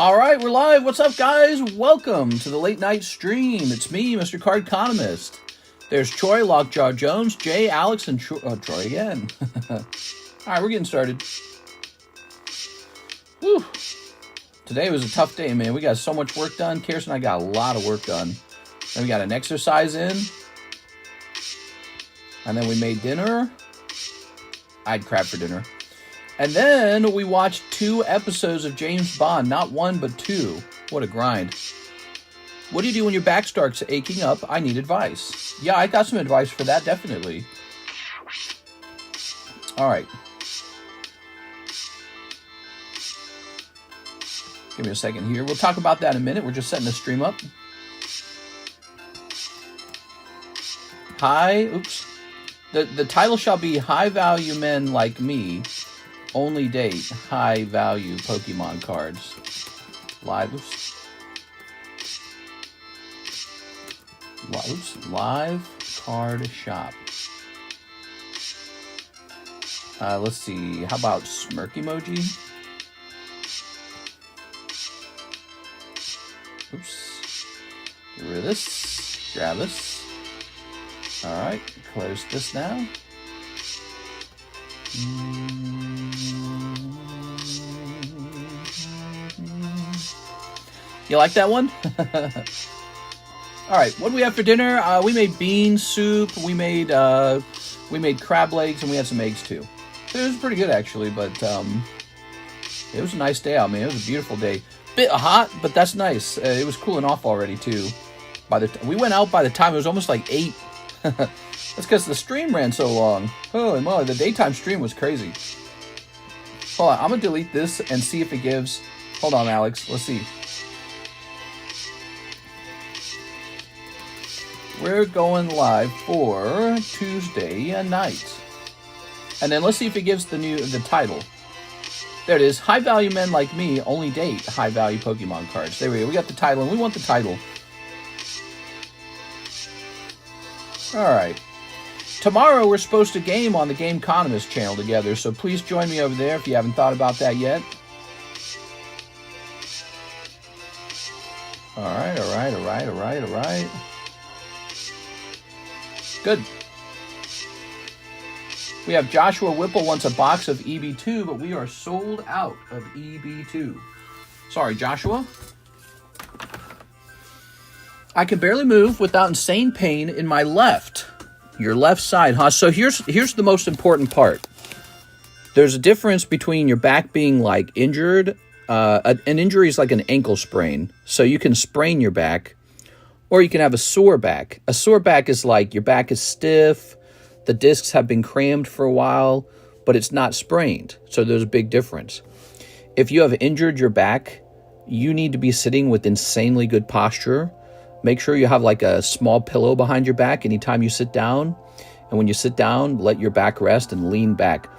All right, we're live. What's up, guys? Welcome to the late night stream. It's me, Mr. Cardconomist. There's Troy, Lockjaw Jones, Jay, Alex, and Troy again. All right, we're getting started. Whew. Today was a tough day, man. We got so much work done. Kirsten and I got a lot of work done. Then we got an exercise in. And then we made dinner. I had crab for dinner. And then we watched 2 episodes of James Bond. Not 1, but 2. What a grind. What do you do when your back starts aching up? I need advice. Yeah, I got some advice for that, definitely. All right. Give me a second here. We'll talk about that in a minute. We're just setting the stream up. The title shall be High Value Men Like Me Only Date High Value Pokemon Cards. Live card shop. Let's see. How about smirk emoji? Oops. Get rid of this. Grab this. All right. Close this now. You like that one? All right, what do we have for dinner? We made bean soup. We made crab legs, and we had some eggs too. So it was pretty good actually, but it was a nice day out, man. It was a beautiful day. Bit hot, but that's nice. It was cooling off already too. We went out by the time it was almost like 8. That's because the stream ran so long. Holy moly, the daytime stream was crazy. Hold on, I'm gonna delete this and see if it gives. Hold on, Alex. Let's see. We're going live for Tuesday night. And then let's see if it gives the title. There it is. High value men like me only date high value Pokemon cards. There we go. We got the title, and we want the title. All right. Tomorrow we're supposed to game on the TheCardconomist channel together, so please join me over there if you haven't thought about that yet. All right. Good. We have Joshua Whipple wants a box of EB2, but we are sold out of EB2. Sorry, Joshua. I can barely move without insane pain in my your left side, huh? So here's the most important part. There's a difference between your back being like injured. An injury is like an ankle sprain. So you can sprain your back, or you can have a sore back. A sore back is like your back is stiff, the discs have been crammed for a while, but it's not sprained. So there's a big difference. If you have injured your back, you need to be sitting with insanely good posture. Make sure you have like a small pillow behind your back anytime you sit down. And when you sit down, let your back rest and lean back.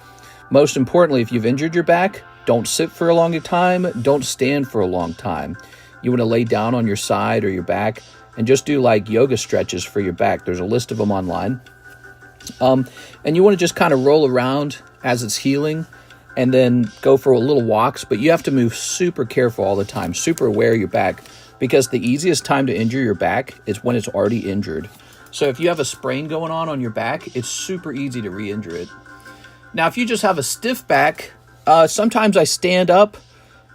Most importantly, if you've injured your back, don't sit for a long time. Don't stand for a long time. You want to lay down on your side or your back and just do like yoga stretches for your back. There's a list of them online. And you want to just kind of roll around as it's healing and then go for a little walks. But you have to move super careful all the time, super aware of your back. Because the easiest time to injure your back is when it's already injured. So if you have a sprain going on your back, it's super easy to re-injure it. Now, if you just have a stiff back, sometimes I stand up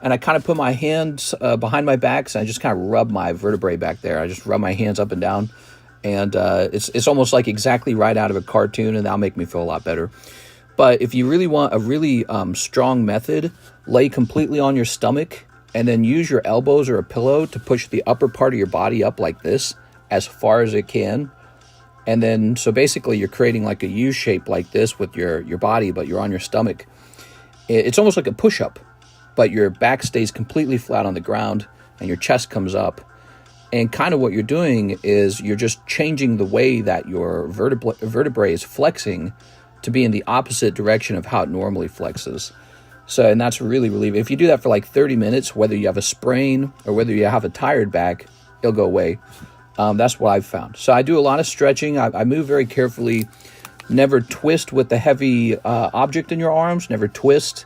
and I kind of put my hands behind my back, so I just kind of rub my vertebrae back there. I just rub my hands up and down, and it's almost like exactly right out of a cartoon, and that'll make me feel a lot better. But if you really want a really strong method, lay completely on your stomach, and then use your elbows or a pillow to push the upper part of your body up like this as far as it can. And then, so basically you're creating like a U shape like this with your body, but you're on your stomach. It's almost like a push-up, but your back stays completely flat on the ground and your chest comes up. And kind of what you're doing is you're just changing the way that your vertebrae is flexing to be in the opposite direction of how it normally flexes. So, and that's really relieving. If you do that for like 30 minutes, whether you have a sprain or whether you have a tired back, it'll go away. That's what I've found. So I do a lot of stretching. I move very carefully. Never twist with the heavy object in your arms. Never twist.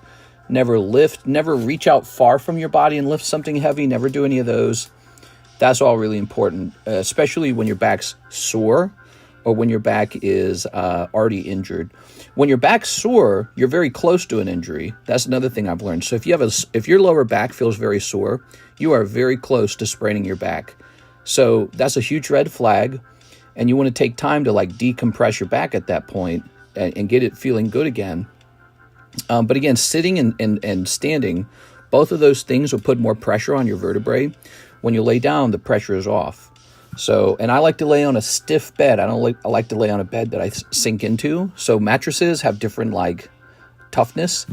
Never lift, never reach out far from your body and lift something heavy. Never do any of those. That's all really important, especially when your back's sore or when your back is already injured. When your back's sore, you're very close to an injury. That's another thing I've learned. So if your lower back feels very sore, you are very close to spraining your back. So that's a huge red flag, and you want to take time to like decompress your back at that point and get it feeling good again. But again, sitting and standing, both of those things will put more pressure on your vertebrae. When you lay down, the pressure is off. So, and I like to lay on a stiff bed. I like to lay on a bed that I sink into. So mattresses have different like toughness,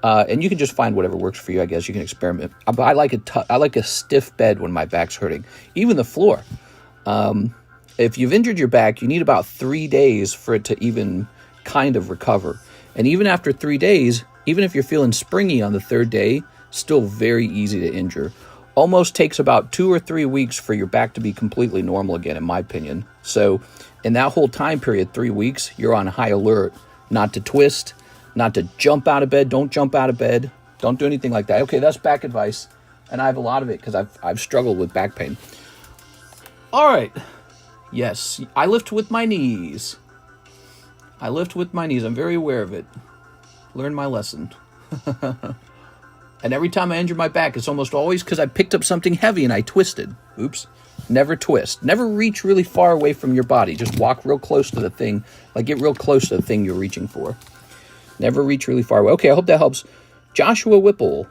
and you can just find whatever works for you. I guess you can experiment. But I like a stiff bed when my back's hurting. Even the floor. If you've injured your back, you need about 3 days for it to even kind of recover. And even after 3 days, even if you're feeling springy on the third day, still very easy to injure. Almost takes about 2 or 3 weeks for your back to be completely normal again, in my opinion. So in that whole time period, 3 weeks, you're on high alert not to twist, not to jump out of bed. Don't jump out of bed. Don't do anything like that. Okay, that's back advice. And I have a lot of it because I've struggled with back pain. All right. Yes, I lift with my knees. I lift with my knees. I'm very aware of it. Learned my lesson. And every time I injure my back, it's almost always because I picked up something heavy and I twisted. Oops. Never twist. Never reach really far away from your body. Just walk real close to the thing. Like get real close to the thing you're reaching for. Never reach really far away. Okay, I hope that helps. Joshua Whipple.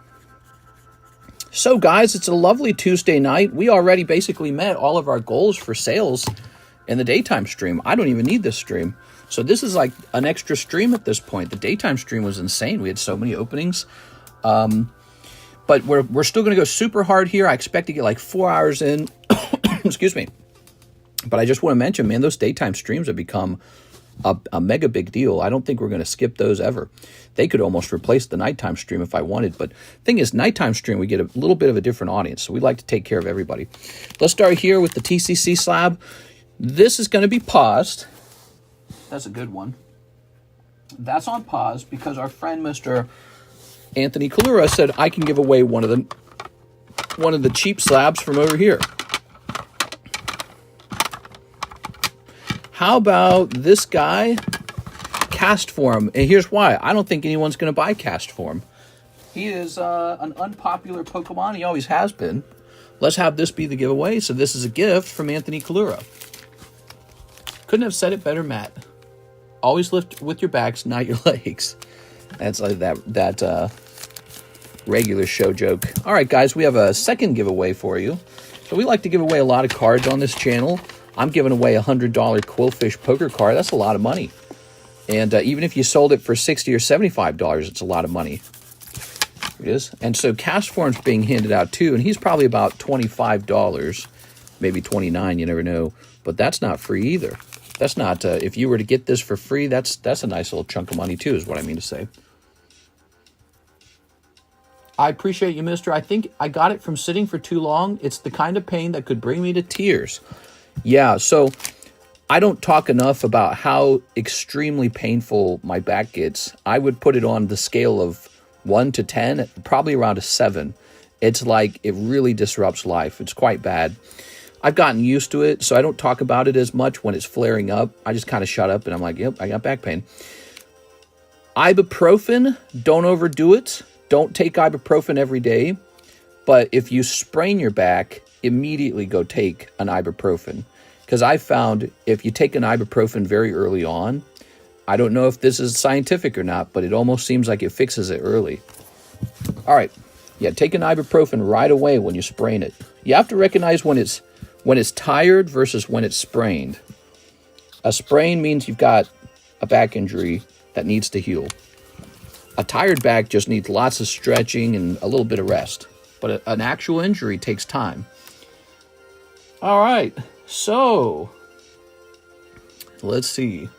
So guys, it's a lovely Tuesday night. We already basically met all of our goals for sales in the daytime stream. I don't even need this stream. So this is like an extra stream at this point. The daytime stream was insane. We had so many openings. But we're still going to go super hard here. I expect to get like 4 hours in. Excuse me. But I just want to mention, man, those daytime streams have become a mega big deal. I don't think we're going to skip those ever. They could almost replace the nighttime stream if I wanted. But thing is, nighttime stream, we get a little bit of a different audience. So we like to take care of everybody. Let's start here with the TCC slab. This is going to be paused. That's a good one. That's on pause because our friend, Mr. Anthony Kalura, said I can give away one of the cheap slabs from over here. How about this guy, Cast Form? And here's why. I don't think anyone's going to buy Cast Form. He is an unpopular Pokemon. He always has been. Let's have this be the giveaway. So this is a gift from Anthony Kalura. Couldn't have said it better, Matt. Always lift with your backs, not your legs. That's like that regular show joke. All right, guys, we have a second giveaway for you. So we like to give away a lot of cards on this channel. I'm giving away a $100 Quillfish poker card. That's a lot of money. And even if you sold it for $60 or $75, it's a lot of money. It is. And so Cast Form's being handed out too, and he's probably about $25, maybe $29, you never know. But that's not free either. That's not, if you were to get this for free, that's a nice little chunk of money too, is what I mean to say. I appreciate you, mister. I think I got it from sitting for too long. It's the kind of pain that could bring me to tears. Yeah, so I don't talk enough about how extremely painful my back gets. I would put it on the scale of 1 to 10, probably around a 7. It's like it really disrupts life. It's quite bad. I've gotten used to it, so I don't talk about it as much when it's flaring up. I just kind of shut up and I'm like, yep, I got back pain. Ibuprofen, don't overdo it. Don't take ibuprofen every day. But if you sprain your back, immediately go take an ibuprofen. Because I found if you take an ibuprofen very early on, I don't know if this is scientific or not, but it almost seems like it fixes it early. All right. Yeah, take an ibuprofen right away when you sprain it. You have to recognize when it's tired versus when it's sprained. A sprain means you've got a back injury that needs to heal. A tired back just needs lots of stretching and a little bit of rest. But an actual injury takes time. All right, so let's see.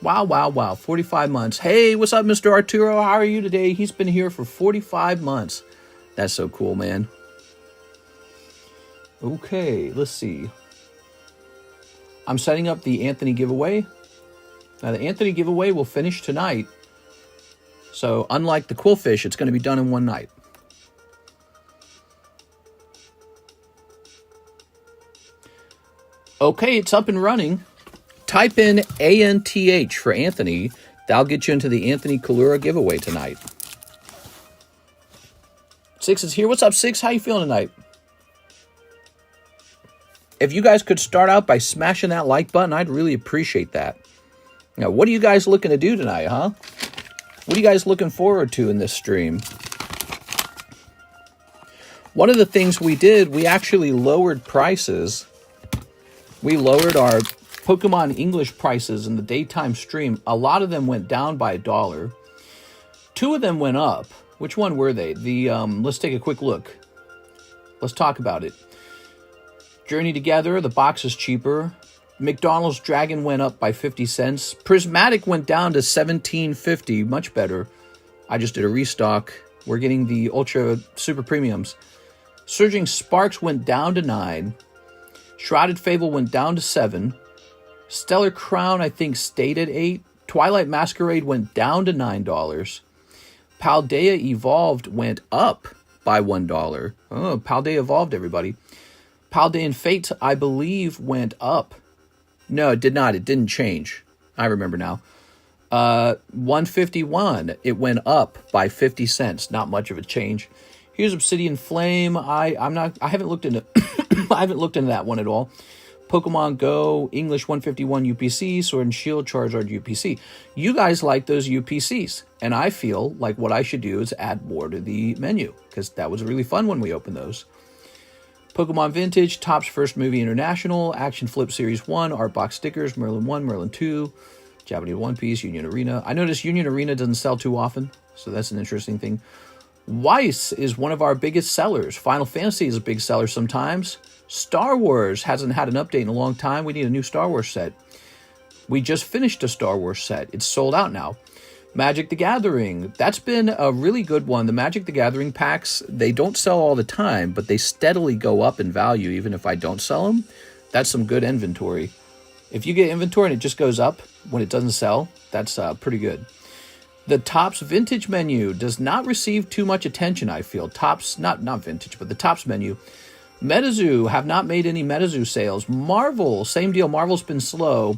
Wow, 45 months. Hey, what's up, Mr. Arturo? How are you today? He's been here for 45 months. That's so cool, man. Okay, let's see. I'm setting up the Anthony giveaway. Now, the Anthony giveaway will finish tonight. So unlike the Quillfish, it's going to be done in one night. Okay, it's up and running. Type in ANTH for Anthony. That'll get you into the Anthony Kalura giveaway tonight. Six is here. What's up, Six? How you feeling tonight? If you guys could start out by smashing that like button, I'd really appreciate that. Now, what are you guys looking to do tonight, huh? What are you guys looking forward to in this stream? One of the things we did, we actually lowered prices. We lowered our Pokemon English prices in the daytime stream. A lot of them went down by $1. 2 of them went up. Which one were they? Let's take a quick look. Let's talk about it. Journey Together, the box is cheaper. McDonald's Dragon went up by 50 cents. Prismatic went down to $17.50, much better. I just did a restock. We're getting the Ultra Super Premiums. Surging Sparks went down to $9. Shrouded Fable went down to $7. Stellar Crown, I think, stayed at $8. Twilight Masquerade went down to $9. Paldea Evolved went up by $1. Oh, Paldea Evolved, everybody. Paldean Fate, I believe, went up. No, it did not. It didn't change. I remember now. 151, it went up by 50 cents. Not much of a change. Here's Obsidian Flame. I haven't looked into I haven't looked into that one at all. Pokemon Go, English 151 UPC, Sword and Shield, Charizard UPC. You guys like those UPCs, and I feel like what I should do is add more to the menu, because that was really fun when we opened those. Pokemon Vintage, Topps First Movie International, Action Flip Series 1, Art Box Stickers, Merlin 1, Merlin 2, Japanese One Piece, Union Arena. I noticed Union Arena doesn't sell too often, so that's an interesting thing. Weiss is one of our biggest sellers. Final Fantasy is a big seller sometimes. Star Wars hasn't had an update in a long time. We need a new Star Wars set. We just finished a Star Wars set. It's sold out now. Magic the Gathering. That's been a really good one. The Magic the Gathering packs, they don't sell all the time, but they steadily go up in value even if I don't sell them. That's some good inventory. If you get inventory and it just goes up when it doesn't sell, that's pretty good. The Topps Vintage menu does not receive too much attention, I feel. Topps, not Vintage, but the Topps menu. MetaZoo have not made any MetaZoo sales. Marvel, same deal. Marvel's been slow.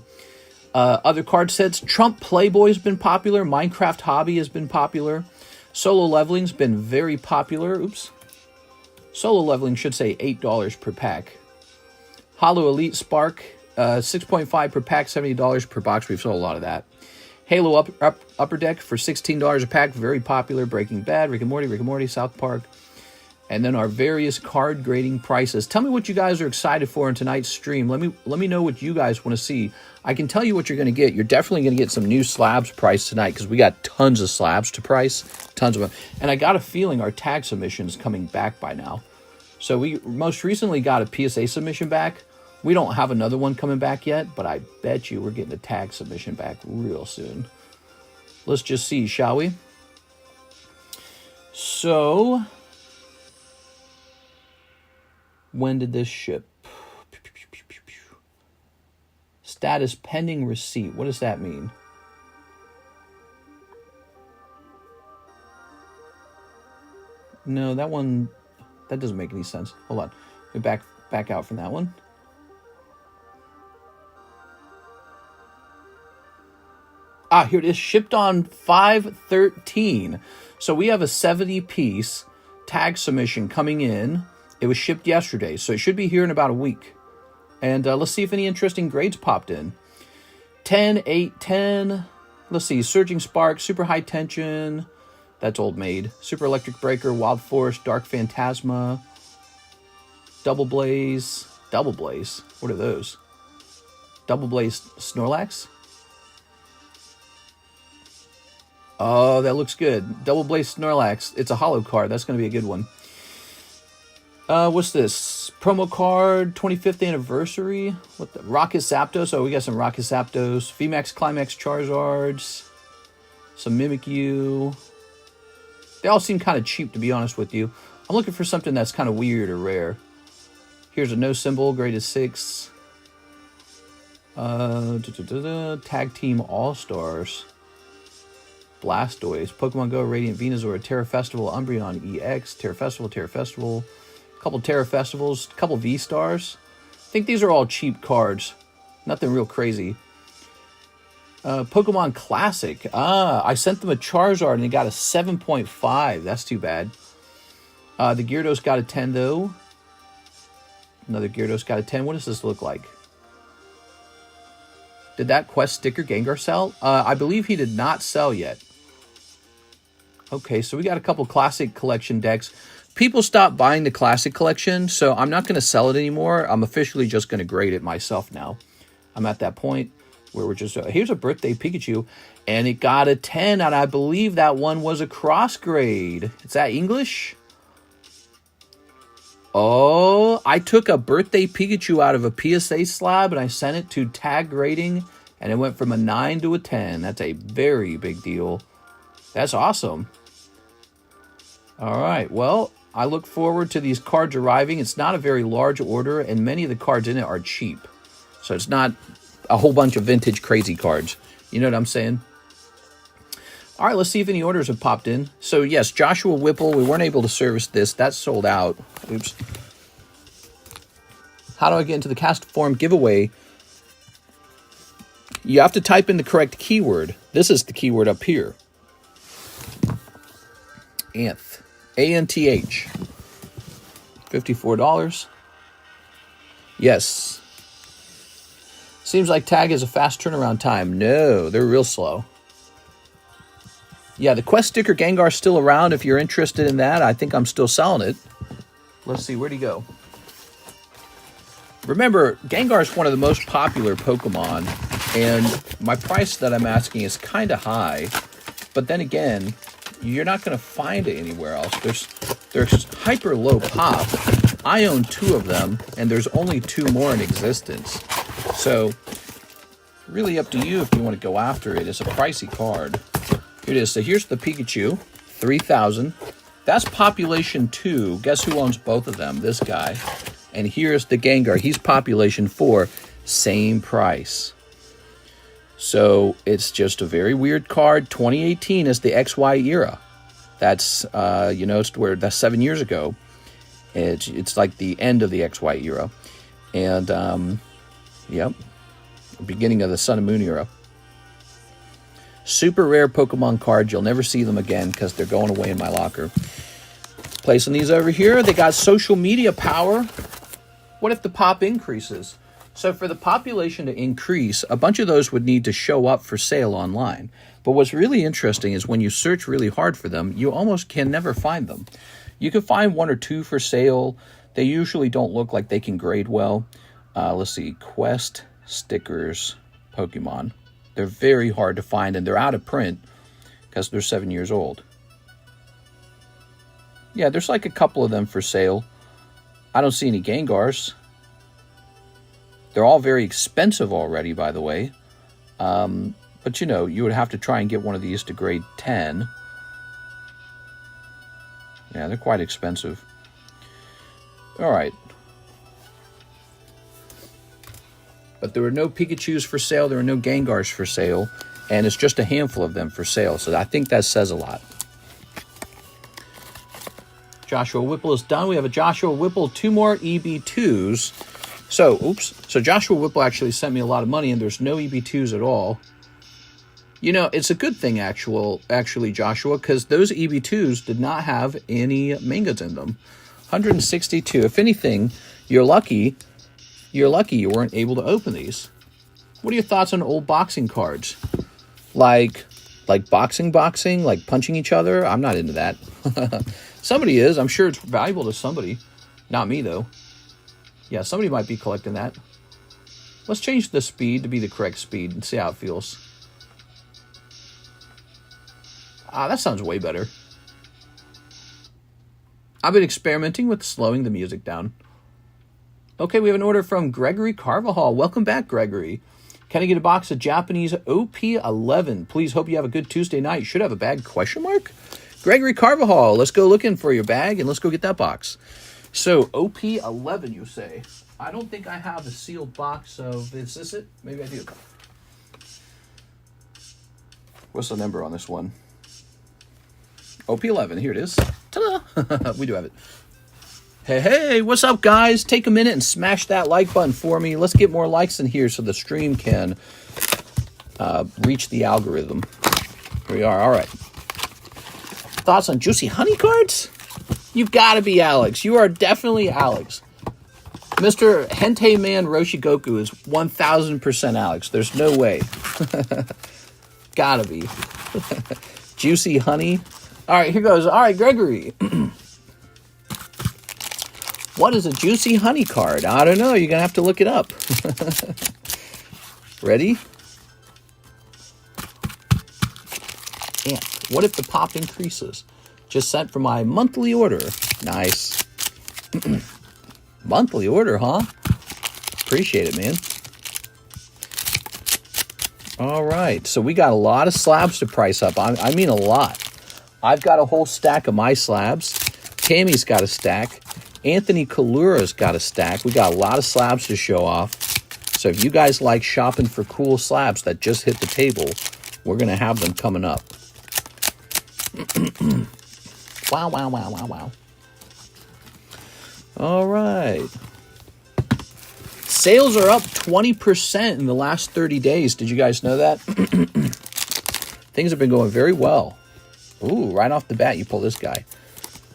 Other card sets. Trump Playboy has been popular. Minecraft Hobby has been popular. Solo Leveling's been very popular. Oops. Solo Leveling should say $8 per pack. Holo Elite Spark, 6.5 per pack, $70 per box. We've sold a lot of that. Halo Upper Deck for $16 a pack. Very popular. Breaking Bad, Rick and Morty, South Park. And then our various card grading prices. Tell me what you guys are excited for in tonight's stream. Let me know what you guys want to see. I can tell you what you're going to get. You're definitely going to get some new slabs priced tonight because we got tons of slabs to price. Tons of them. And I got a feeling our tag submission is coming back by now. So we most recently got a PSA submission back. We don't have another one coming back yet, but I bet you we're getting a tag submission back real soon. Let's just see, shall we? So, when did this ship? Status pending receipt. What does that mean? No, that one, that doesn't make any sense. Hold on. Let me back out from that one. Ah, here it is. Shipped on 5/13. So we have a 70-piece tag submission coming in. It was shipped yesterday, so it should be here in about a week. And let's see if any interesting grades popped in. 10, 8, 10. Let's see. Surging Spark, Super High Tension. That's old maid. Super Electric Breaker, Wild Force, Dark Phantasma. Double Blaze. Double Blaze? What are those? Double Blaze Snorlax? Oh, that looks good. Double Blaze Snorlax. It's a holo card. That's going to be a good one. What's this? Promo card, 25th anniversary. What the? Rocket Zapdos. Oh, we got some Rocket Zapdos. VMAX Climax Charizards. Some Mimikyu. They all seem kind of cheap, to be honest with you. I'm looking for something that's kind of weird or rare. Here's a no symbol, graded 6. Tag Team All-Stars. Blastoise, Pokemon Go, Radiant Venusaur, Terra Festival, Umbreon EX, Terra Festival, a couple Terra Festivals, a couple V-Stars. I think these are all cheap cards. Nothing real crazy. Pokemon Classic. I sent them a Charizard and they got a 7.5. That's too bad. The Gyarados got a 10 though. Another Gyarados got a 10. What does this look like? Did that Quest sticker Gengar sell? I believe he did not sell yet. Okay, so we got a couple Classic Collection decks. People stopped buying the Classic Collection, so I'm not going to sell it anymore. I'm officially just going to grade it myself now. I'm at that point where we're just... here's a Birthday Pikachu, and it got a 10, and I believe that one was a cross grade. Is that English? Oh, I took a Birthday Pikachu out of a PSA slab and I sent it to tag grading and it went from a 9 to a 10. That's a very big deal. That's awesome. All right, well, I look forward to these cards arriving. It's not a very large order and many of the cards in it are cheap. So it's not a whole bunch of vintage crazy cards. You know what I'm saying? All right, let's see if any orders have popped in. So, yes, Joshua Whipple. We weren't able to service this. That's sold out. Oops. How do I get into the cast form giveaway? You have to type in the correct keyword. This is the keyword up here. Anth. A-N-T-H. $54. Yes. Seems like tag is a fast turnaround time. No, they're real slow. Yeah, the Quest sticker Gengar is still around if you're interested in that. I think I'm still selling it. Let's see, where'd he go? Remember, Gengar is one of the most popular Pokemon, and my price that I'm asking is kind of high. But then again, you're not going to find it anywhere else. There's hyper low pop. I own 2 of them, and there's only 2 more in existence. So, really up to you if you want to go after it. It's a pricey card. Here it is. So here's the Pikachu, 3,000. That's population 2. Guess who owns both of them? This guy. And here's the Gengar. He's population 4. Same price. So it's just a very weird card. 2018 is the XY era. That's, that's 7 years ago. It's like the end of the XY era. And, yep, beginning of the Sun and Moon era. Super rare Pokemon cards. You'll never see them again because they're going away in my locker. Placing these over here. They got social media power. What if the pop increases? So for the population to increase, a bunch of those would need to show up for sale online. But what's really interesting is when you search really hard for them, you almost can never find them. You can find 1 or 2 for sale. They usually don't look like they can grade well. Let's see. Quest stickers Pokemon. They're very hard to find, and they're out of print because they're 7 years old. Yeah, there's like a couple of them for sale. I don't see any Gengars. They're all very expensive already, by the way. But, you would have to try and get one of these to grade 10. Yeah, they're quite expensive. All right. But there were no Pikachus for sale. There were no Gengars for sale. And it's just a handful of them for sale. So I think that says a lot. Joshua Whipple is done. We have a Joshua Whipple, 2 more EB2s. So Joshua Whipple actually sent me a lot of money, and there's no EB2s at all. It's a good thing, actually, Joshua, because those EB2s did not have any mangas in them. 162. If anything, you're lucky you weren't able to open these. What are your thoughts on old boxing cards? Like boxing, like punching each other? I'm not into that. Somebody is. I'm sure it's valuable to somebody. Not me, though. Yeah, somebody might be collecting that. Let's change the speed to be the correct speed and see how it feels. That sounds way better. I've been experimenting with slowing the music down. Okay, we have an order from Gregory Carvajal. Welcome back, Gregory. Can I get a box of Japanese OP11? Please, hope you have a good Tuesday night. You should have a bag, question mark? Gregory Carvajal, let's go looking for your bag, and let's go get that box. So, OP11, you say? I don't think I have a sealed box of... Is this it? Maybe I do. What's the number on this one? OP11, here it is. Ta-da! We do have it. Hey, what's up, guys? Take a minute and smash that like button for me. Let's get more likes in here so the stream can reach the algorithm. Here we are. All right. Thoughts on juicy honey cards? You've got to be Alex. You are definitely Alex. Mr. Hente Man Roshigoku is 1000% Alex. There's no way. Gotta be. Juicy honey. All right, here goes. All right, Gregory. What is a juicy honey card? I don't know. You're going to have to look it up. Ready? And what if the pop increases? Just sent for my monthly order. Nice. Monthly order, huh? Appreciate it, man. All right. So we got a lot of slabs to price up. I mean a lot. I've got a whole stack of my slabs. Tammy's got a stack. Anthony Kalura's got a stack. We got a lot of slabs to show off. So if you guys like shopping for cool slabs that just hit the table, we're going to have them coming up. Wow, wow, wow, wow, wow. All right. Sales are up 20% in the last 30 days. Did you guys know that? Things have been going very well. Ooh, right off the bat, you pull this guy.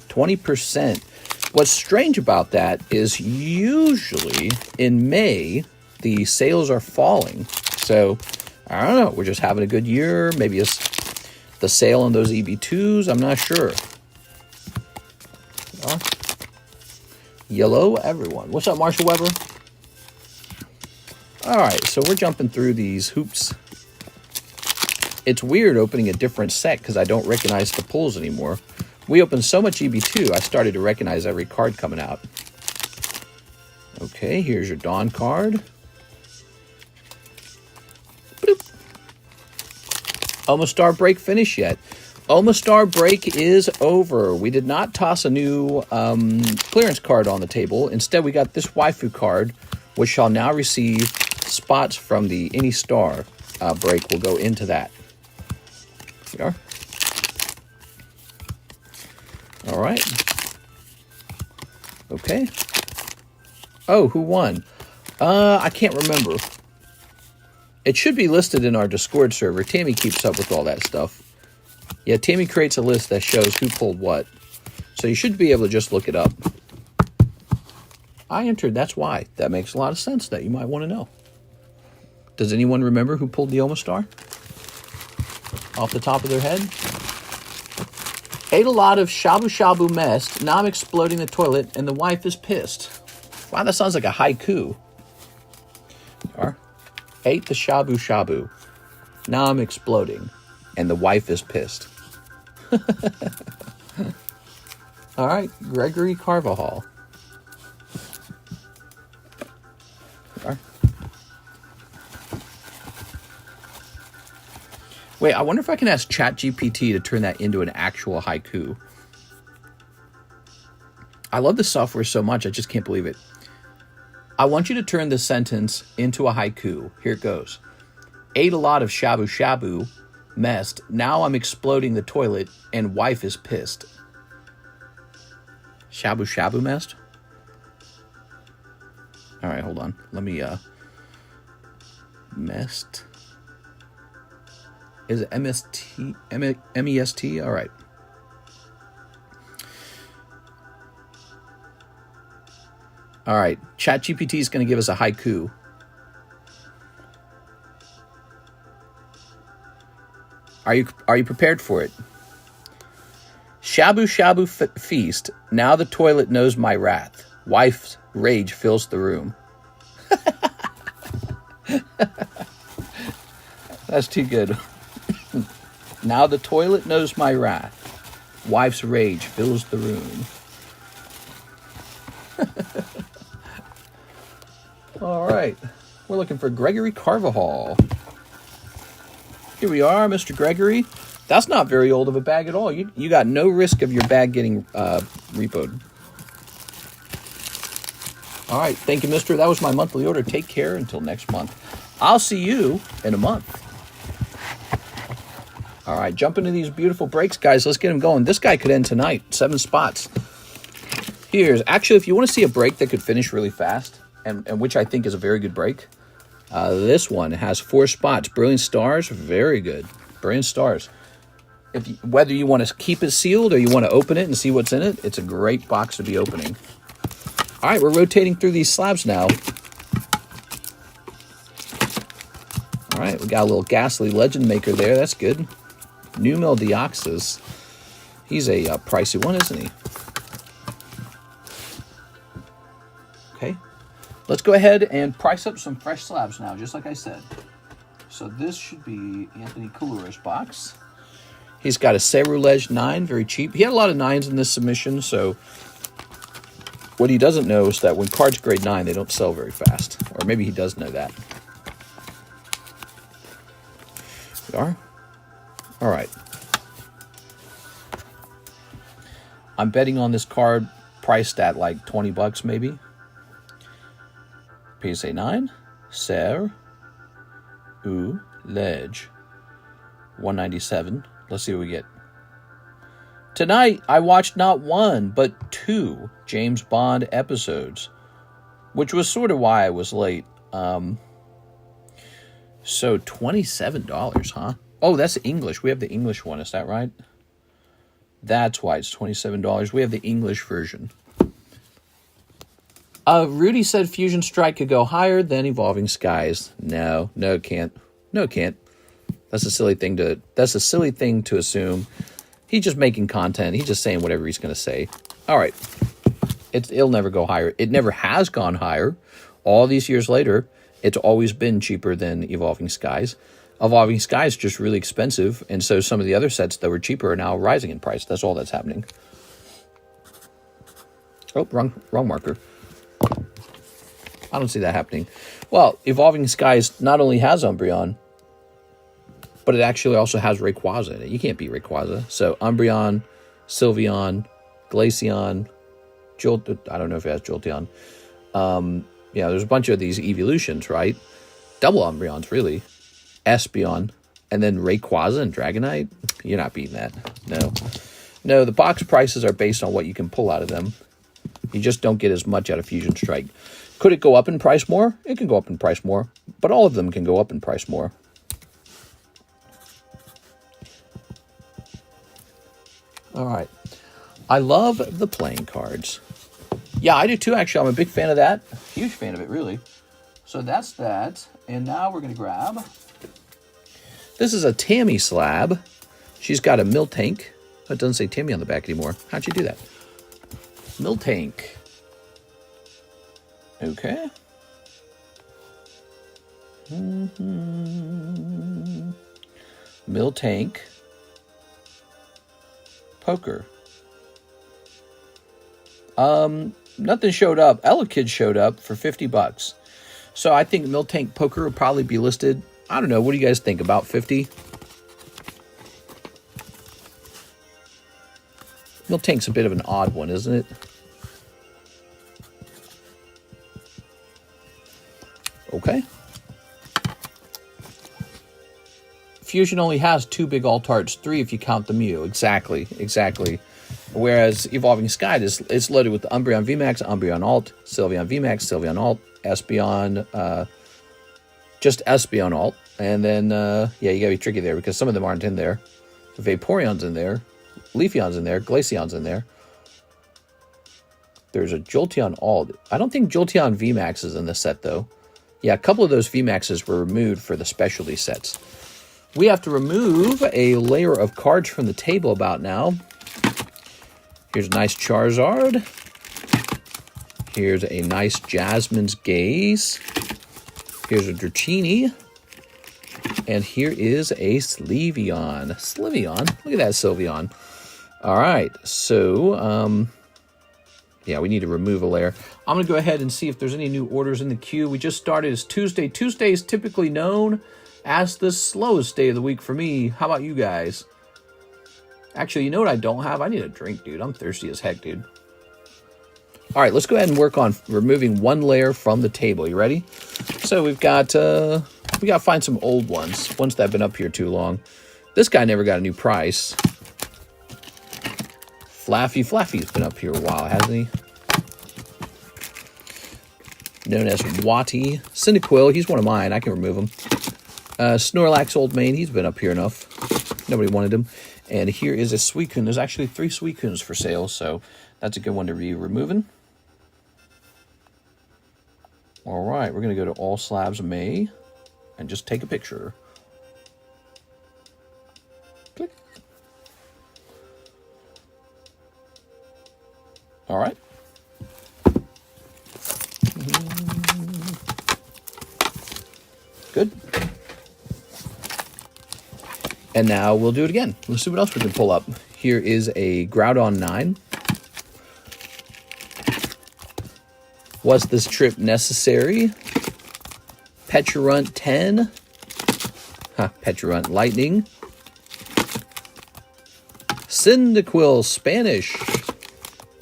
20%. What's strange about that is usually in May, the sales are falling. So, I don't know. We're just having a good year. Maybe it's the sale on those EB2s. I'm not sure. Yellow, everyone. What's up, Marshall Weber? All right, so we're jumping through these hoops. It's weird opening a different set because I don't recognize the pulls anymore. We opened so much EB2, I started to recognize every card coming out. Okay, here's your Dawn card. Bloop. Omastar break finish yet. Omastar break is over. We did not toss a new clearance card on the table. Instead, we got this waifu card, which shall now receive spots from the Any Star break. Will go into that. Here we are. All right. Okay. Oh, who won? I can't remember. It should be listed in our Discord server. Tammy keeps up with all that stuff. Yeah, Tammy creates a list that shows who pulled what. So you should be able to just look it up. I entered, that's why. That makes a lot of sense that you might want to know. Does anyone remember who pulled the Omastar? Off the top of their head? Ate a lot of shabu shabu messed. Now I'm exploding the toilet and the wife is pissed. Wow, that sounds like a haiku. Ate the shabu shabu. Now I'm exploding and the wife is pissed. All right, Gregory Carvajal. Wait, I wonder if I can ask ChatGPT to turn that into an actual haiku. I love this software so much, I just can't believe it. I want you to turn this sentence into a haiku. Here it goes. Ate a lot of shabu shabu, messed. Now I'm exploding the toilet and wife is pissed. Shabu shabu messed? All right, hold on. Let me, messed. Is it M-S-T? M-E-S-T? All right. All right. ChatGPT is going to give us a haiku. Are you prepared for it? Shabu shabu feast. Now the toilet knows my wrath. Wife's rage fills the room. That's too good. Now the toilet knows my wrath. Wife's rage fills the room. All right. We're looking for Gregory Carvajal. Here we are, Mr. Gregory. That's not very old of a bag at all. You got no risk of your bag getting repoed. All right. Thank you, mister. That was my monthly order. Take care until next month. I'll see you in a month. All right, jump into these beautiful breaks, guys. Let's get them going. This guy could end tonight. 7 spots. Actually, if you want to see a break that could finish really fast, and which I think is a very good break, this one has 4 spots. Brilliant stars, very good. Brilliant stars. Whether you want to keep it sealed or you want to open it and see what's in it, it's a great box to be opening. All right, we're rotating through these slabs now. All right, we got a little Ghastly Legend Maker there. That's good. Numel Deoxys. He's a pricey one, isn't he? Okay. Let's go ahead and price up some fresh slabs now, just like I said. So this should be Anthony Kalura's box. He's got a Cerulege 9, very cheap. He had a lot of 9s in this submission, so what he doesn't know is that when cards grade 9, they don't sell very fast. Or maybe he does know that. We are? All right. I'm betting on this card priced at like 20 bucks maybe. PSA 9. Cerulege 197. Let's see what we get. Tonight, I watched not 1, but 2 James Bond episodes, which was sort of why I was late. So $27, huh? Oh, that's English. We have the English one. Is that right? That's why it's $27. We have the English version. Rudy said Fusion Strike could go higher than Evolving Skies. No, it can't. No, it can't. That's a silly thing to assume. He's just making content. He's just saying whatever he's going to say. All right. It'll never go higher. It never has gone higher. All these years later, it's always been cheaper than Evolving Skies. Evolving Skies is just really expensive, and so some of the other sets that were cheaper are now rising in price. That's all that's happening. Oh, wrong marker. I don't see that happening. Well, Evolving Skies not only has Umbreon, but it actually also has Rayquaza in it. You can't beat Rayquaza. So Umbreon, Sylveon, Glaceon, I don't know if it has Jolteon. Yeah, there's a bunch of these evolutions, right? Double Umbreons, really. Espeon, and then Rayquaza and Dragonite. You're not beating that. No, the box prices are based on what you can pull out of them. You just don't get as much out of Fusion Strike. Could it go up in price more? It can go up in price more, but all of them can go up in price more. All right. I love the playing cards. Yeah, I do too, actually. I'm a big fan of that. Huge fan of it, really. So that's that. And now we're going to grab... This is a Tammy slab. She's got a Miltank. Oh, it doesn't say Tammy on the back anymore. How'd you do that? Miltank. Okay. Miltank. Poker. Nothing showed up. Elekid showed up for 50 bucks. So I think Miltank Poker will probably be listed. I don't know. What do you guys think? About 50? Miltank's a bit of an odd one, isn't it? Okay. Fusion only has 2 big Altarts, 3 if you count the Mew. Exactly. Whereas Evolving Sky is loaded with the Umbreon VMAX, Umbreon Alt, Sylveon VMAX, Sylveon Alt, Espeon, just Espeon Alt. And then, yeah, you gotta be tricky there because some of them aren't in there. Vaporeon's in there, Leafeon's in there, Glaceon's in there. There's a Jolteon Alt. I don't think Jolteon VMAX is in this set, though. Yeah, a couple of those VMAXs were removed for the specialty sets. We have to remove a layer of cards from the table about now. Here's a nice Charizard. Here's a nice Jasmine's Gaze. Here's a Dratini. And here is a Sylveon. Look at that Sylveon. All right, so, yeah, we need to remove a layer. I'm going to go ahead and see if there's any new orders in the queue. We just started. It's Tuesday. Tuesday is typically known as the slowest day of the week for me. How about you guys? Actually, you know what I don't have? I need a drink, dude. I'm thirsty as heck, dude. All right, let's go ahead and work on removing one layer from the table. You ready? So we've got, we got to find some old ones that have been up here too long. This guy never got a new price. Flaffy's been up here a while, hasn't he? Known as WOTC. Cyndaquil, he's one of mine. I can remove him. Snorlax Old Main, he's been up here enough. Nobody wanted him. And here is a Suicune. There's actually 3 Suicunes for sale, so that's a good one to be removing. All right, we're going to go to All Slabs May and just take a picture. Click. All right. Good. And now we'll do it again. Let's see what else we can pull up. Here is a Groudon 9. Was this trip necessary? Pecharunt 10. Pecharunt Lightning. Cyndaquil Spanish.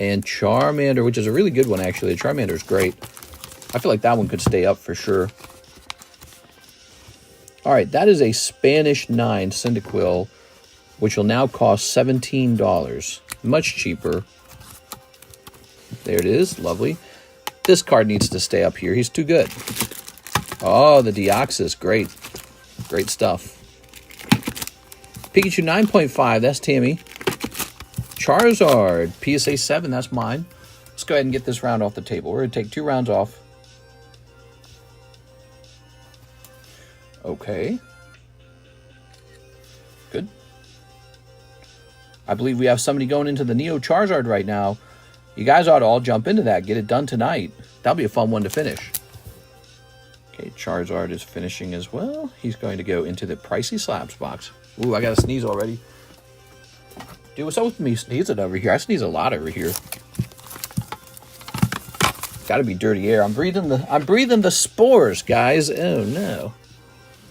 And Charmander, which is a really good one, actually. Charmander is great. I feel like that one could stay up for sure. All right, that is a Spanish 9 Cyndaquil, which will now cost $17. Much cheaper. There it is. Lovely. This card needs to stay up here. He's too good. Oh, the Deoxys. Great. Great stuff. Pikachu 9.5. That's Tammy. Charizard. PSA 7. That's mine. Let's go ahead and get this round off the table. We're going to take 2 rounds off. Okay. Good. I believe we have somebody going into the Neo Charizard right now. You guys ought to all jump into that. Get it done tonight. That'll be a fun one to finish. Okay, Charizard is finishing as well. He's going to go into the Pricey Slabs box. Ooh, I got to sneeze already. Dude, what's up with me sneezing over here? I sneeze a lot over here. Got to be dirty air. I'm breathing the spores, guys. Oh no.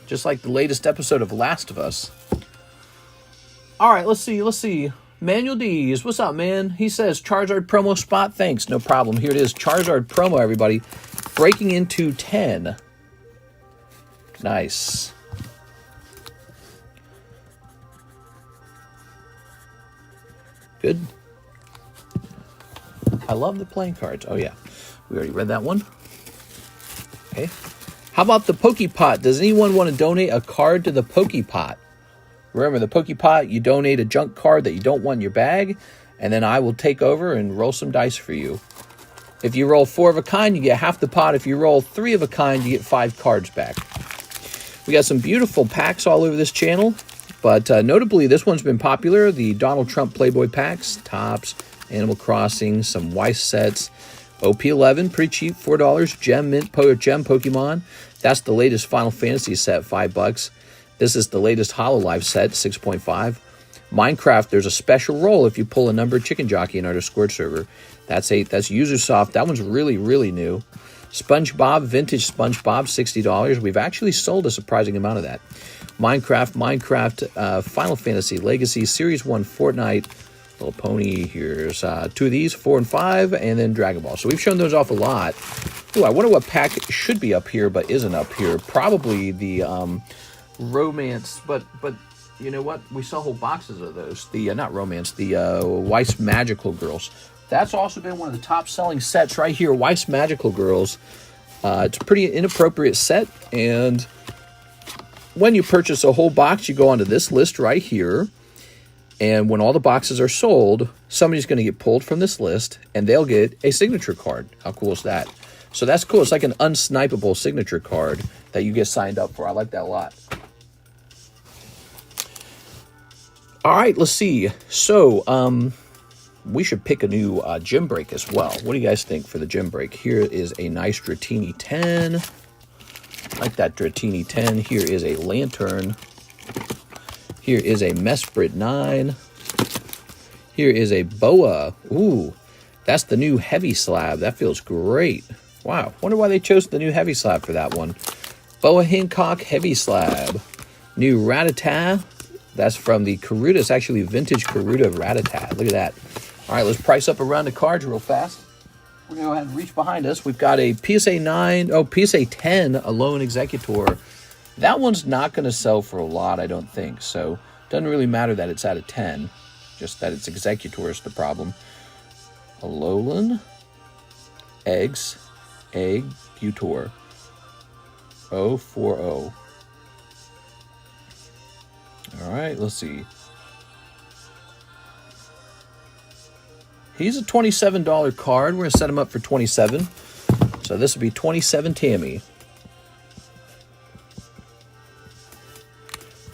Just like the latest episode of Last of Us. All right, let's see. Manuel D's, what's up, man? He says, Charizard promo spot. Thanks, no problem. Here it is, Charizard promo, everybody. Breaking into 10. Nice. Good. I love the playing cards. Oh, yeah. We already read that one. Okay. How about the Pokepot? Does anyone want to donate a card to the Pokepot? Remember, the Pokepot, you donate a junk card that you don't want in your bag, and then I will take over and roll some dice for you. If you roll 4 of a kind, you get half the pot. If you roll 3 of a kind, you get 5 cards back. We got some beautiful packs all over this channel, but notably, this one's been popular. The Donald Trump Playboy packs, Tops, Animal Crossing, some Weiss sets, OP11, pretty cheap, $4. Gem Mint, Gem Pokemon. That's the latest Final Fantasy set, $5. This is the latest Hololive set, 6.5. Minecraft, there's a special roll if you pull a number Chicken Jockey in our Discord server. That's Usersoft. That one's really, really new. SpongeBob, Vintage SpongeBob, $60. We've actually sold a surprising amount of that. Minecraft, Final Fantasy Legacy, Series 1, Fortnite, Little Pony. Here's 2 of these, 4 and 5, and then Dragon Ball. So we've shown those off a lot. Ooh, I wonder what pack should be up here but isn't up here. Probably the Romance, but you know what? We sell whole boxes of those. The not Romance, the Weiss Magical Girls. That's also been one of the top selling sets right here. Weiss Magical Girls. It's a pretty inappropriate set, and when you purchase a whole box, you go onto this list right here. And when all the boxes are sold, somebody's going to get pulled from this list, and they'll get a signature card. How cool is that? So that's cool. It's like an unsnipeable signature card that you get signed up for. I like that a lot. All right, let's see. So we should pick a new gym break as well. What do you guys think for the gym break? Here is a nice Dratini 10. I like that Dratini 10. Here is a Lantern. Here is a Mesprit 9. Here is a Boa. Ooh, that's the new Heavy Slab. That feels great. Wow, wonder why they chose the new Heavy Slab for that one. Boa Hancock Heavy Slab. New Rattata. That's from the Karuta. It's actually vintage Karuta Rattata. Look at that. All right, let's price up around the cards real fast. We're going to go ahead and reach behind us. We've got a PSA 9, PSA 10 Alone Executor. That one's not going to sell for a lot, I don't think. So Doesn't really matter that it's out of 10, just that it's Executor is the problem. Alolan, Eggs, Egg, Butor, 040. All right, let's see. He's a $27 card. We're going to set him up for 27. So this would be 27 Tammy.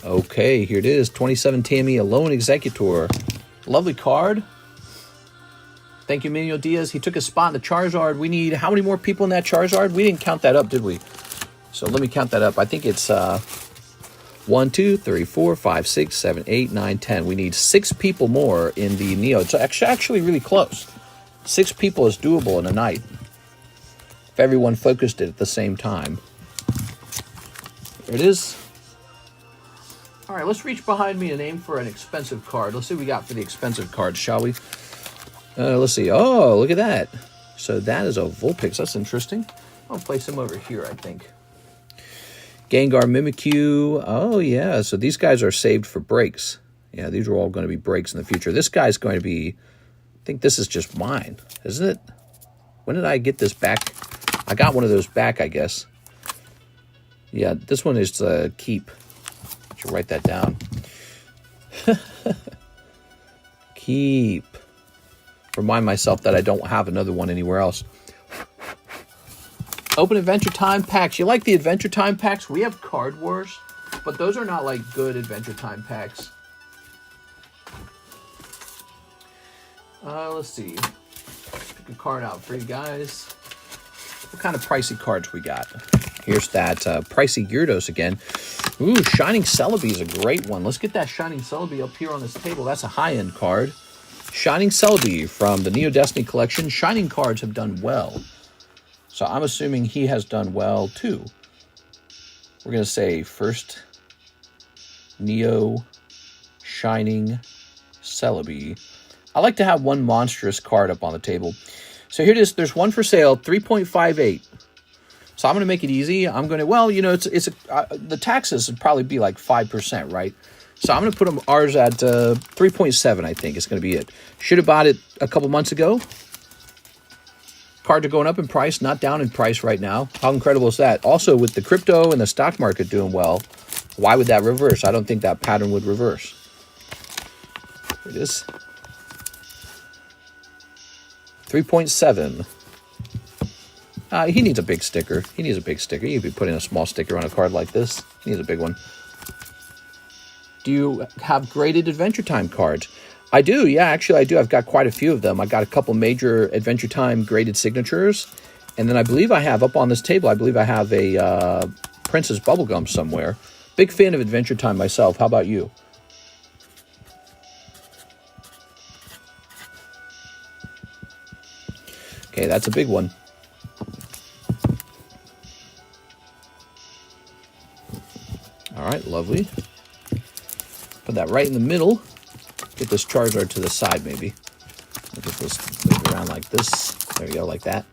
Okay, here it is. 27 Tammy, Alone Executor. Lovely card. Thank you, Manuel Diaz. He took a spot in the Charizard. We need how many more people in that Charizard? We didn't count that up, did we? So let me count that up. I think it's 1, 2, 3, 4, 5, 6, 7, 8, 9, 10. We need 6 people more in the Neo. It's actually really close. 6 people is doable in a night if everyone focused it at the same time. There it is. All right, let's reach behind me and aim for an expensive card. Let's see what we got for the expensive cards, shall we? Let's see. Oh, look at that. So that is a Vulpix. That's interesting. I'll place him over here, I think. Gengar, Mimikyu. Oh, yeah. So these guys are saved for breaks. Yeah, these are all going to be breaks in the future. This guy's going to be... I think this is just mine, isn't it? When did I get this back? I got one of those back, I guess. Yeah, this one is keep. I should write that down. Keep. Remind myself that I don't have another one anywhere else. Open Adventure Time packs. You like the Adventure Time packs? We have Card Wars, but those are not like good Adventure Time packs. Let's see. Pick a card out for you guys. What kind of pricey cards we got? Here's that pricey Gyarados again. Ooh, Shining Celebi is a great one. Let's get that Shining Celebi up here on this table. That's a high-end card. Shining Celebi from the Neo Destiny collection. Shining cards have done well. So I'm assuming he has done well too. We're going to say first Neo Shining Celebi. I like to have one monstrous card up on the table. So here it is. There's one for sale, 3.58. So I'm going to make it easy. I'm going to, well, you know, the taxes would probably be like 5%, right? So I'm going to put ours at 3.7, I think. It's going to be it. Should have bought it a couple months ago. Cards are going up in price, not down in price right now. How incredible is that? Also, with the crypto and the stock market doing well, why would that reverse? I don't think that pattern would reverse. Here it is. 3.7. He needs a big sticker. He needs a big sticker. You'd be putting a small sticker on a card like this. He needs a big one. Do you have graded Adventure Time cards? I do, yeah, actually I do. I've got quite a few of them. I got a couple major Adventure Time graded signatures. And then I believe I have, up on this table, I believe I have a Princess Bubblegum somewhere. Big fan of Adventure Time myself. How about you? Okay, that's a big one. All right, lovely. Put that right in the middle. Get this Charizard to the side, maybe. Get this move around like this. There you go, like that.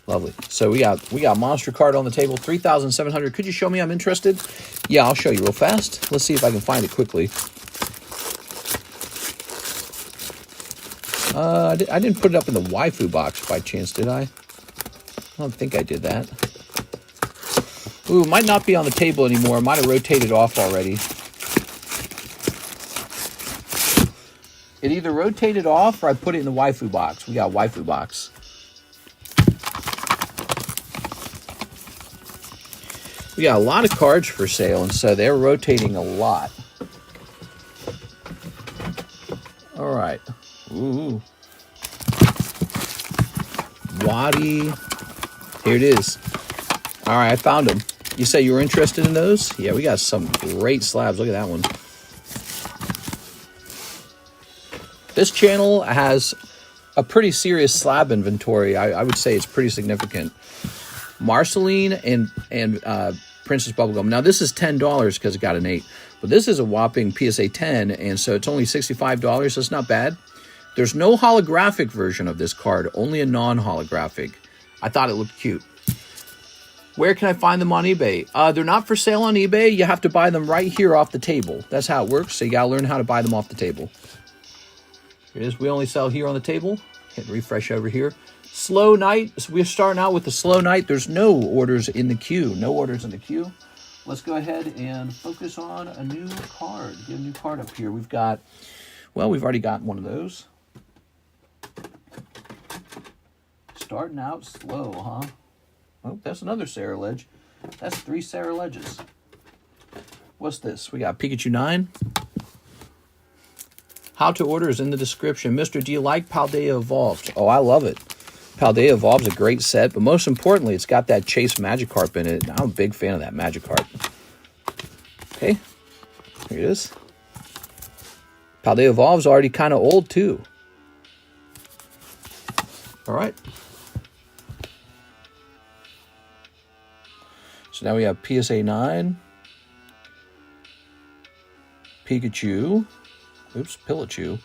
Lovely. So we got monster card on the table, 3,700. Could you show me? I'm interested. Yeah, I'll show you real fast. Let's see if I can find it quickly. I didn't put it up in the waifu box by chance, did I? I don't think I did that. Ooh, it might not be on the table anymore. It might have rotated off already. It either rotated off or I put it in the waifu box. We got a waifu box. We got a lot of cards for sale, and so they're rotating a lot. All right. Ooh. Waddy. Here it is. All right, I found them. You say you were interested in those? Yeah, we got some great slabs. Look at that one. This channel has a pretty serious slab inventory. I would say it's pretty significant. Marceline and Princess Bubblegum. Now, this is $10 because it got an 8. But this is a whopping PSA 10, and so it's only $65. So it's not bad. There's no holographic version of this card, only a non-holographic. I thought it looked cute. Where can I find them on eBay? They're not for sale on eBay. You have to buy them right here off the table. That's how it works. So you got to learn how to buy them off the table. Here it is. We only sell here on the table. Hit refresh over here. Slow night. So we're starting out with the slow night. There's no orders in the queue. No orders in the queue. Let's go ahead and focus on a new card. Get a new card up here. We've got, well, we've already got one of those. Starting out slow, huh? Oh, that's another Sarah Ledge. That's 3 Sarah Ledges. What's this? We got Pikachu 9. How to order is in the description. Mister, do you like Paldea Evolved? Oh, I love it. Paldea Evolved's a great set, but most importantly, it's got that Chase Magikarp in it. I'm a big fan of that Magikarp. Okay, here it is. Paldea Evolved's already kind of old, too. All right. So now we have PSA 9, Pikachu, oops, Pillachu,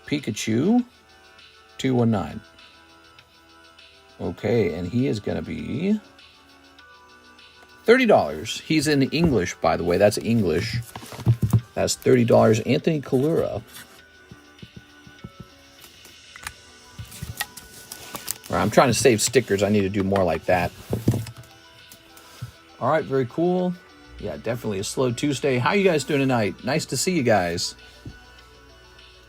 Pikachu 219. Okay, and he is going to be $30. He's in English, by the way. That's English. That's $30. Anthony Kalura. All right, I'm trying to save stickers. I need to do more like that. All right, very cool. Yeah, definitely a slow Tuesday. How you guys doing tonight? Nice to see you guys.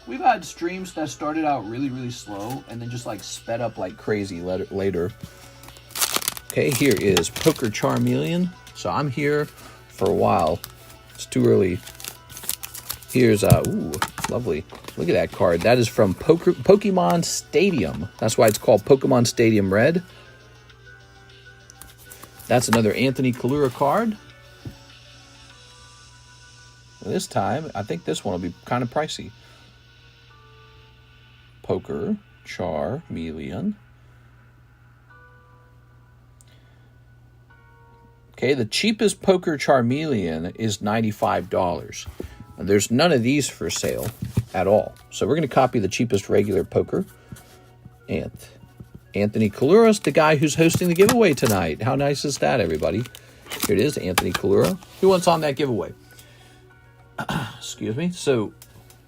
We've had streams that started out really, really slow and then just like sped up like crazy later. Okay, here is Poker Charmeleon. So I'm here for a while. It's too early. Here's, ooh, lovely. Look at that card. That is from Pokemon Stadium. That's why it's called Pokemon Stadium Red. That's another Anthony Kalura card. This time, I think this one will be kind of pricey. Poker Charmeleon. Okay, the cheapest Poker Charmeleon is $95. And there's none of these for sale at all. So we're going to copy the cheapest regular Poker. Anthony Kalura's the guy who's hosting the giveaway tonight. How nice is that, everybody? Here it is, Anthony Kalura. Who wants on that giveaway? Excuse me. So,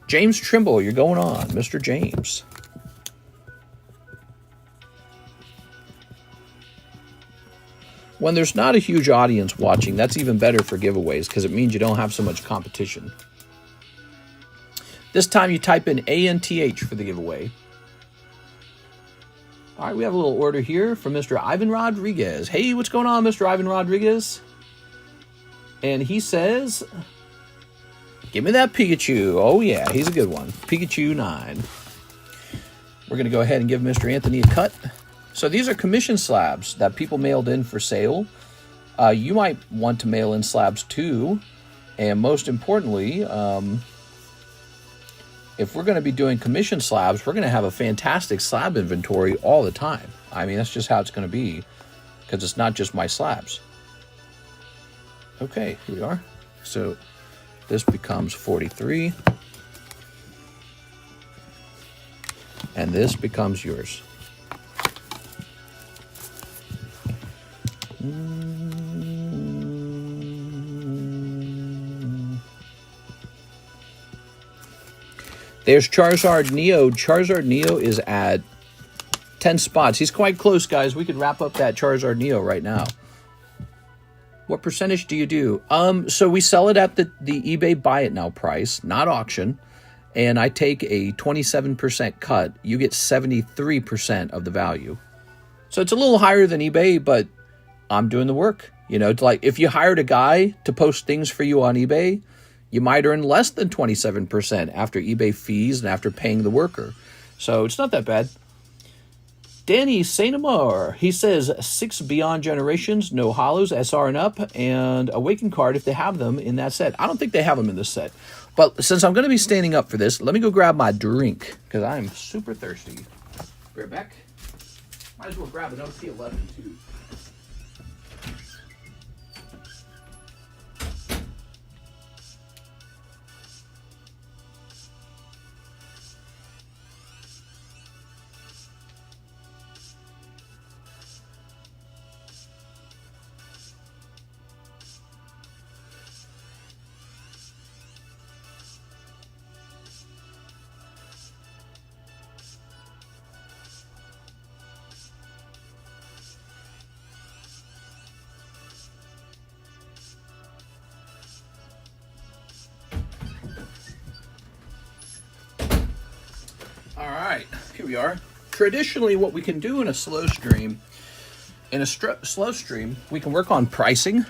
James Trimble, you're going on. Mr. James. When there's not a huge audience watching, that's even better for giveaways because it means you don't have so much competition. This time you type in ANTH for the giveaway. All right, we have a little order here from Mr. Ivan Rodriguez. Hey, what's going on, Mr. Ivan Rodriguez? And he says, give me that Pikachu. Oh, yeah, he's a good one. Pikachu 9. We're going to go ahead and give Mr. Anthony a cut. So these are commission slabs that people mailed in for sale. You might want to mail in slabs too. And most importantly, if we're going to be doing commission slabs, we're going to have a fantastic slab inventory all the time. I mean, that's just how it's going to be because it's not just my slabs. Okay, here we are. So this becomes 43. And this becomes yours. There's Charizard Neo. Charizard Neo is at 10 spots. He's quite close, guys. We could wrap up that Charizard Neo right now. What percentage do you do? So we sell it at the eBay Buy It Now price, not auction. And I take a 27% cut. You get 73% of the value. So it's a little higher than eBay, but I'm doing the work. You know, it's like if you hired a guy to post things for you on eBay, you might earn less than 27% after eBay fees and after paying the worker. So it's not that bad. Danny Sainamore, he says 6 Beyond Generations, no hollows, SR and up, and Awaken card if they have them in that set. I don't think they have them in this set. But since I'm going to be standing up for this, let me go grab my drink because I'm super thirsty. Be right back. Might as well grab an OT11 too. right, here we are. Traditionally, what we can do in a slow stream, we can work on pricing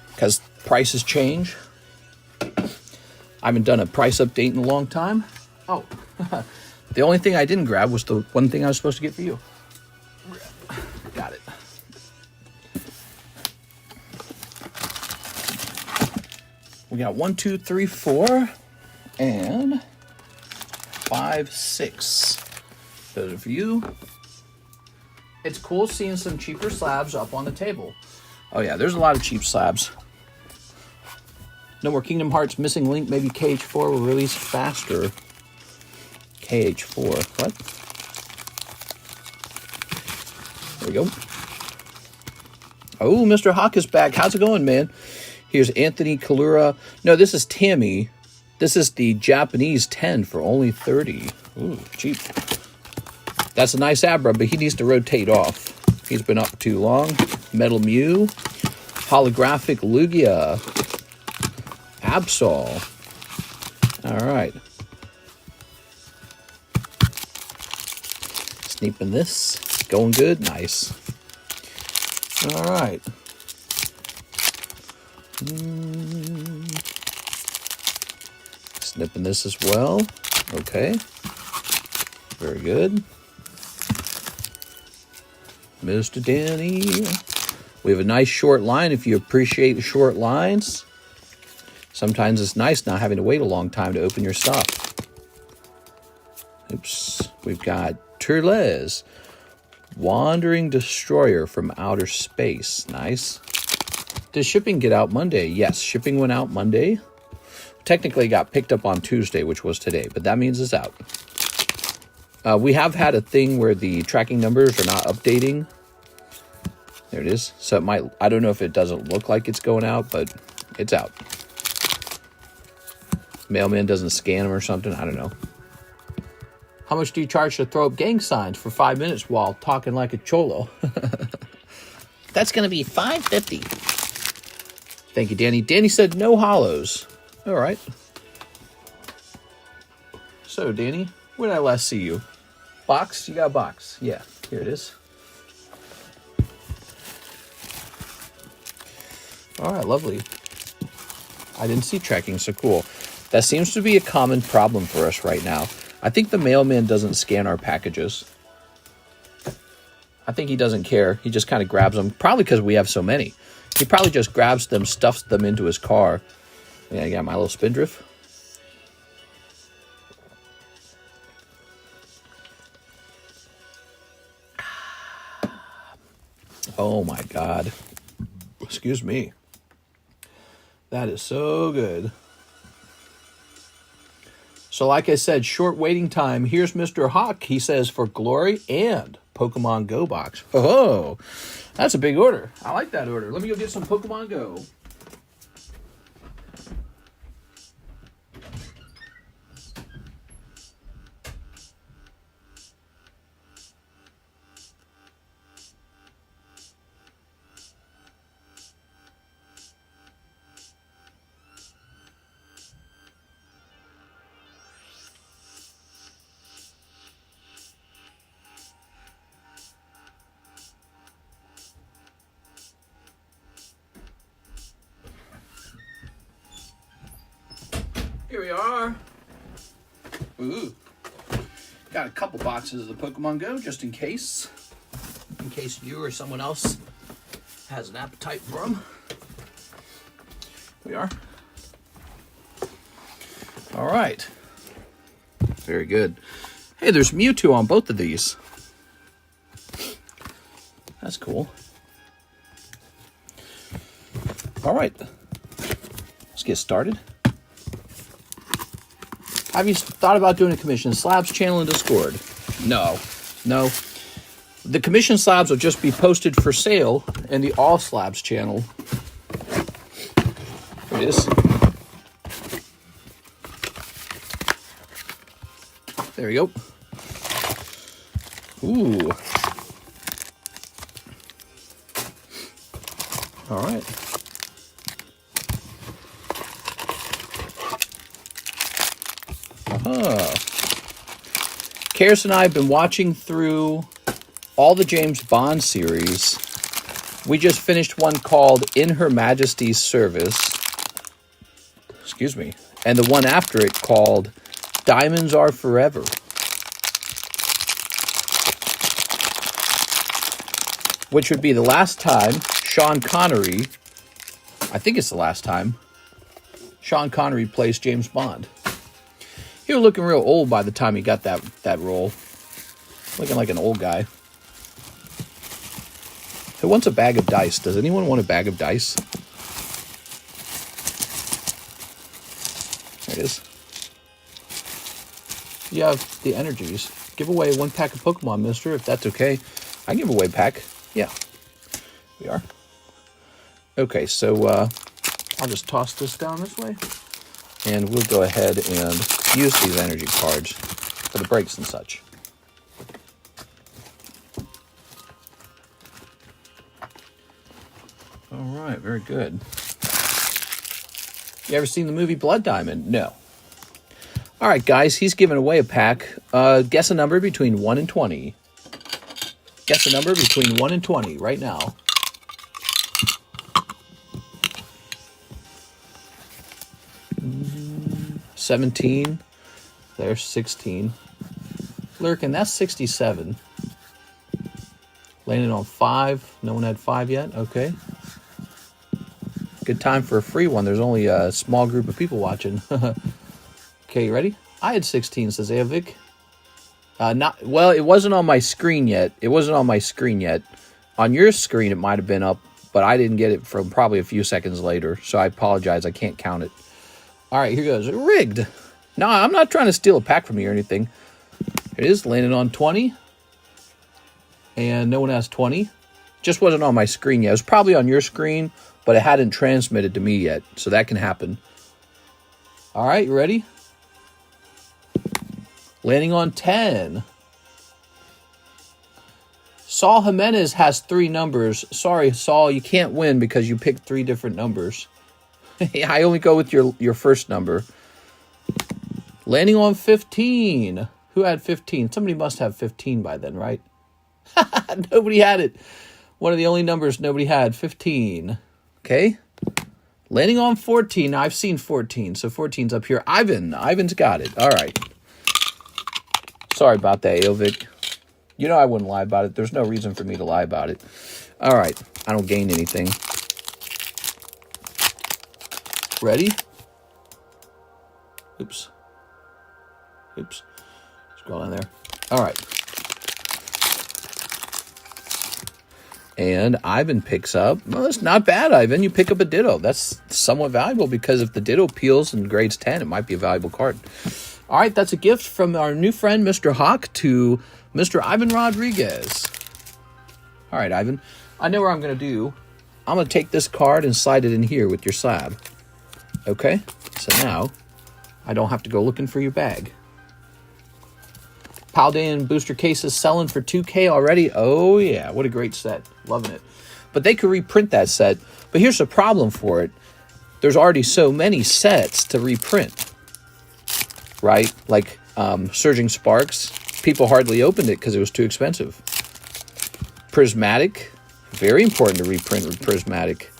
because prices change. I haven't done a price update in a long time. Oh, the only thing I didn't grab was the one thing I was supposed to get for you. Got it. We got 1, 2, 3, 4, and 5, 6. Those are for you. It's cool seeing some cheaper slabs up on the table. Oh yeah, there's a lot of cheap slabs. No more Kingdom Hearts Missing Link. Maybe KH4 will release faster. KH4. What? There we go. Oh, Mr. Hawk is back. How's it going, man? Here's Anthony Kalura. No, this is Tammy. This is the Japanese 10 for only 30. Ooh, cheap. That's a nice Abra, but he needs to rotate off. He's been up too long. Metal Mew. Holographic Lugia. Absol. All right. Sneaping this. Going good. Nice. All right. Snipping this as well. Okay. Very good. Mr. Danny. We have a nice short line if you appreciate the short lines. Sometimes it's nice not having to wait a long time to open your stuff. Oops. We've got Turles. Wandering Destroyer from Outer Space. Nice. Does shipping get out Monday? Yes, shipping went out Monday. Technically got picked up on Tuesday, which was today, but that means it's out. We have had a thing where the tracking numbers are not updating. There it is. So it might, I don't know if it doesn't look like it's going out, but it's out. Mailman doesn't scan them or something. I don't know. How much do you charge to throw up gang signs for 5 minutes while talking like a cholo? That's going to be $5.50. Thank you, Danny. Danny said no hollows. All right. So, Danny, when did I last see you? Box? You got a box. Yeah, here it is. All right, lovely. I didn't see tracking, so cool. That seems to be a common problem for us right now. I think the mailman doesn't scan our packages. I think he doesn't care. He just kind of grabs them. Probably because we have so many. He probably just grabs them, stuffs them into his car. Yeah, I got my little spindrift. Oh my God. Excuse me. That is so good. So like I said, short waiting time. Here's Mr. Hawk. He says for Glory and Pokemon Go box. Oh, that's a big order. I like that order. Let me go get some Pokemon Go. Here we are. Ooh. Got a couple boxes of the Pokemon Go just in case you or someone else has an appetite for them. Here we are. All right. Very good. Hey, there's Mewtwo on both of these. That's cool. All right. Let's get started. Have you thought about doing a commission slabs channel in Discord? No. The commission slabs will just be posted for sale in the all slabs channel. There it is. There we go. Ooh. All right. Karis and I have been watching through all the James Bond series. We just finished one called In Her Majesty's Service. Excuse me. And the one after it called Diamonds Are Forever. Which would be the last time Sean Connery, I think it's the last time, Sean Connery plays James Bond. He was looking real old by the time he got that role. Looking like an old guy. Who wants a bag of dice? Does anyone want a bag of dice? There it is. You have the energies. Give away 1 pack of Pokemon, mister, if that's okay. I give away a pack. Yeah, we are. Okay, so I'll just toss this down this way. And we'll go ahead and use these energy cards for the breaks and such. All right, very good. You ever seen the movie Blood Diamond? No. All right, guys, he's giving away a pack. Guess a number between 1 and 20. Guess a number between 1 and 20 right now. Mm, 17. There's 16. Lurkin, that's 67. Landing on 5. No one had 5 yet? Okay. Good time for a free one. There's only a small group of people watching. Okay, you ready? I had 16, says AVAX. Well, it wasn't on my screen yet. It wasn't on my screen yet. On your screen, it might have been up, but I didn't get it from probably a few seconds later, so I apologize. I can't count it. All right, here goes. Rigged. No, I'm not trying to steal a pack from you or anything. It is landing on 20, and no one has 20. Just wasn't on my screen yet. It was probably on your screen, but it hadn't transmitted to me yet, so that can happen. All right, you ready? Landing on 10. Saul Jimenez has 3 numbers. Sorry, Saul, you can't win because you picked 3 different numbers. I only go with your first number. Landing on 15. Who had 15? Somebody must have 15 by then, right? Nobody had it. One of the only numbers nobody had, 15. Okay. Landing on 14. Now, I've seen 14, so 14's up here. Ivan's got it. All right. Sorry about that, AVAX. You know I wouldn't lie about it. There's no reason for me to lie about it. All right. I don't gain anything. Ready? Oops. Scroll down there. All right. And Ivan picks up. Well, that's not bad, Ivan. You pick up a Ditto. That's somewhat valuable because if the Ditto peels and grades 10, it might be a valuable card. All right, that's a gift from our new friend, Mr. Hawk, to Mr. Ivan Rodriguez. All right, Ivan. I know what I'm going to do. I'm going to take this card and slide it in here with your slab. Okay? So now, I don't have to go looking for your bag. Paldean booster cases selling for $2K already. Oh, yeah. What a great set. Loving it. But they could reprint that set. But here's the problem for it. There's already so many sets to reprint. Right? Like Surging Sparks. People hardly opened it because it was too expensive. Prismatic. Very important to reprint with Prismatic.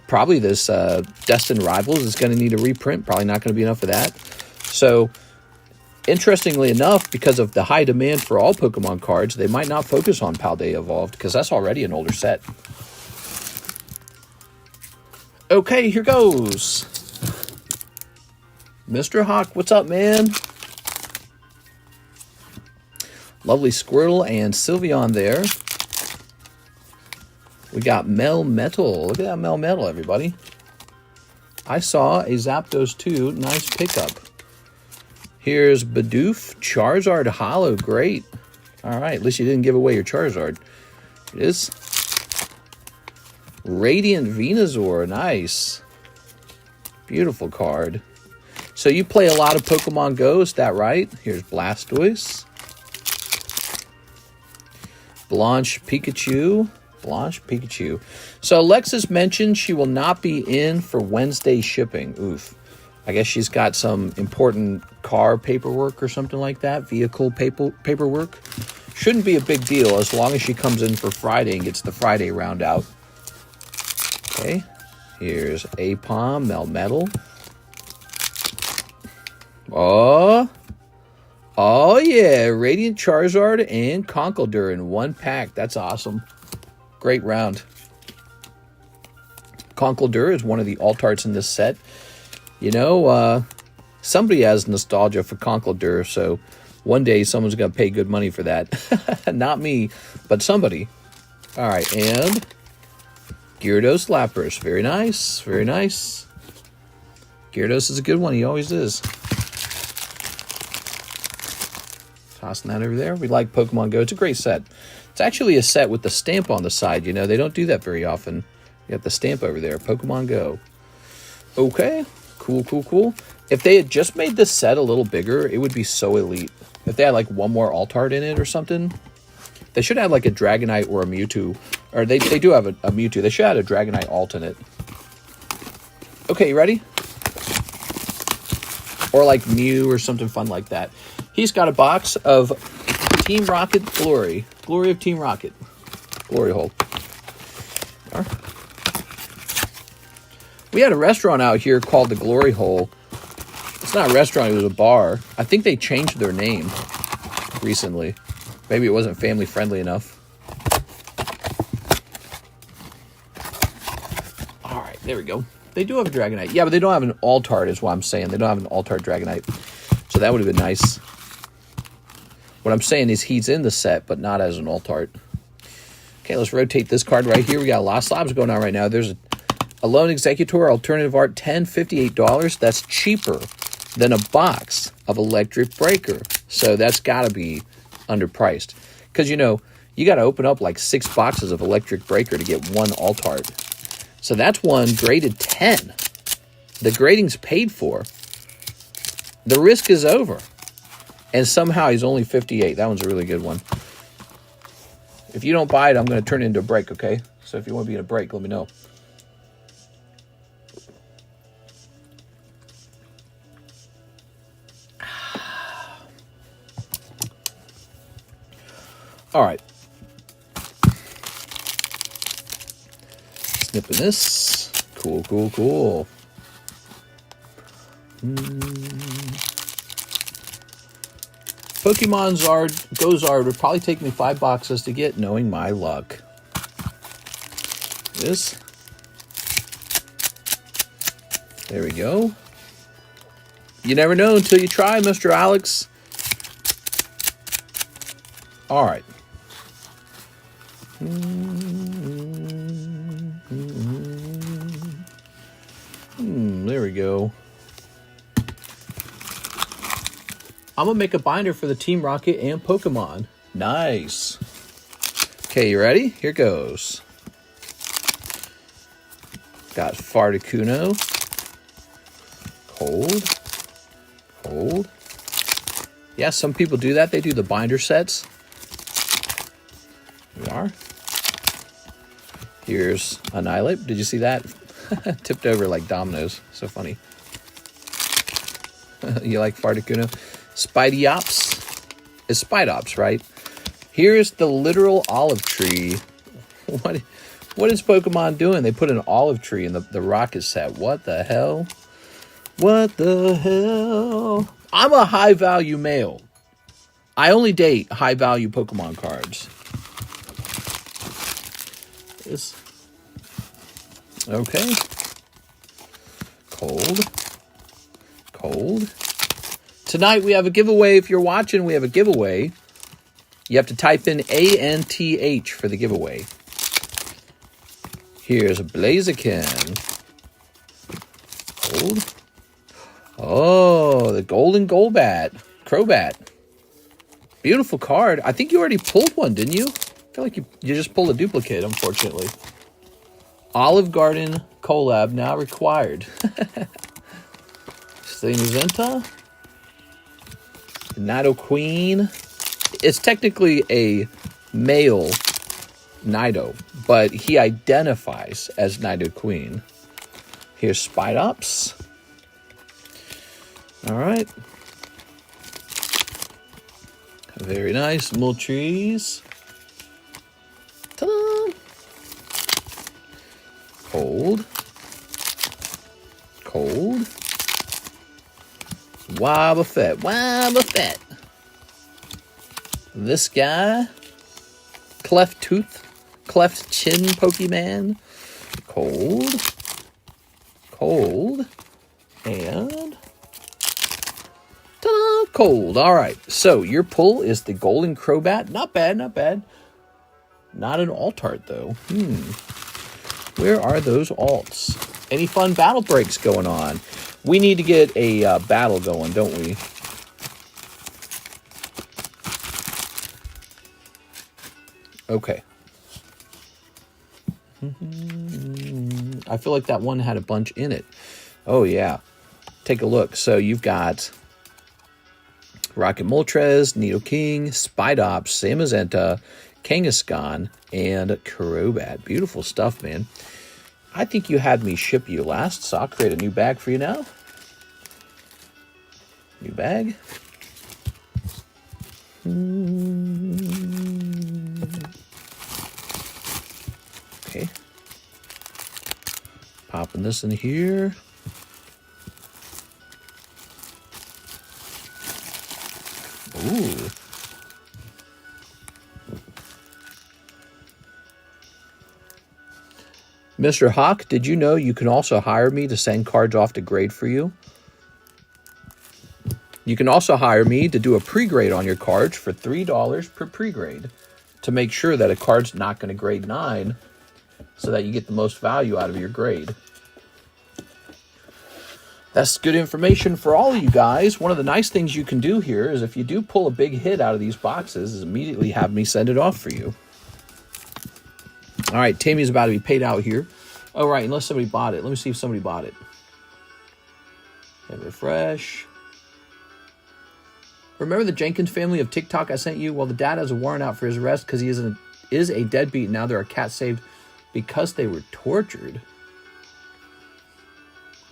Probably this Destined Rivals is going to need a reprint. Probably not going to be enough of that. So, interestingly enough, because of the high demand for all Pokemon cards, they might not focus on Paldea Evolved because that's already an older set. Okay, here goes. Mr. Hawk, what's up, man? Lovely Squirtle and Sylveon there. We got Melmetal. Look at that Melmetal, everybody. I saw a Zapdos 2. Nice pickup. Here's Bidoof. Charizard Holo. Great. All right. At least you didn't give away your Charizard. It is. Radiant Venusaur. Nice. Beautiful card. So you play a lot of Pokemon Go, is that right? Here's Blastoise. Blanche Pikachu. So Alexis mentioned she will not be in for Wednesday shipping. Oof. I guess she's got some important car paperwork or something like that. Vehicle paperwork. Shouldn't be a big deal as long as she comes in for Friday and gets the Friday round out. Okay. Here's APOM, Melmetal. Oh yeah. Radiant Charizard and Conkeldurr in one pack. That's awesome. Great round. Conkeldurr is one of the alt-arts in this set. You know, somebody has nostalgia for Conkeldurr, so one day someone's going to pay good money for that. Not me, but somebody. All right, and Gyarados Lapras. Very nice, very nice. Gyarados is a good one. He always is. Tossing that over there. We like Pokemon Go. It's a great set. It's actually a set with the stamp on the side. You know, they don't do that very often. You got the stamp over there. Pokemon Go. Okay. Cool, cool, cool. If they had just made this set a little bigger, it would be so elite. If they had like one more alt-art in it or something. They should have like a Dragonite or a Mewtwo. Or they do have a Mewtwo. They should have a Dragonite alt in it. Okay, you ready? Or like Mew or something fun like that. He's got a box of Team Rocket Glory. Glory of Team Rocket. Glory hole. We had a restaurant out here called the Glory Hole. It's not a restaurant, it was a bar. I think they changed their name recently. Maybe it wasn't family friendly enough. All right, there we go. They do have a Dragonite. Yeah, but they don't have an alt-art is what I'm saying. They don't have an alt-art Dragonite. So that would have been nice. What I'm saying is he's in the set, but not as an alt-art. Okay, let's rotate this card right here. We got a lot of slabs going on right now. There's a Lone Executor Alternative Art 10, $58. That's cheaper than a box of Electric Breaker. So that's got to be underpriced. Because, you know, you got to open up like 6 boxes of Electric Breaker to get one alt-art. So that's one graded 10. The grading's paid for. The risk is over. And somehow he's only 58. That one's a really good one. If you don't buy it, I'm going to turn it into a break, okay? So if you want to be in a break, let me know. All right. Snipping this. Cool, cool, cool. Pokemon Zard would probably take me 5 boxes to get, knowing my luck. This. There we go. You never know until you try, Mr. Alex. All right. There we go. I'm going to make a binder for the Team Rocket and Pokemon. Nice. Okay, you ready? Here goes. Got Farticuno. Cold. Cold. Yeah, some people do that. They do the binder sets. Here we are. Here's Annihilate. Did you see that? Tipped over like dominoes. So funny. You like Farticuno? Spidiops. It's Spidops, right? Here's the literal olive tree. What is Pokemon doing? They put an olive tree in the rocket set. What the hell? What the hell? I'm a high-value male. I only date high-value Pokemon cards. Okay. Cold. Cold. Tonight we have a giveaway. If you're watching, we have a giveaway. You have to type in ANTH for the giveaway. Here's a Blaziken. Cold. Oh, the Golden Golbat. Crobat. Beautiful card. I think you already pulled one, didn't you? I feel like you just pulled a duplicate, unfortunately. Olive Garden collab now required. Zenita. Nidoqueen. It's technically a male Nido, but he identifies as Nidoqueen. Here's Spidops. All right. Very nice. More trees. Ta-da! Cold. Cold. Wobba Fett. Wobba Fett. This guy. Cleft Tooth. Cleft Chin Pokemon. Cold. Cold. And ta-da! Cold. All right. So your pull is the Golden Crobat. Not bad, not bad. Not an alt art, though. Where are those alts? Any fun battle breaks going on? We need to get a battle going, don't we? Okay. I feel like that one had a bunch in it. Oh, yeah. Take a look. So you've got Rocket Moltres, Nidoking, Spidops, Samazenta, Kangaskhan, and Crobat. Beautiful stuff, man. I think you had me ship you last, so I'll create a new bag for you now. New bag. Okay. Popping this in here. Ooh. Mr. Hawk, did you know you can also hire me to send cards off to grade for you? You can also hire me to do a pre-grade on your cards for $3 per pre-grade to make sure that a card's not going to grade 9 so that you get the most value out of your grade. That's good information for all of you guys. One of the nice things you can do here is if you do pull a big hit out of these boxes is immediately have me send it off for you. All right, Tammy's about to be paid out here. Oh, right, unless somebody bought it. Let me see if somebody bought it. And refresh. Remember the Jenkins family of TikTok I sent you? Well, the dad has a warrant out for his arrest because he is a deadbeat. Now there are cats saved because they were tortured.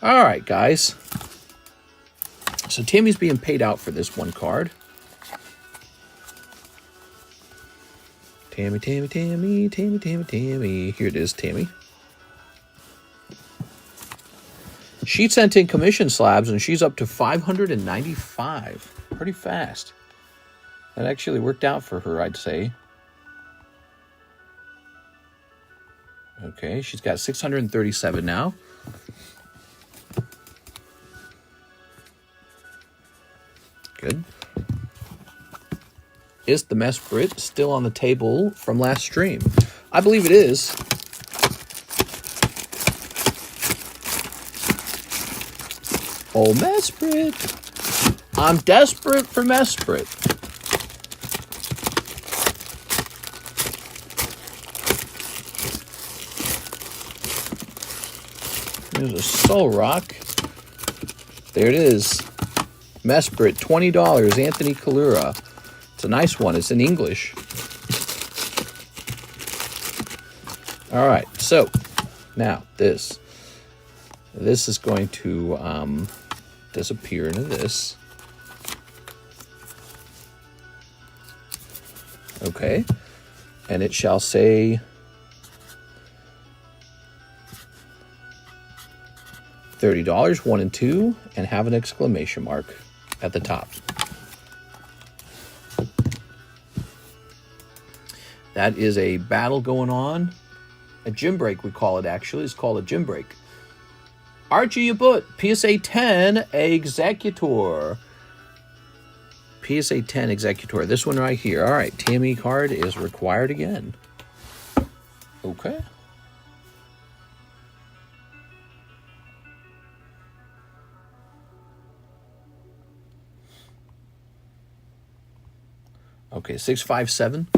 All right, guys. So Tammy's being paid out for this one card. Tammy, Tammy, Tammy, Tammy, Tammy, Tammy. Here it is, Tammy. She sent in commission slabs, and she's up to 595. Pretty fast. That actually worked out for her, I'd say. Okay, she's got 637 now. Good. Is the Mess Brit still on the table from last stream? I believe it is. Oh, Mess Brit. I'm desperate for Mess Brit. There's a Soul Rock. There it is. Mess Brit, $20. Anthony Kalura. It's a nice one. It's in English. All right. So now this is going to disappear into this. Okay. And it shall say $30, 1 and 2, and have an exclamation mark at the top. That is a battle going on. A gym break, we call it, actually. It's called a gym break. Archie Yabut, PSA 10 Executor. PSA 10 Executor. This one right here. All right, Tammy card is required again. Okay. Okay, 657.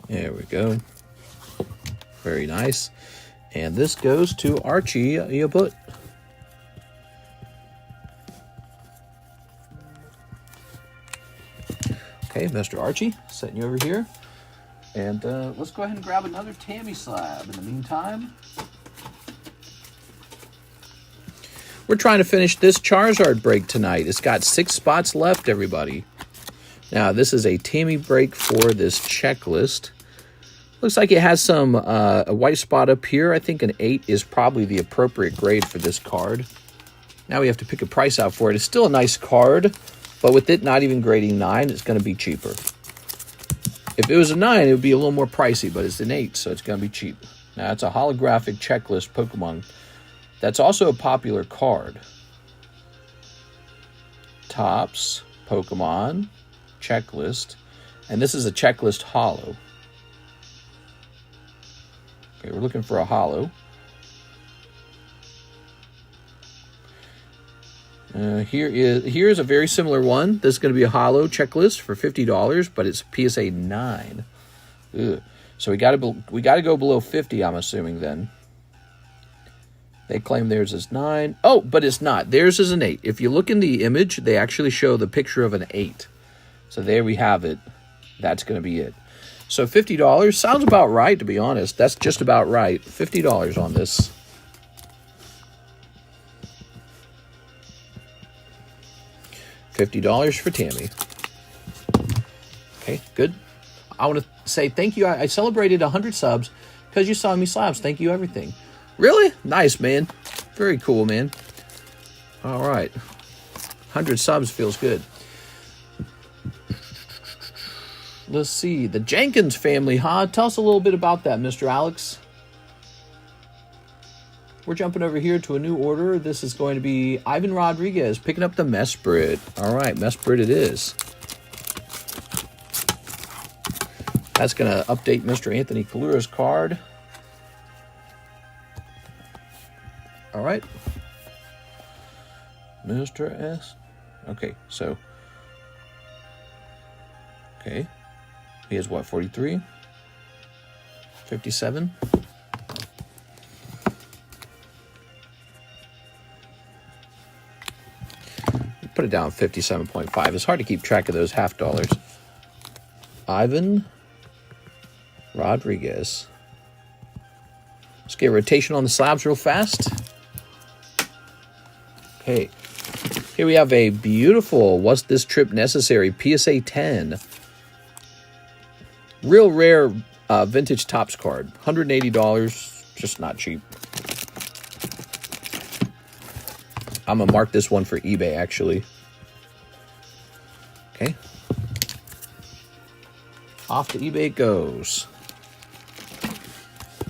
There we go. Very nice. And this goes to Archie Yabut. Okay, Mr. Archie, setting you over here. And let's go ahead and grab another Tammy slab in the meantime. We're trying to finish this Charizard break tonight. It's got 6 spots left, everybody. Now, this is a Tammy break for this checklist. Looks like it has some a white spot up here. I think an 8 is probably the appropriate grade for this card. Now we have to pick a price out for it. It's still a nice card, but with it not even grading 9, it's going to be cheaper. If it was a 9, it would be a little more pricey, but it's an 8, so it's going to be cheap. Now, it's a holographic checklist Pokemon. That's also a popular card. Tops, Pokemon, checklist, and this is a checklist holo. Okay, we're looking for a holo. Here's a very similar one. This is going to be a holo checklist for $50, but it's PSA 9. Ugh. So we got to go below 50. I'm assuming then. They claim theirs is 9. Oh, but it's not. Theirs is an 8. If you look in the image, they actually show the picture of an 8. So there we have it. That's going to be it. So $50 sounds about right, to be honest. That's just about right. $50 on this. $50 for Tammy. Okay, good. I want to say thank you. I celebrated 100 subs because you saw me slabs. Thank you, everything. Really? Nice, man. Very cool, man. All right. 100 subs feels good. Let's see. The Jenkins family, huh? Tell us a little bit about that, Mr. Alex. We're jumping over here to a new order. This is going to be Ivan Rodriguez picking up the Mesprit. All right, Mesprit it is. That's going to update Mr. Anthony Kalura's card. All right. Mr. S. Okay, so. Okay. He has what, 43? 57? Put it down 57.5. It's hard to keep track of those half dollars. Ivan Rodriguez. Let's get a rotation on the slabs real fast. Okay. Here we have a beautiful Was This Trip Necessary PSA 10. Real rare vintage Topps card. $180. Just not cheap. I'm going to mark this one for eBay, actually. Okay. Off to eBay it goes.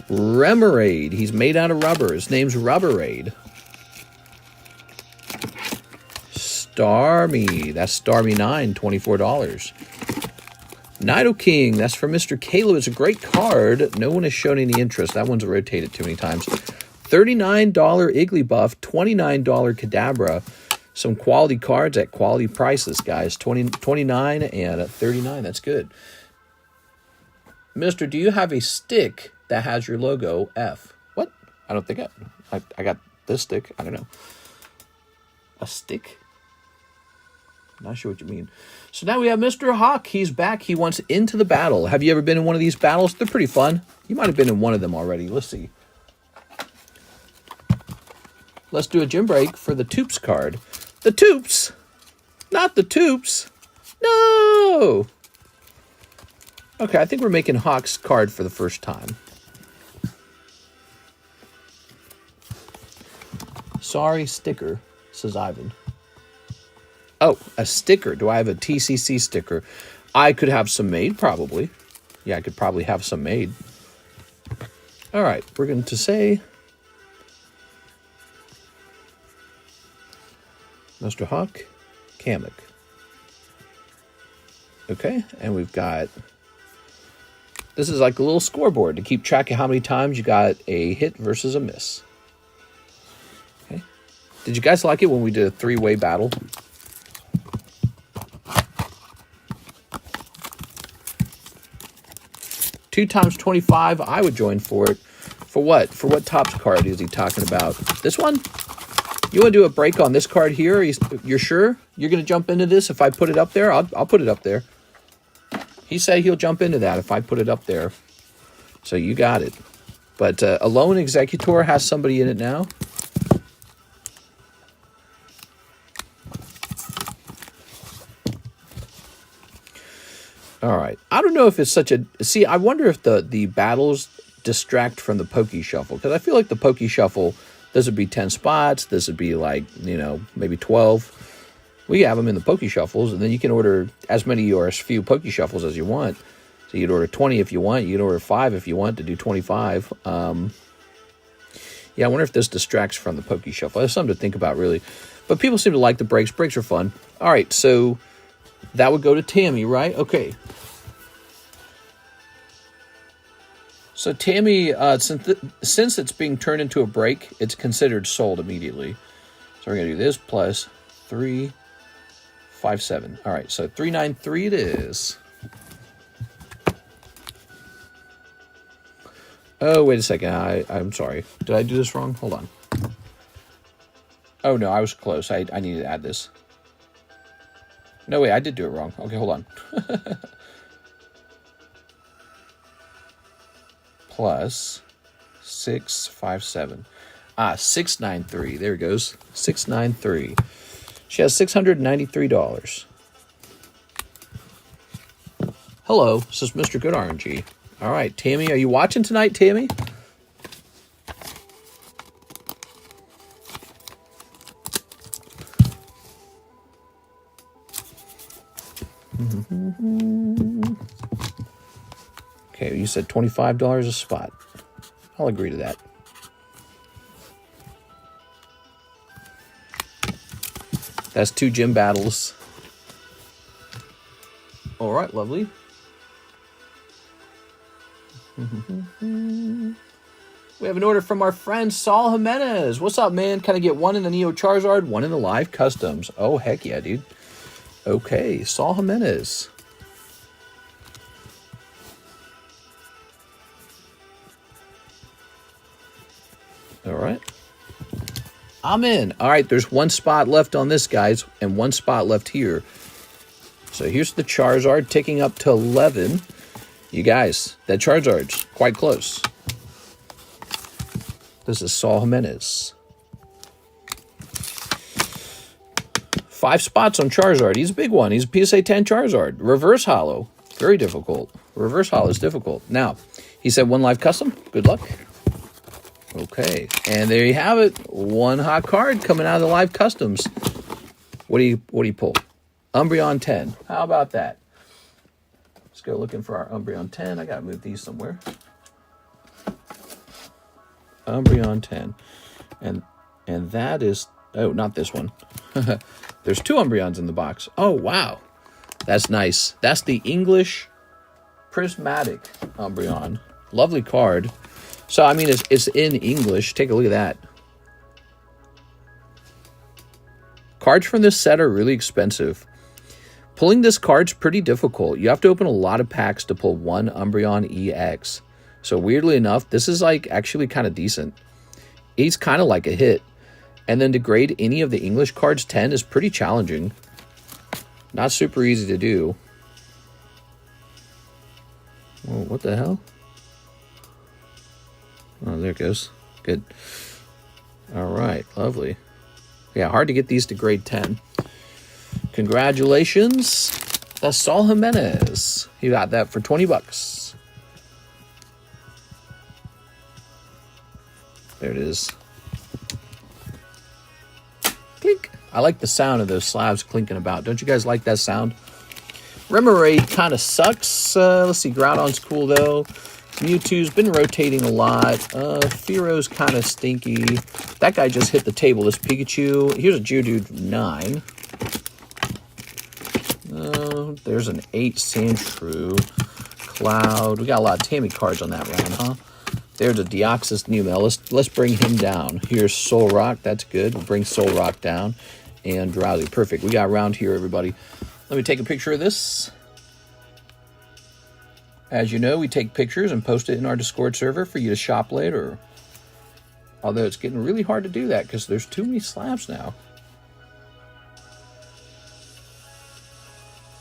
Remoraid. He's made out of rubber. His name's Rubberade. Starmie. That's Starmie 9, $24. Nidoking. That's for Mr. Caleb. It's a great card. No one has shown any interest. That one's rotated too many times. $39 Igglybuff, $29 Kadabra. Some quality cards at quality prices, guys. 29 and 39. That's good. Mister, do you have a stick that has your logo F? What? I don't think I got this stick. I don't know. A stick? Not sure what you mean. So now we have Mr. Hawk. He's back. He wants Into the Battle. Have you ever been in one of these battles? They're pretty fun. You might have been in one of them already. Let's see. Let's do a gym break for the Toops card. The Toops! Not the Toops! No! Okay, I think we're making Hawk's card for the first time. Sorry, sticker, says Ivan. Oh, a sticker. Do I have a TCC sticker? I could have some made, probably. Yeah, I could probably have some made. All right, we're going to say Mr. Hawk, Kamek. Okay, and we've got, this is like a little scoreboard to keep track of how many times you got a hit versus a miss. Okay. Did you guys like it when we did a 3-way battle? Two times 25, I would join for it. For what? For what Topps card is he talking about? This one? You want to do a break on this card here? You're sure? You're going to jump into this if I put it up there? I'll put it up there. He said he'll jump into that if I put it up there. So you got it. But Alone Executor has somebody in it now. All right. I don't know if it's such a... See, I wonder if the battles distract from the Pokey Shuffle. Because I feel like the Pokey Shuffle, this would be 10 spots. This would be like, you know, maybe 12. We have them in the Pokey Shuffles. And then you can order as many or as few Pokey Shuffles as you want. So you can order 20 if you want. You can order 5 if you want to do 25. Yeah, I wonder if this distracts from the Pokey Shuffle. That's something to think about, really. But people seem to like the breaks. Breaks are fun. All right, so that would go to Tammy, right? Okay. So Tammy, since it's being turned into a break, it's considered sold immediately. So we're going to do this plus 357. All right, so 393 it is. Oh, wait a second. I'm sorry. Did I do this wrong? Hold on. Oh, no, I was close. I needed to add this. No, wait, I did do it wrong. Okay, hold on. Plus 657. 693. There it goes. 693. She has $693. Hello, this is Mr. Good RNG. All right, Tammy, are you watching tonight, Tammy? Okay, you said $25 a spot. I'll agree to that. That's 2 gym battles. All right, lovely. We have an order from our friend Saul Jimenez. What's up, man? Can I get 1 in the Neo Charizard, 1 in the Live Customs? Oh, heck yeah, dude. Okay, Saul Jimenez. All right. I'm in. All right, there's 1 spot left on this, guys, and 1 spot left here. So here's the Charizard ticking up to 11. You guys, that Charizard's quite close. This is Saul Jimenez. 5 spots on Charizard. He's a big one. He's a PSA 10 Charizard. Reverse Holo. Very difficult. Reverse Holo is difficult. Now, he said 1 live custom. Good luck. Okay. And there you have it. 1 hot card coming out of the live customs. What do you pull? Umbreon 10. How about that? Let's go looking for our Umbreon 10. I got to move these somewhere. Umbreon 10. And that is... Oh, not this one. There's 2 Umbreons in the box. Oh, wow. That's nice. That's the English Prismatic Umbreon. Lovely card. So, I mean, it's in English. Take a look at that. Cards from this set are really expensive. Pulling this card's pretty difficult. You have to open a lot of packs to pull 1 Umbreon EX. So weirdly enough, this is like actually kind of decent. He's kind of like a hit. And then to grade any of the English cards 10 is pretty challenging. Not super easy to do. Oh, what the hell? Oh, there it goes. Good. All right, lovely. Yeah, hard to get these to grade 10. Congratulations. That's Saul Jimenez. He got that for 20 bucks. There it is. Clink. I like the sound of those slabs clinking about. Don't you guys like that sound? Remoraid kind of sucks. Let's see. Groudon's cool, though. Mewtwo's been rotating a lot. Fearo's kind of stinky. That guy just hit the table. This Pikachu. Here's a Geodude 9. There's an 8 Sandshrew. Cloud. We got a lot of Tammy cards on that round, huh? There's a Deoxys Numel. Let's bring him down. Here's Solrock. That's good. We'll bring Solrock down. And Drowsy. Perfect. We got a round here, everybody. Let me take a picture of this. As you know, we take pictures and post it in our Discord server for you to shop later. Although it's getting really hard to do that because there's too many slabs now.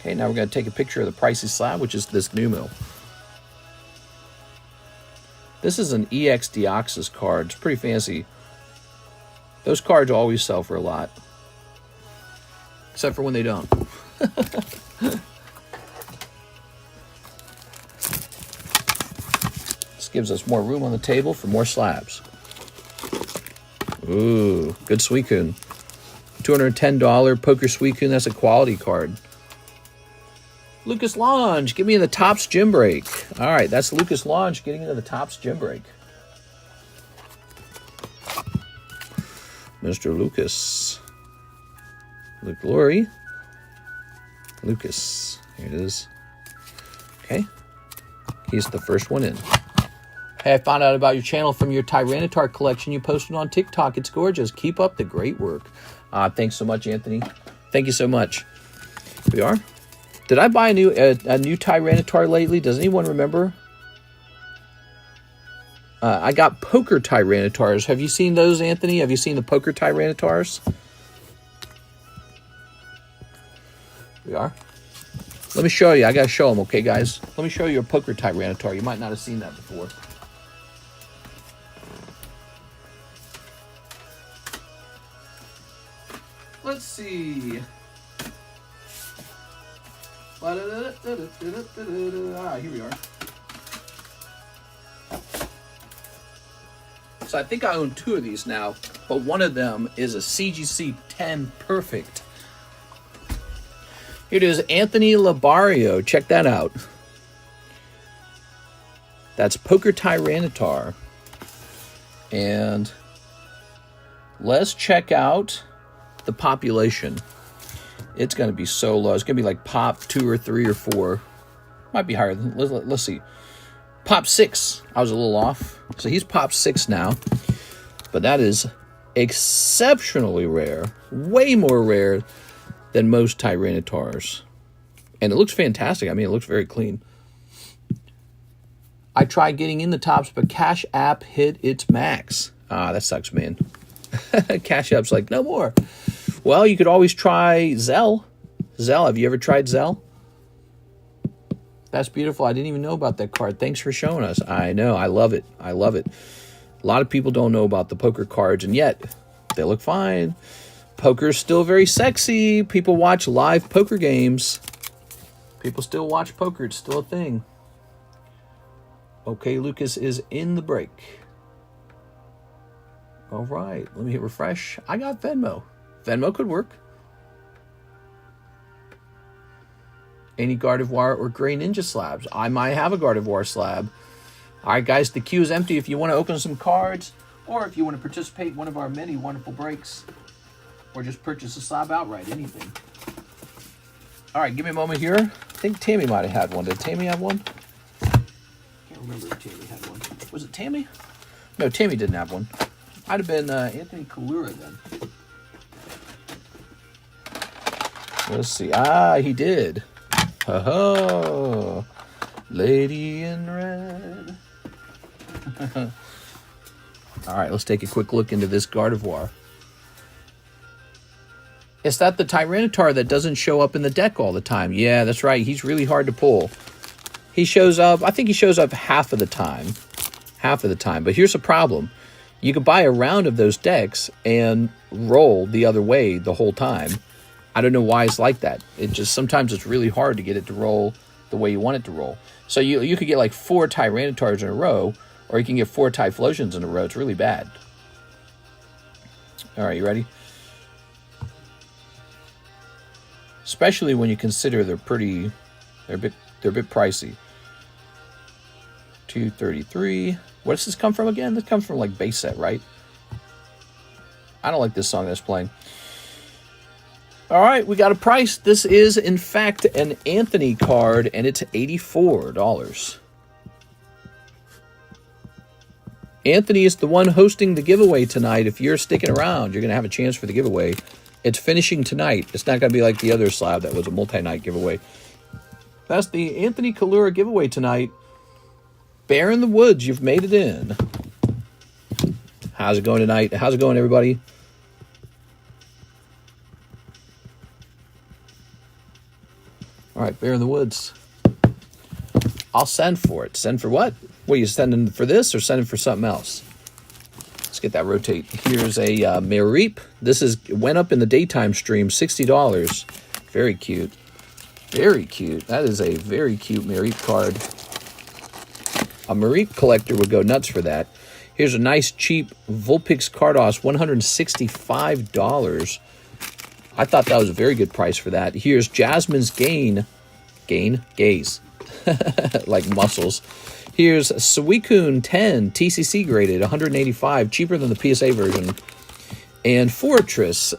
Okay, now we're going to take a picture of the pricey slab, which is this new mill. This is an EX Deoxys card. It's pretty fancy. Those cards always sell for a lot. Except for when they don't. This gives us more room on the table for more slabs. Ooh, good Suicune. $210 Poker Suicune. That's a quality card. Lucas Lange, get me in the Topps Gym Break. All right, that's Lucas Lange getting into the Topps Gym Break. Mr. Lucas. Luke Glory. Lucas. Here it is. Okay. He's the first one in. Hey, I found out about your channel from your Tyranitar collection you posted on TikTok. It's gorgeous. Keep up the great work. Thanks so much, Anthony. Thank you so much. We are. Did I buy a new Tyranitar lately? Does anyone remember? I got Poker Tyranitars. Have you seen those, Anthony? Have you seen the Poker Tyranitars? We are. Let me show you. I got to show them, okay, guys? Let me show you a Poker Tyranitar. You might not have seen that before. Let's see. Here we are. So I think I own two of these now, but one of them is a CGC 10 Perfect. Here it is, Anthony Labario. Check that out. That's Poker Tyranitar. And let's check out the population. It's going to be so low. It's going to be like pop 2 or 3 or 4. Might be higher than, let's see. Pop 6. I was a little off. So he's pop 6 now. But that is exceptionally rare. Way more rare than most Tyranitars. And it looks fantastic. I mean, it looks very clean. I tried getting in the tops, but CASHAPP hit its max. That sucks, man. CASHAPP's like, no more. Well, you could always try ZELLE. ZELLE, have you ever tried ZELLE? That's beautiful. I didn't even know about that card. Thanks for showing us. I know. I love it. I love it. A lot of people don't know about the poker cards, and yet they look fine. Poker's still very sexy. People watch live poker games. People still watch poker. It's still a thing. Okay, Lucas is in the break. All right. Let me hit refresh. I got Venmo. Venmo could work. Any Gardevoir or Gray Ninja slabs? I might have a Gardevoir slab. All right, guys, the queue is empty if you want to open some cards or if you want to participate in one of our many wonderful breaks or just purchase a slab outright, anything. All right, give me a moment here. I think Tammy might have had one. Did Tammy have one? Can't remember if Tammy had one. Was it Tammy? No, Tammy didn't have one. Might have been Anthony Kalura then. Let's see. He did. Oh, Lady in Red. All right, let's take a quick look into this Gardevoir. Is that the Tyranitar that doesn't show up in the deck all the time? Yeah, that's right. He's really hard to pull. He shows up, I think he shows up half of the time. Half of the time. But here's the problem. You could buy a round of those decks and roll the other way the whole time. I don't know why it's like that. It just, sometimes it's really hard to get it to roll the way you want it to roll. So you could get like 4 Tyranitars in a row, or you can get 4 Typhlosions in a row. It's really bad. All right, you ready? Especially when you consider they're a bit pricey. 233. Where does this come from again? This comes from like base set, right? I don't like this song that's playing. All right, we got a price. This is, in fact, an Anthony card, and it's $84. Anthony is the one hosting the giveaway tonight. If you're sticking around, you're going to have a chance for the giveaway. It's finishing tonight. It's not going to be like the other slab that was a multi-night giveaway. That's the Anthony Kalura giveaway tonight. Bear in the Woods, you've made it in. How's it going tonight? How's it going, everybody? All right, Bear in the Woods. I'll send for it. Send for what? What are you sending for this or sending for something else? Let's get that rotate. Here's a Mereep. This went up in the daytime stream, $60. Very cute. Very cute. That is a very cute Mereep card. A Mereep collector would go nuts for that. Here's a nice cheap Vulpix Carddass, $165. I thought that was a very good price for that. Here's Jasmine's Gaze, like muscles. Here's Suicune 10, TCC graded, $185, cheaper than the PSA version. And Fortress,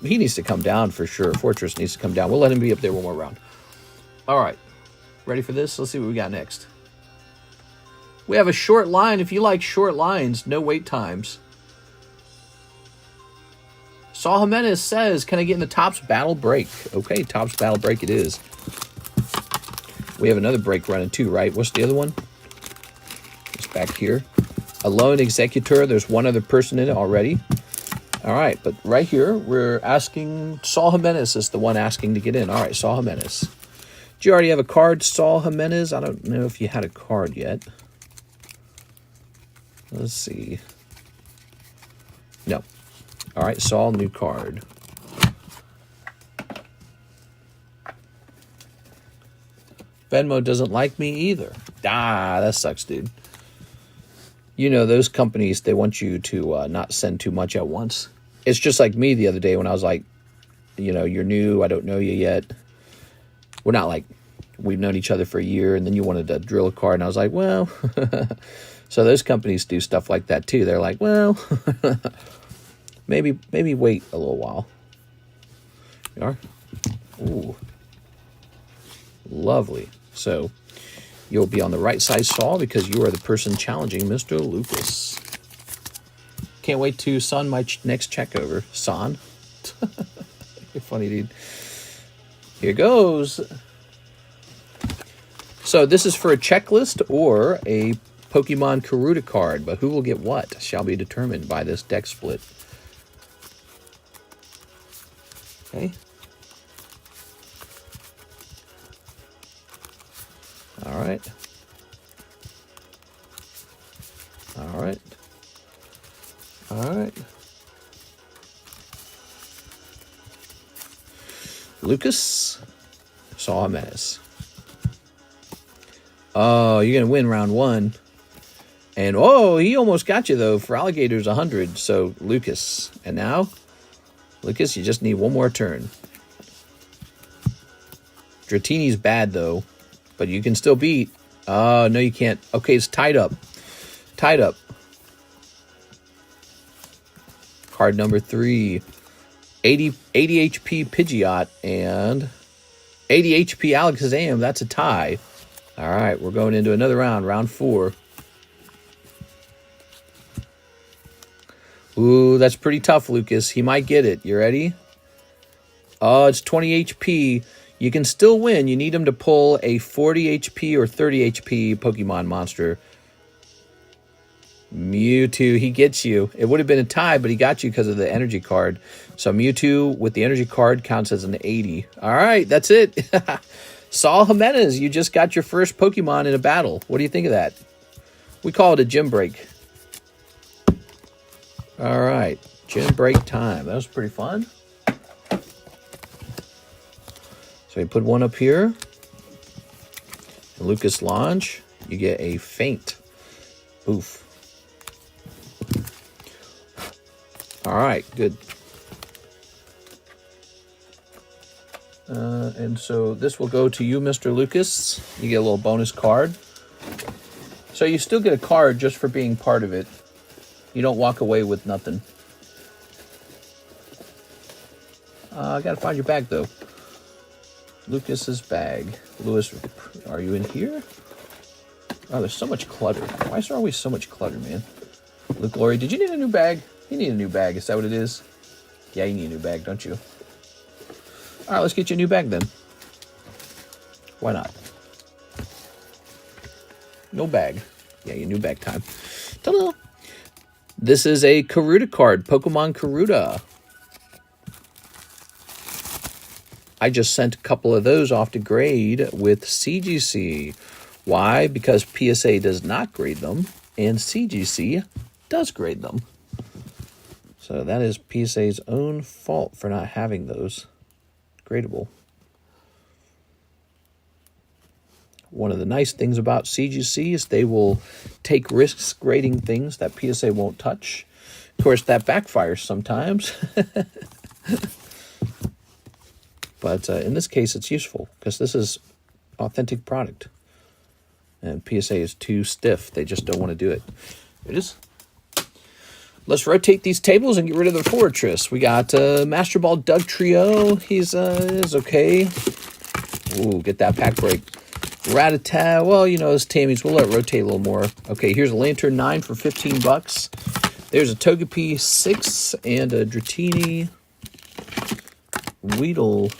he needs to come down for sure. Fortress needs to come down. We'll let him be up there one more round. All right, ready for this? Let's see what we got next. We have a short line. If you like short lines, no wait times. Saul Jimenez says, can I get in the Topps Battle Break? Okay, Topps Battle Break it is. We have another break running too, right? What's the other one? It's back here. Alone Executor. There's one other person in it already. All right, but right here, we're asking, Saul Jimenez is the one asking to get in. All right, Saul Jimenez. Do you already have a card, Saul Jimenez? I don't know if you had a card yet. Let's see. No. All right, Saul, new card. Venmo doesn't like me either. Ah, that sucks, dude. You know, those companies, they want you to not send too much at once. It's just like me the other day when I was like, you know, you're new, I don't know you yet. We're not like, we've known each other for a year, and then you wanted to drill a card, and I was like, well... So those companies do stuff like that too. They're like, well, maybe wait a little while. You are? Ooh. Lovely. So you'll be on the right side, Saul, because you are the person challenging Mr. Lucas. Can't wait to son my next check over. Son. You're funny, dude. Here goes. So this is for a checklist or a Pokemon Karuta card, but who will get what shall be determined by this deck split. Okay. All right. All right. All right. Lucas, Saul Jimenez. Oh, you're going to win round one. And, oh, he almost got you, though, for Alligators 100. So, Lucas. And now, Lucas, you just need one more turn. Dratini's bad, though. But you can still beat. Oh, no, you can't. Okay, it's tied up. Tied up. Card number 3. 80 HP Pidgeot and 80 HP Alakazam. That's a tie. All right, we're going into another round. Round 4. Ooh, that's pretty tough, Lucas. He might get it. You ready? Oh, it's 20 HP. You can still win. You need him to pull a 40 HP or 30 HP Pokemon monster. Mewtwo, he gets you. It would have been a tie, but he got you because of the energy card. So Mewtwo with the energy card counts as an 80. All right, that's it. Saul Jimenez, you just got your first Pokemon in a battle. What do you think of that? We call it a gym break. All right, gym break time. That was pretty fun. So we put one up here. And Lucas Launch, you get a faint. Oof. All right, good. And so this will go to you, Mr. Lucas. You get a little bonus card. So you still get a card just for being part of it. You don't walk away with nothing. I gotta find your bag, though. Lucas's bag. Lewis, are you in here? Oh, there's so much clutter. Why is there always so much clutter, man? Luke Laurie, did you need a new bag? You need a new bag. Is that what it is? Yeah, you need a new bag, don't you? All right, let's get you a new bag then. Why not? No bag. Yeah, your new bag time. Ta-da! This is a Karuta card. Pokemon Karuta. I just sent a couple of those off to grade with CGC. Why? Because PSA does not grade them, and CGC does grade them. So that is PSA's own fault for not having those gradable. One of the nice things about CGC is they will take risks grading things that PSA won't touch. Of course, that backfires sometimes. But in this case, it's useful because this is authentic product. And PSA is too stiff. They just don't want to do it. It is. Let's rotate these tables and get rid of the fortress. We got Master Ball Doug Trio. He's okay. Ooh, get that pack break. Ratata. Well, you know, it's Tammy's. We'll let it rotate a little more. Okay, here's a Lantern 9 for 15 bucks. There's a Togepi 6 and a Dratini. Weedle.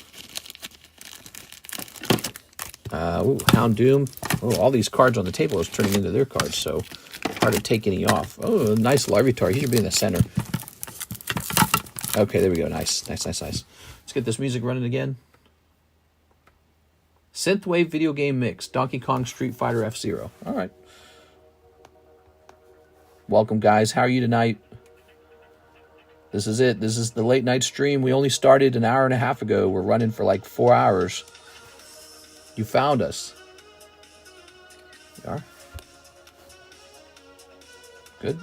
Houndoom. Oh, all these cards on the table is turning into their cards, so hard to take any off. Oh, nice Larvitar. He should be in the center. Okay, there we go. Nice. Let's get this music running again. Synthwave video game mix. Donkey Kong Street Fighter F-Zero. All right. Welcome, guys. How are you tonight? This is it. This is the late night stream. We only started an hour and a half ago. We're running for like 4 hours. You found us. You are? Good.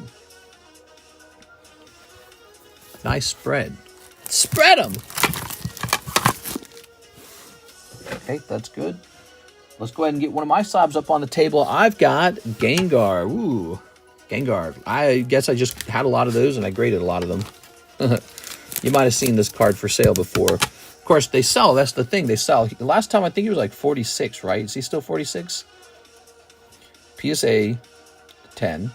Nice spread. Spread them! Okay, that's good. Let's go ahead and get one of my slabs up on the table. I've got Gengar. Ooh, Gengar. I guess I just had a lot of those and I graded a lot of them. You might have seen this card for sale before. Of course, they sell. That's the thing. They sell. The last time I think he was like 46, right? Is he still 46? PSA 10.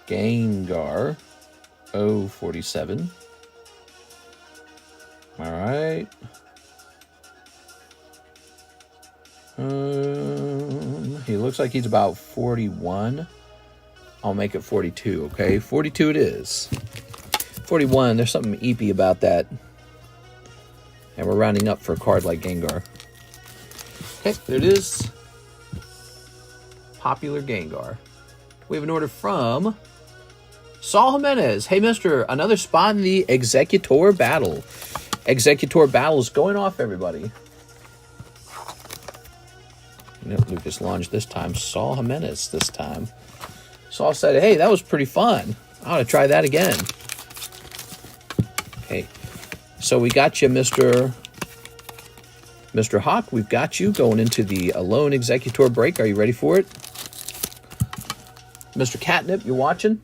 Gengar 047. All right. He looks like he's about 41. I'll make it 42, okay? 42 it is. 41, there's something eepy about that. And we're rounding up for a card like Gengar. Okay, there it is. Popular Gengar. We have an order from Saul Jimenez. Hey, mister, another spot in the Executor Battle. Executor Battle is going off, everybody. Not Lucas Lange this time. Saul Jimenez this time. Saul said, hey, that was pretty fun. I ought to try that again. Okay. So we got you, Mr. Hawk. We've got you going into the Alone Executor break. Are you ready for it? Mr. Catnip, you watching?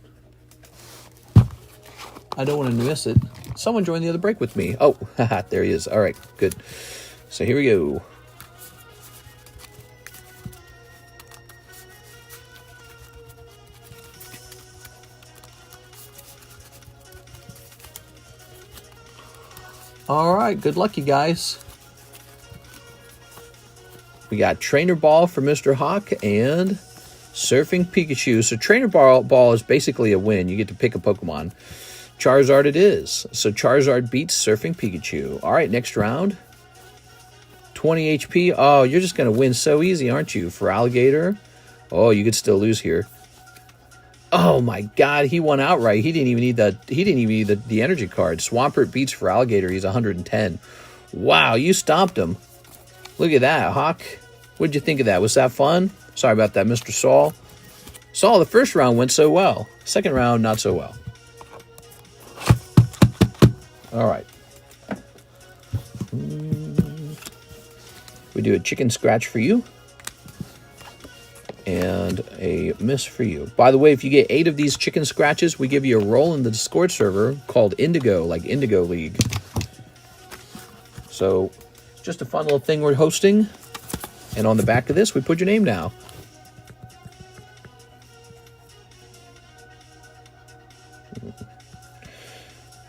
I don't want to miss it. Someone joined the other break with me. Oh, there he is. All right, good. So here we go. All right, good luck, you guys. We got Trainer Ball for Mr. Hawk and Surfing Pikachu. So Trainer Ball is basically a win. You get to pick a Pokemon. Charizard it is. So Charizard beats Surfing Pikachu. All right, next round. 20 HP. Oh, you're just going to win so easy, aren't you? For Alligator. Oh, you could still lose here. Oh my God, he won outright. He didn't even need the energy card. Swampert beats for Alligator. He's 110. Wow, you stomped him. Look at that, Hawk. What'd you think of that? Was that fun? Sorry about that, Mr. Saul. Saul, the first round went so well. Second round, not so well. All right. We do a chicken scratch for you. And a miss for you. By the way, if you get 8 of these chicken scratches, we give you a role in the Discord server called Indigo, like Indigo League. So, it's just a fun little thing we're hosting. And on the back of this, we put your name now.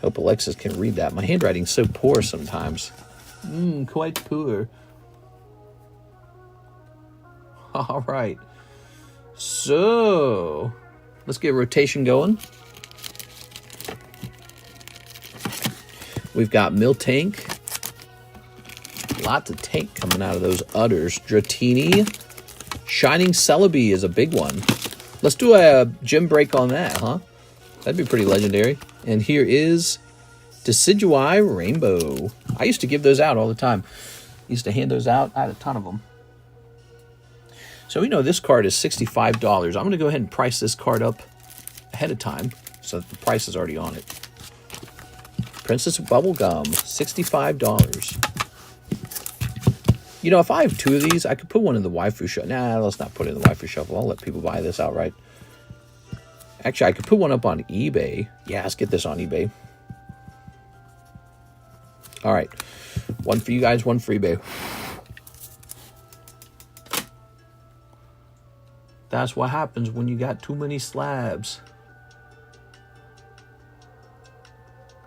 Hope Alexis can read that. My handwriting's so poor sometimes. Quite poor. All right. So, let's get rotation going. We've got Miltank, Lots of tank coming out of those udders. Dratini. Shining Celebi is a big one. Let's do a gym break on that, huh? That'd be pretty legendary. And here is Decidui Rainbow. I used to give those out all the time. Used to hand those out. I had a ton of them. So we know this card is $65. I'm going to go ahead and price this card up ahead of time so that the price is already on it. Princess Bubblegum, $65. You know, if I have two of these, I could put one in the waifu shuffle. Nah, let's not put it in the waifu shuffle. I'll let people buy this outright. Actually, I could put one up on eBay. Yeah, let's get this on eBay. All right. One for you guys, one for eBay. That's what happens when you got too many slabs.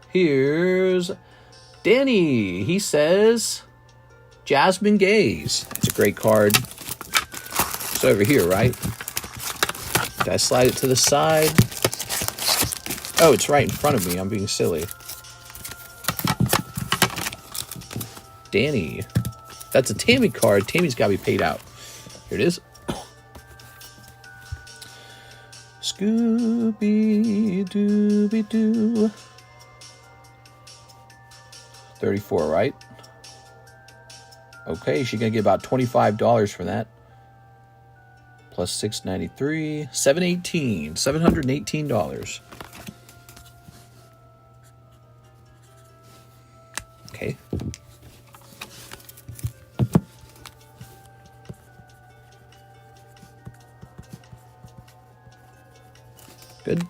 Here's Danny. He says Jasmine Gaze. That's a great card. It's over here, right? Did I slide it to the side? Oh, it's right in front of me. I'm being silly. Danny. That's a Tammy card. Tammy's got to be paid out. Here it is. Scooby-Dooby-Doo. 34, right? Okay, she's going to get about $25 for that. Plus $6.93. $718. Okay. Good. I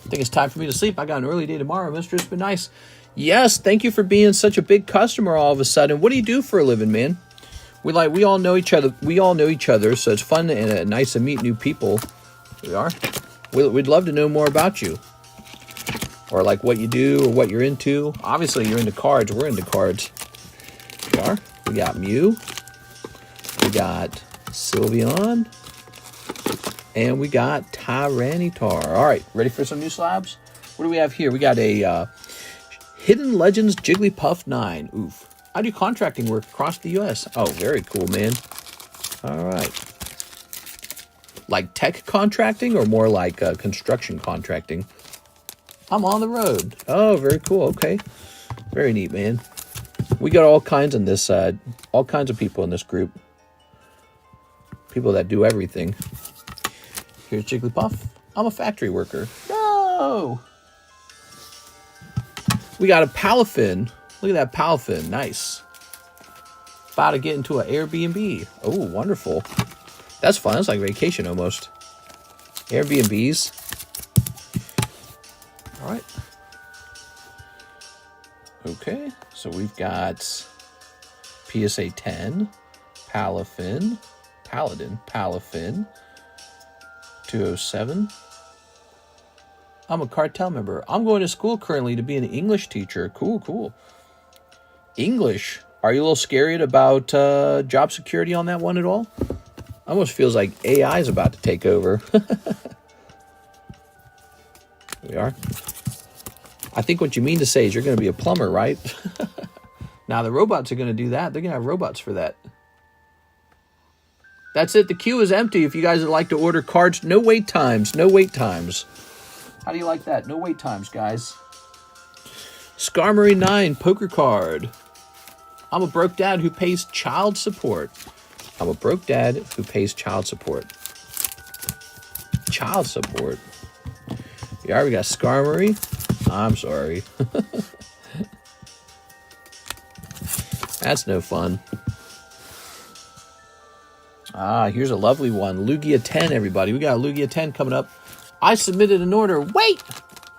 think it's time for me to sleep. I got an early day tomorrow, mister. It's been nice. Yes, thank you for being such a big customer all of a sudden. What do you do for a living, man? We all know each other. We all know each other, so it's fun and nice to meet new people. We are. We'd love to know more about you, or like what you do or what you're into. Obviously, you're into cards. We're into cards. We are. We got Mew. We got Sylveon. And we got Tyranitar. All right, ready for some new slabs? What do we have here? We got a Hidden Legends Jigglypuff 9. Oof. I do contracting work across the U.S. Oh, very cool, man. All right. Like tech contracting or more like construction contracting? I'm on the road. Oh, very cool. Okay. Very neat, man. We got all kinds in this all kinds of people in this group. People that do everything. Here's Jigglypuff. I'm a factory worker. No! We got a Palafin. Look at that Palafin. Nice. About to get into an Airbnb. Oh, wonderful. That's fun. That's like vacation almost. Airbnbs. All right. Okay. So we've got PSA 10, Palafin, Palafin, 207. I'm a cartel member. I'm going to school currently to be an English teacher. Cool, cool. English. Are you a little scared about job security on that one at all? Almost feels like AI is about to take over. We are. I think what you mean to say is you're going to be a plumber, right? Now, the robots are going to do that. They're going to have robots for that. That's it. The queue is empty. If you guys would like to order cards, no wait times. No wait times. How do you like that? No wait times, guys. Skarmory 9 poker card. I'm a broke dad who pays child support. I'm a broke dad who pays child support. Child support. Yeah, we got Skarmory. I'm sorry. That's no fun. Ah, here's a lovely one. Lugia 10, everybody. We got a Lugia 10 coming up. I submitted an order. Wait!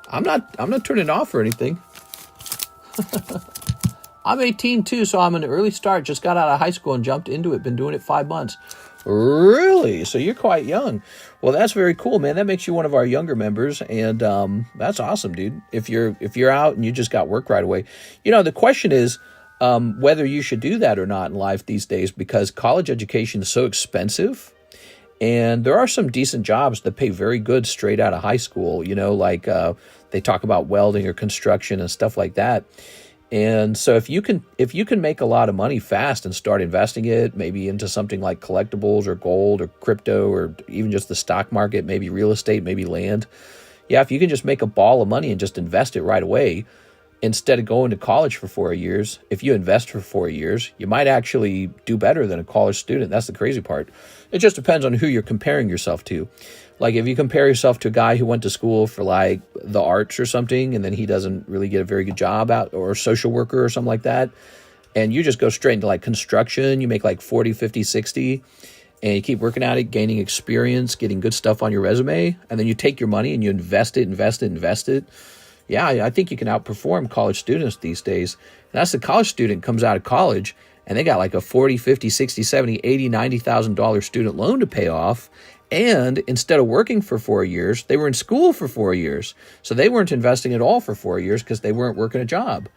I'm not turning it off or anything. I'm 18 too, so I'm an early start. Just got out of high school and jumped into it. Been doing it 5 months. Really? So you're quite young. Well, that's very cool, man. That makes you one of our younger members, and that's awesome, dude. If you're out and you just got work right away, you know, the question is whether you should do that or not in life these days, because college education is so expensive, and there are some decent jobs that pay very good straight out of high school. You know, like they talk about welding or construction and stuff like that. And so if you can make a lot of money fast and start investing it, maybe into something like collectibles or gold or crypto or even just the stock market, maybe real estate, maybe land. Yeah, if you can just make a ball of money and just invest it right away, instead of going to college for 4 years, if you invest for 4 years, you might actually do better than a college student. That's the crazy part. It just depends on who you're comparing yourself to. Like if you compare yourself to a guy who went to school for like the arts or something, and then he doesn't really get a very good job out, or a social worker or something like that, and you just go straight into like construction, you make like 40, 50, 60, and you keep working at it, gaining experience, getting good stuff on your resume, and then you take your money and you invest it. Yeah, I think you can outperform college students these days. And that's the college student comes out of college and they got like a 40, 50, 60, 70, 80, $90,000 student loan to pay off. And instead of working for 4 years, they were in school for 4 years. So they weren't investing at all for 4 years because they weren't working a job.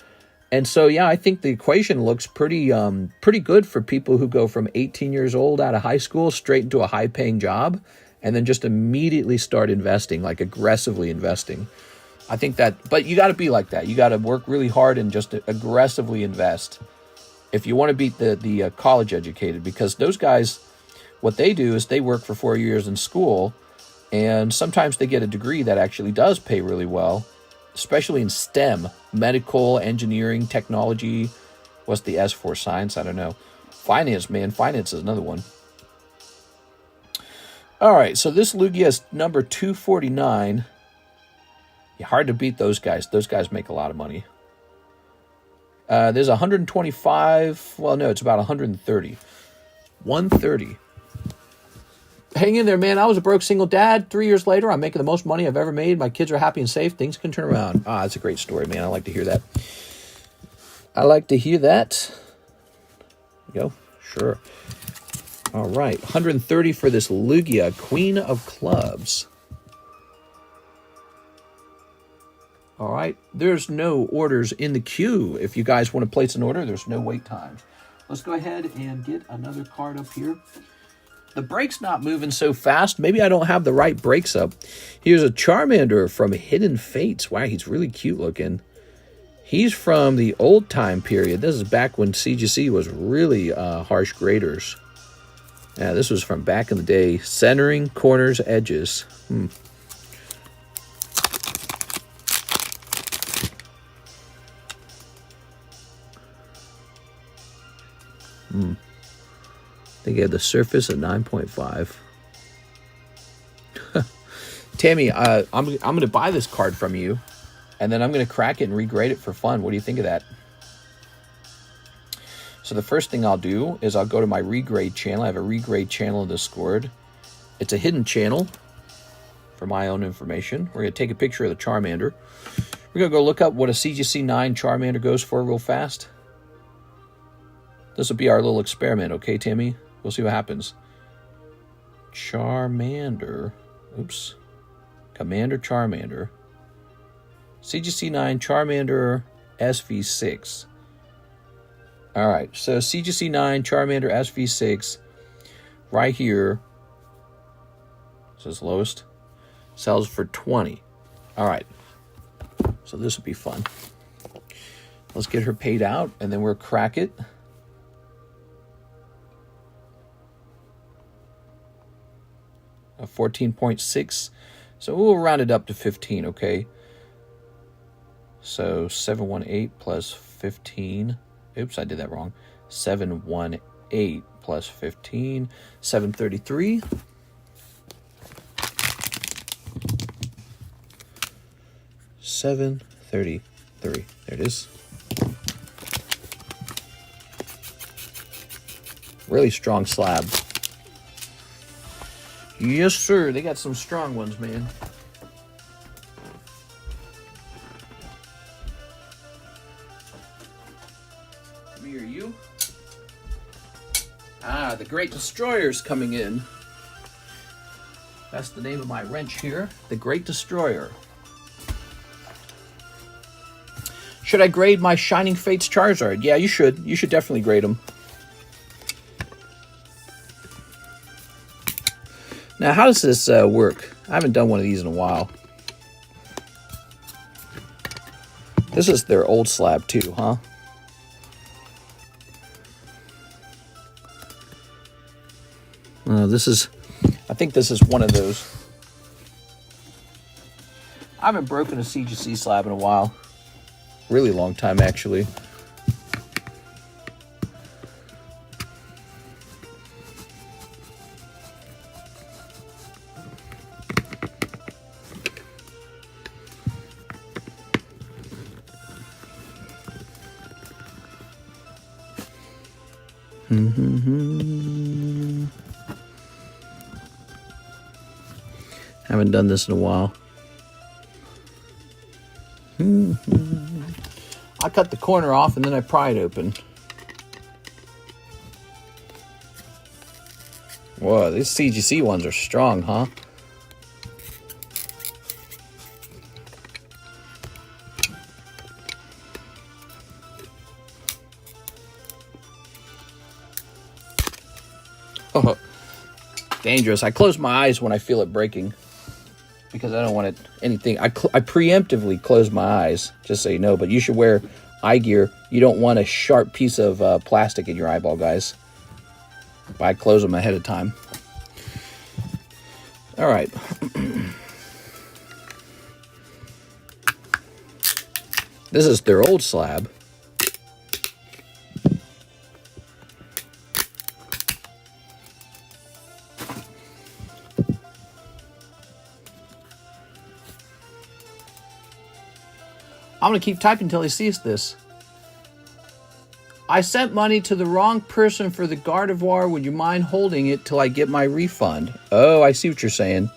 And so, yeah, I think the equation looks pretty good for people who go from 18 years old out of high school straight into a high-paying job and then just immediately start investing, like aggressively investing. I think that, but you got to be like that. You got to work really hard and just aggressively invest if you want to beat the college educated, because those guys, what they do is they work for 4 years in school, and sometimes they get a degree that actually does pay really well, especially in STEM, medical, engineering, technology. What's the S for? Science? I don't know. Finance, man. Finance is another one. All right, so this Lugia is number 249. Hard to beat those guys. Those guys make a lot of money. There's 125. Well, no, it's about 130. 130. Hang in there, man. I was a broke single dad. 3 years later, I'm making the most money I've ever made. My kids are happy and safe. Things can turn around. Ah, that's a great story, man. I like to hear that. I like to hear that. Go. Sure. All right. 130 for this Lugia, Queen of Clubs. All right, there's no orders in the queue. If you guys want to place an order, there's no wait time. Let's go ahead and get another card up here. The break's not moving so fast. Maybe I don't have the right breaks up. Here's a Charmander from Hidden Fates. Wow, he's really cute looking. He's from the old time period. This is back when CGC was really harsh graders. Yeah, this was from back in the day. Centering, corners, edges. I think I had the surface at 9.5. Tammy, I'm going to buy this card from you, and then I'm going to crack it and regrade it for fun. What do you think of that? So the first thing I'll do is I'll go to my regrade channel. I have a regrade channel in Discord. It's a hidden channel for my own information. We're going to take a picture of the Charmander. We're going to go look up what a CGC 9 Charmander goes for real fast. This will be our little experiment, okay, Tammy? We'll see what happens. Charmander. Oops. Commander Charmander. CGC 9 Charmander SV6. All right, so CGC 9 Charmander SV6 right here. This is lowest. Sells for 20. All right. So this will be fun. Let's get her paid out, and then we'll crack it. A 14.6. So we'll round it up to 15, okay? So 718 plus 15. Oops, I did that wrong. 718 plus 15. 733. 733. There it is. Really strong slab. Yes, sir. They got some strong ones, man. Me or you? Ah, the Great Destroyer's coming in. That's the name of my wrench here. The Great Destroyer. Should I grade my Shining Fates Charizard? Yeah, you should. You should definitely grade them. Now, how does this work? I haven't done one of these in a while. This is their old slab too, huh? I think this is one of those. I haven't broken a CGC slab in a while. Really long time, actually. Haven't done this in a while. I cut the corner off and then I pry it open. Whoa, these CGC ones are strong, huh? Oh, dangerous. I close my eyes when I feel it breaking because I don't want it anything. I preemptively close my eyes, just so you know, but you should wear eye gear. You don't want a sharp piece of plastic in your eyeball, guys. But I close them ahead of time. All right. This is their old slab. I'm going to keep typing until he sees this. I sent money to the wrong person for the Gardevoir. Would you mind holding it till I get my refund? Oh, I see what you're saying.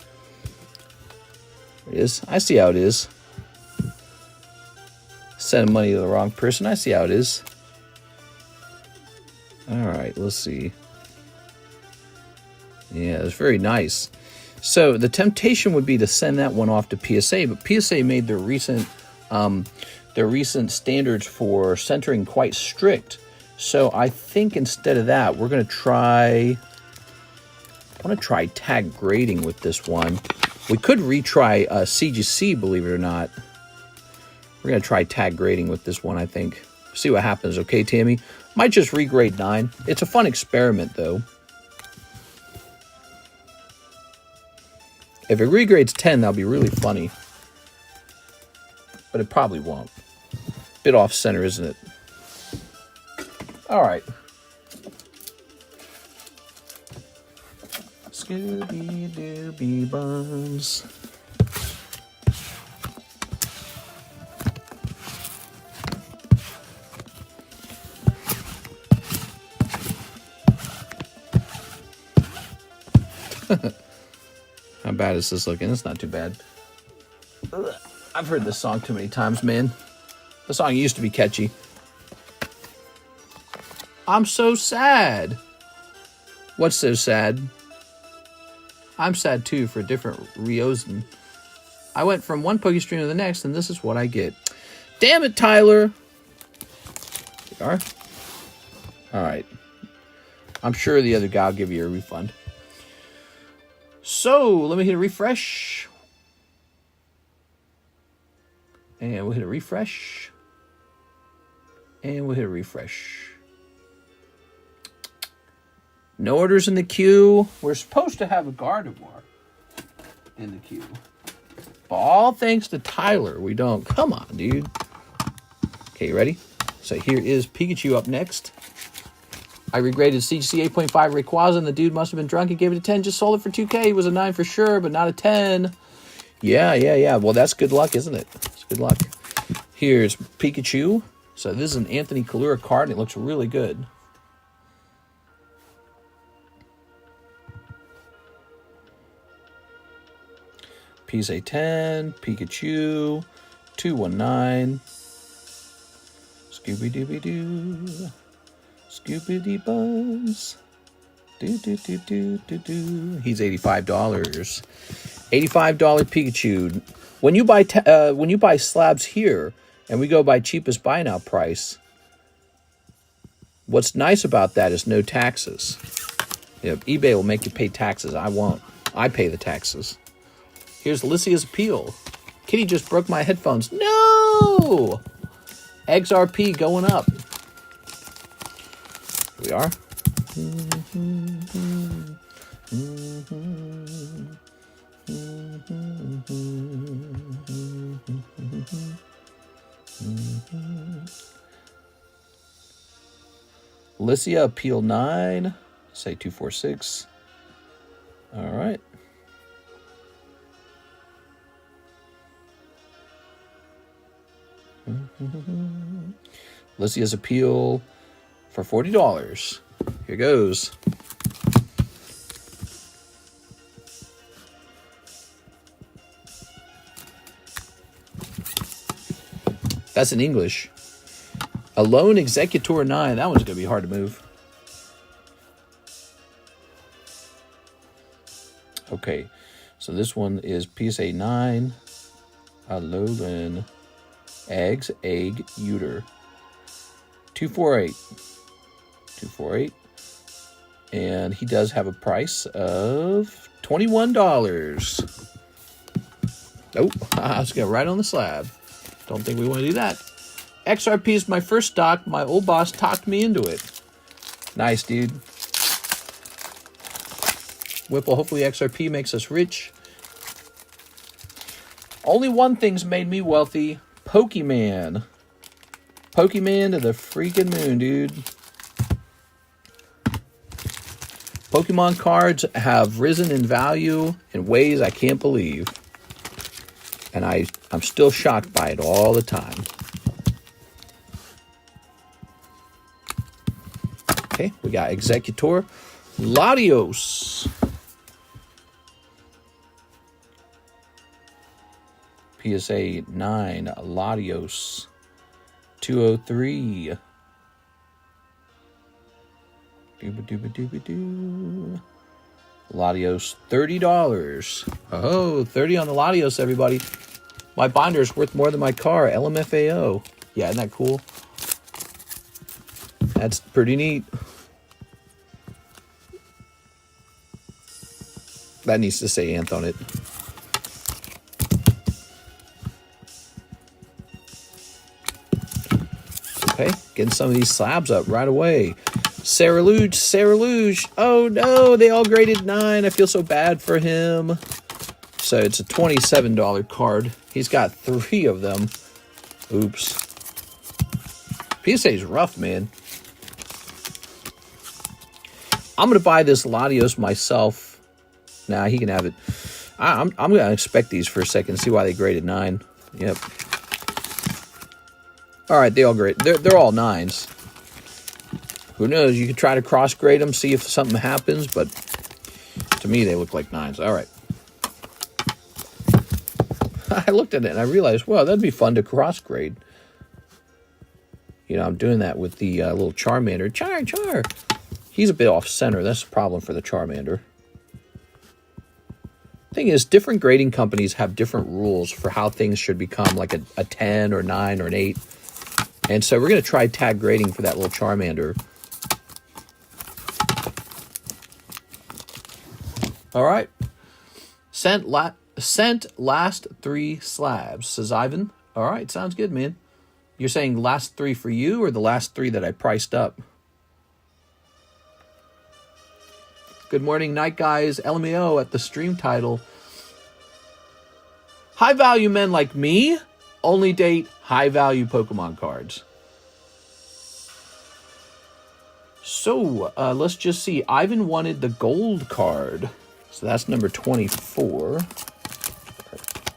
It is. I see how it is. Sending money to the wrong person. I see how it is. All right, let's see. Yeah, it's very nice. So the temptation would be to send that one off to PSA, but PSA made their recent standards for centering quite strict. So I think instead of that, we're going to try... I want to try tag grading with this one. We could retry CGC, believe it or not. We're going to try tag grading with this one, I think. See what happens, okay, Tammy? Might just regrade 9. It's a fun experiment, though. If it regrades 10, that'll be really funny. But it probably won't. Bit off center, isn't it? All right. Scooby-Dooby buns. How bad is this looking? It's not too bad. Ugh. I've heard this song too many times, man. The song used to be catchy. I'm so sad. What's so sad? I'm sad too for a different reason. I went from one Pokestream to the next, and this is what I get. Damn it, Tyler. You are? All right. I'm sure the other guy will give you a refund. So, let me hit a refresh. And we'll hit a refresh. And we'll hit a refresh. No orders in the queue. We're supposed to have a Gardevoir in the queue. But all thanks to Tyler, we don't. Come on, dude. Okay, you ready? So here is Pikachu up next. I regraded CGC 8.5 Rayquaza, and the dude must have been drunk and gave it a 10. Just sold it for 2K. It was a 9 for sure, but not a 10. Yeah. Well, that's good luck, isn't it? It's good luck. Here's Pikachu. So this is an Anthony Kalura card, and it looks really good. PSA 10, Pikachu, 219, Scooby-Dooby-Doo, Scooby-Dee-Buzz, do-do-do-do-do-do. He's $85. $85 Pikachu. When you buy slabs here, and we go by cheapest buy now price, what's nice about that is no taxes. You know, eBay will make you pay taxes. I won't. I pay the taxes. Here's Lycia's Appeal. Kitty just broke my headphones. No! XRP going up. Here we are. Alicia appeal 9. Say 246. All right. Alicia's appeal for $40. Here goes. That's in English. Alone Executor 9. That one's going to be hard to move. Okay. So this one is PSA 9. Alolan Eggs, Egg, Uter. 248. 248. And he does have a price of $21. Oh, I was going to right on the slab. Don't think we want to do that. XRP is my first stock. My old boss talked me into it. Nice, dude. Whipple, hopefully XRP makes us rich. Only one thing's made me wealthy. Pokemon. Pokemon to the freaking moon, dude. Pokemon cards have risen in value in ways I can't believe. And I'm still shocked by it all the time. Okay, we got Executor. Latios. PSA 9. Latios. 203. Dooba-dooba-dooba-doo. Latios, $30. Oh, 30 on the Latios, everybody. My binder is worth more than my car. LMFAO. Yeah, isn't that cool? That's pretty neat. That needs to say Anth on it. Okay, getting some of these slabs up right away. Sarah Luge. Oh no, they all graded 9. I feel so bad for him. So it's a $27 card. He's got 3 of them. Oops. PSA's rough, man. I'm going to buy this Latios myself. Nah, he can have it. I'm going to inspect these for a second, see why they graded 9. Yep. All right, they all grade. They're all 9s. Who knows? You could try to cross-grade them, see if something happens, but to me, they look like 9s. All right. I looked at it and I realized, well, that'd be fun to cross-grade. You know, I'm doing that with the little Charmander. Char! He's a bit off-center. That's a problem for the Charmander. Thing is, different grading companies have different rules for how things should become like a 10 or 9 or an 8. And so we're going to try tag grading for that little Charmander. All right. Sent last 3 slabs, says Ivan. All right, sounds good, man. You're saying last 3 for you or the last 3 that I priced up? Good morning, night guys. LMAO at the stream title. High value men like me only date high value Pokemon cards. So let's just see. Ivan wanted the gold card. So that's number 24.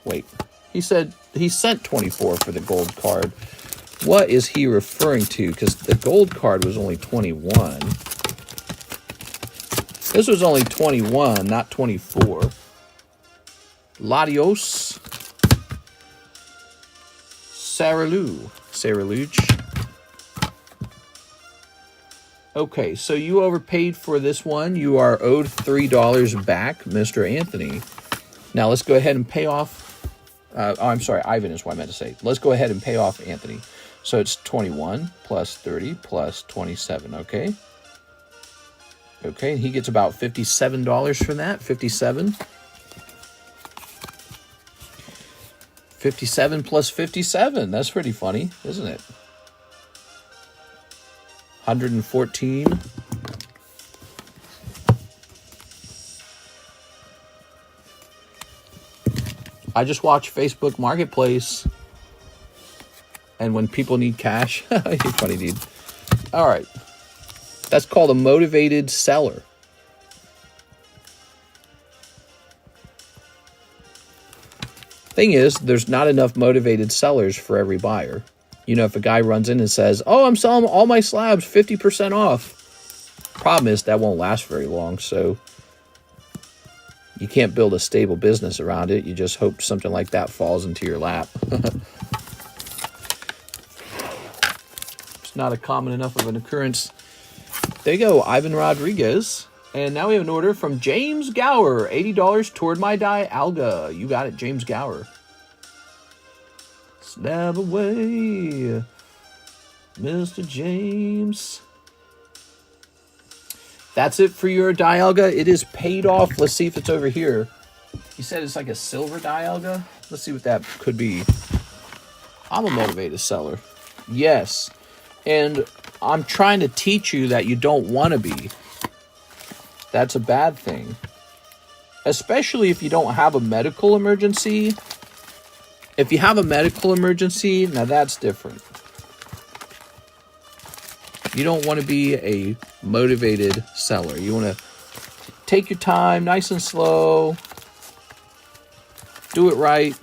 Wait, he said he sent 24 for the gold card. What is he referring to? Because the gold card was only 21. This was only 21, not 24. Latios. Sarah Luge. Okay, so you overpaid for this one. You are owed $3 back, Mr. Anthony. Now let's go ahead and pay off. I'm sorry, Ivan is what I meant to say. Let's go ahead and pay off Anthony. So it's 21 plus 30 plus 27, okay? Okay, he gets about $57 for that. 57. 57 plus 57. That's pretty funny, isn't it? 114. I just watch Facebook Marketplace. And when people need cash, you're funny, dude. All right. That's called a motivated seller. Thing is, there's not enough motivated sellers for every buyer. You know, if a guy runs in and says, oh, I'm selling all my slabs 50% off. Problem is, that won't last very long, so you can't build a stable business around it. You just hope something like that falls into your lap. It's not a common enough of an occurrence. There you go, Ivan Rodriguez. And now we have an order from James Gower. $80 toward my dialga. You got it, James Gower. Slab away, Mr. James. That's it for your dialga. It is paid off. Let's see if it's over here. He said it's like a silver dialga. Let's see what that could be. I'm a motivated seller. Yes. And I'm trying to teach you that you don't want to be. That's a bad thing. Especially if you don't have a medical emergency. If you have a medical emergency, now that's different. You don't want to be a motivated seller. You want to take your time, nice and slow. Do it right.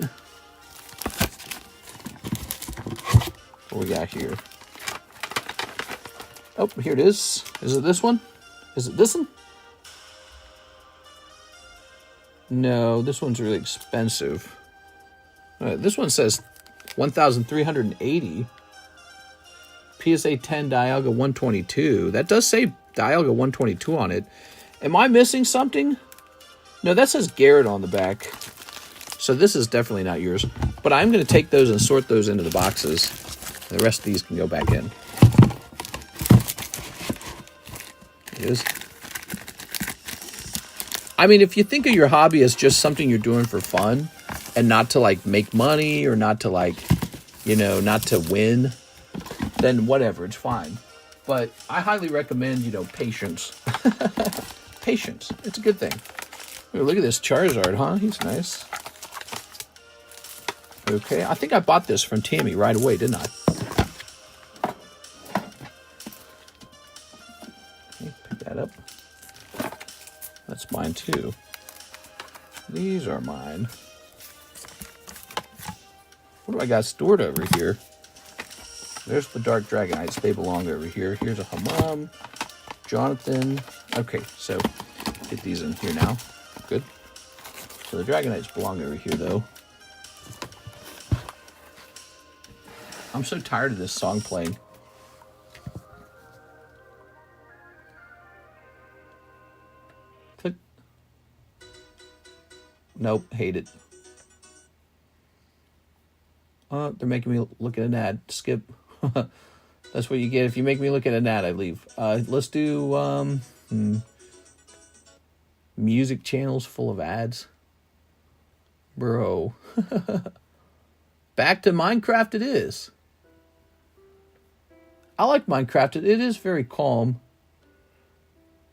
What we got here? Oh, here it is. Is it this one? Is it this one? No, this one's really expensive. This one says 1,380. PSA 10 Dialga 122. That does say Dialga 122 on it. Am I missing something? No, that says Garrett on the back. So this is definitely not yours. But I'm going to take those and sort those into the boxes. The rest of these can go back in. It is. I mean, if you think of your hobby as just something you're doing for fun and not to like make money or not to like, you know, not to win, then whatever, it's fine. But I highly recommend, you know, patience. Patience. It's a good thing. Ooh, look at this Charizard, huh? He's nice. Okay, I think I bought this from Tammy right away, didn't I? Okay, pick that up. That's mine too. These are mine. What do I got stored over here? There's the Dark Dragonites. They belong over here. Here's a Hammam. Jonathan. Okay, so get these in here now. Good. So the Dragonites belong over here, though. I'm so tired of this song playing. Click. Nope, hate it. They're making me look at an ad. Skip. That's what you get if you make me look at an ad. I leave. Let's do music channels full of ads. Bro. Back to Minecraft it is. I like Minecraft. It is very calm.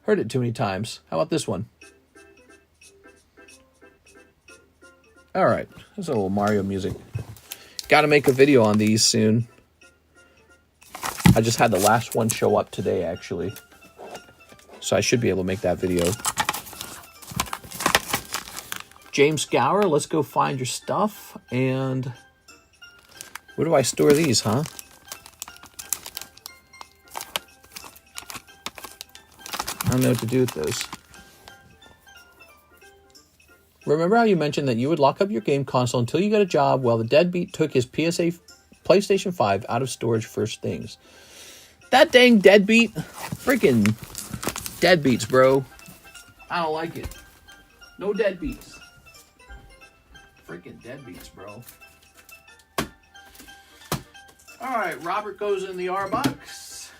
Heard it too many times. How about this one? All right. There's a little Mario music. Got to make a video on these soon. I just had the last one show up today, actually. So I should be able to make that video. James Gower, let's go find your stuff. And where do I store these, huh? I don't know what to do with those. Remember how you mentioned that you would lock up your game console until you got a job while the deadbeat took his PlayStation 5 out of storage first things? That dang deadbeat. Freaking deadbeats, bro. I don't like it. No deadbeats. Freaking deadbeats, bro. Alright, Robert goes in the R box.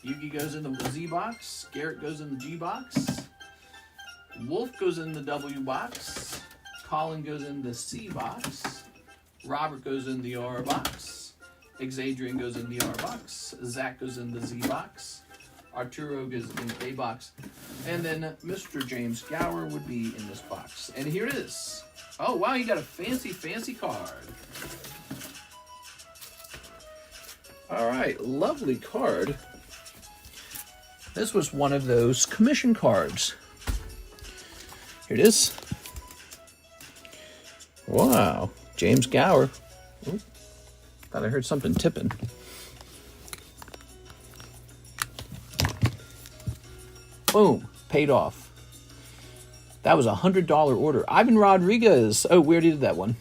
Yugi goes in the Z box. Garrett goes in the G box. Wolf goes in the W box. Colin goes in the C box. Robert goes in the R box. Xadrian goes in the R box. Zach goes in the Z box. Arturo is in a box. And then Mr. James Gower would be in this box. And here it is. Oh, wow, you got a fancy, fancy card. All right, lovely card. This was one of those commission cards. Here it is. Wow, James Gower. Ooh, thought I heard something tipping. Boom, paid off. That was a $100 order. Ivan Rodriguez. Oh, we already did that one.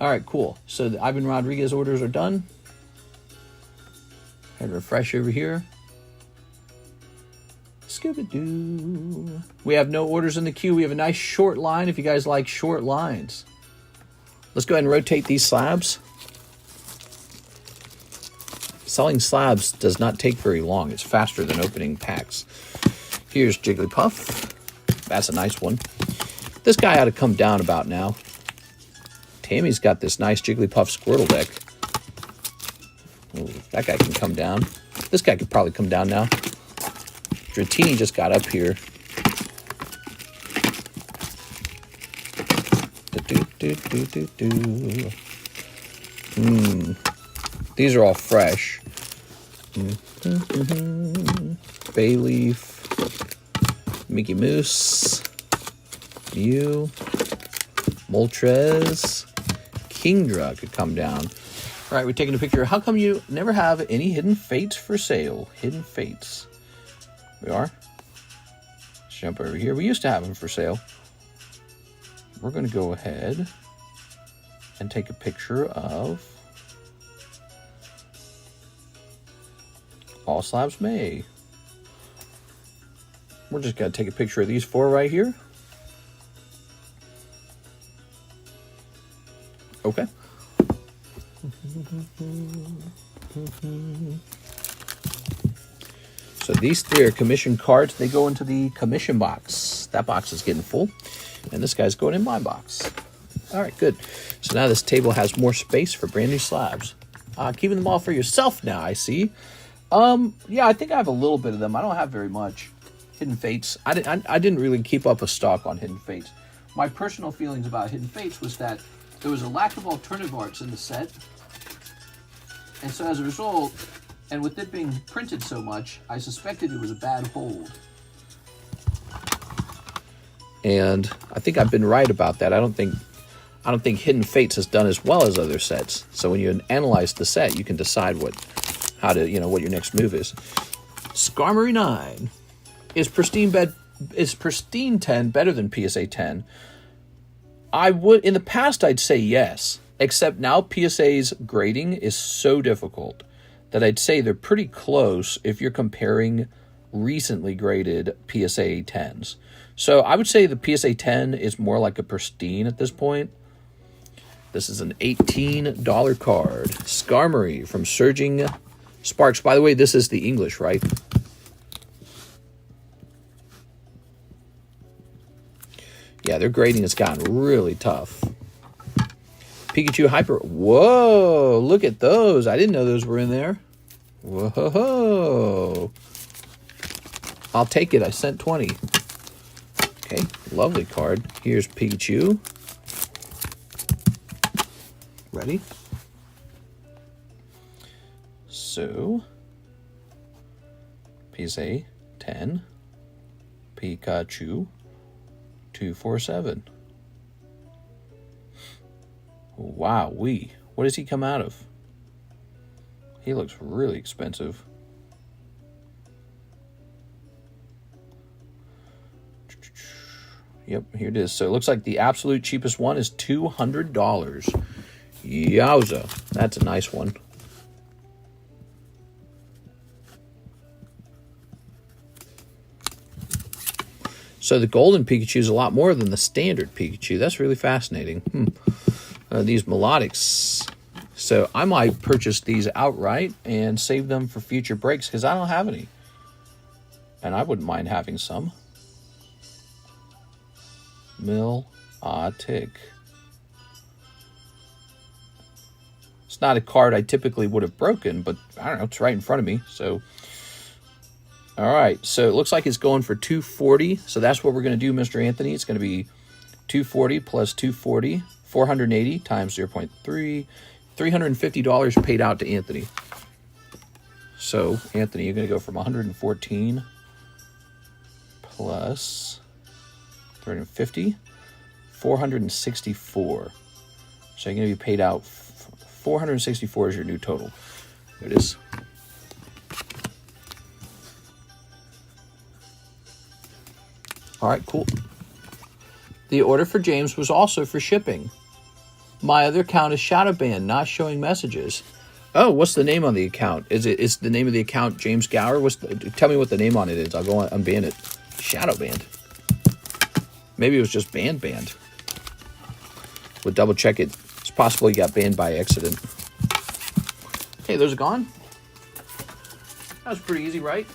All right, cool. So the Ivan Rodriguez orders are done. And refresh over here. Scooby-Doo. We have no orders in the queue. We have a nice short line if you guys like short lines. Let's go ahead and rotate these slabs. Selling slabs does not take very long. It's faster than opening packs. Here's Jigglypuff. That's a nice one. This guy ought to come down about now. Tammy's got this nice Jigglypuff Squirtle deck. Ooh, that guy can come down. This guy could probably come down now. Dratini just got up here. These are all fresh. Bayleaf. Mickey Mouse. Mew. Moltres. Kingdra could come down. All right, we're taking a picture. How come you never have any Hidden Fates for sale? Hidden Fates. We are. Let's jump over here. We used to have them for sale. We're going to go ahead and take a picture of All Slabs May. We're just going to take a picture of these four right here. Okay. So these three are commission cards. They go into the commission box. That box is getting full. And this guy's going in my box. All right, good. So now this table has more space for brand new slabs. Keeping them all for yourself now, I see. Yeah, I think I have a little bit of them. I don't have very much. Hidden Fates. I didn't really keep up a stock on Hidden Fates. My personal feelings about Hidden Fates was that there was a lack of alternative arts in the set. And so as a result, and with it being printed so much, I suspected it was a bad hold. And I think I've been right about that. I don't think Hidden Fates has done as well as other sets. So when you analyze the set, you can decide what your next move is. Skarmory 9. Is Pristine 10 better than PSA 10? In the past I'd say yes, except now PSA's grading is so difficult that I'd say they're pretty close if you're comparing recently graded PSA 10s. So I would say the PSA 10 is more like a Pristine at this point. This is an $18 card. Skarmory from Surging Sparks. By the way, this is the English, right? Yeah, their grading has gotten really tough. Pikachu Hyper. Whoa, look at those. I didn't know those were in there. Whoa. I'll take it. I sent 20. Okay, lovely card. Here's Pikachu. Ready? So, PSA 10, Pikachu 247. Wow-wee. What does he come out of? He looks really expensive. Yep, here it is. So it looks like the absolute cheapest one is $200. Yowza. That's a nice one. So the golden Pikachu is a lot more than the standard Pikachu. That's really fascinating. These melodics. So I might purchase these outright and save them for future breaks because I don't have any. And I wouldn't mind having some. Melodic. It's not a card I typically would have broken, but I don't know, it's right in front of me. So All right, so it looks like it's going for $240. So that's what we're going to do, Mr. Anthony. It's going to be $240 plus $240, $480 times 0.3, $350 paid out to Anthony. So, Anthony, you're going to go from 114 plus 350, 464. So you're going to be paid out 464 is your new total. There it is. All right, cool. The order for James was also for shipping. My other account is shadow banned, not showing messages. Oh, what's the name on the account? Is the name of the account James Gower? Tell me what the name on it is. I'll go unban it. Shadow banned. Maybe it was just banned. We'll double check it. It's possible you got banned by accident. Okay, those are gone. That was pretty easy, right?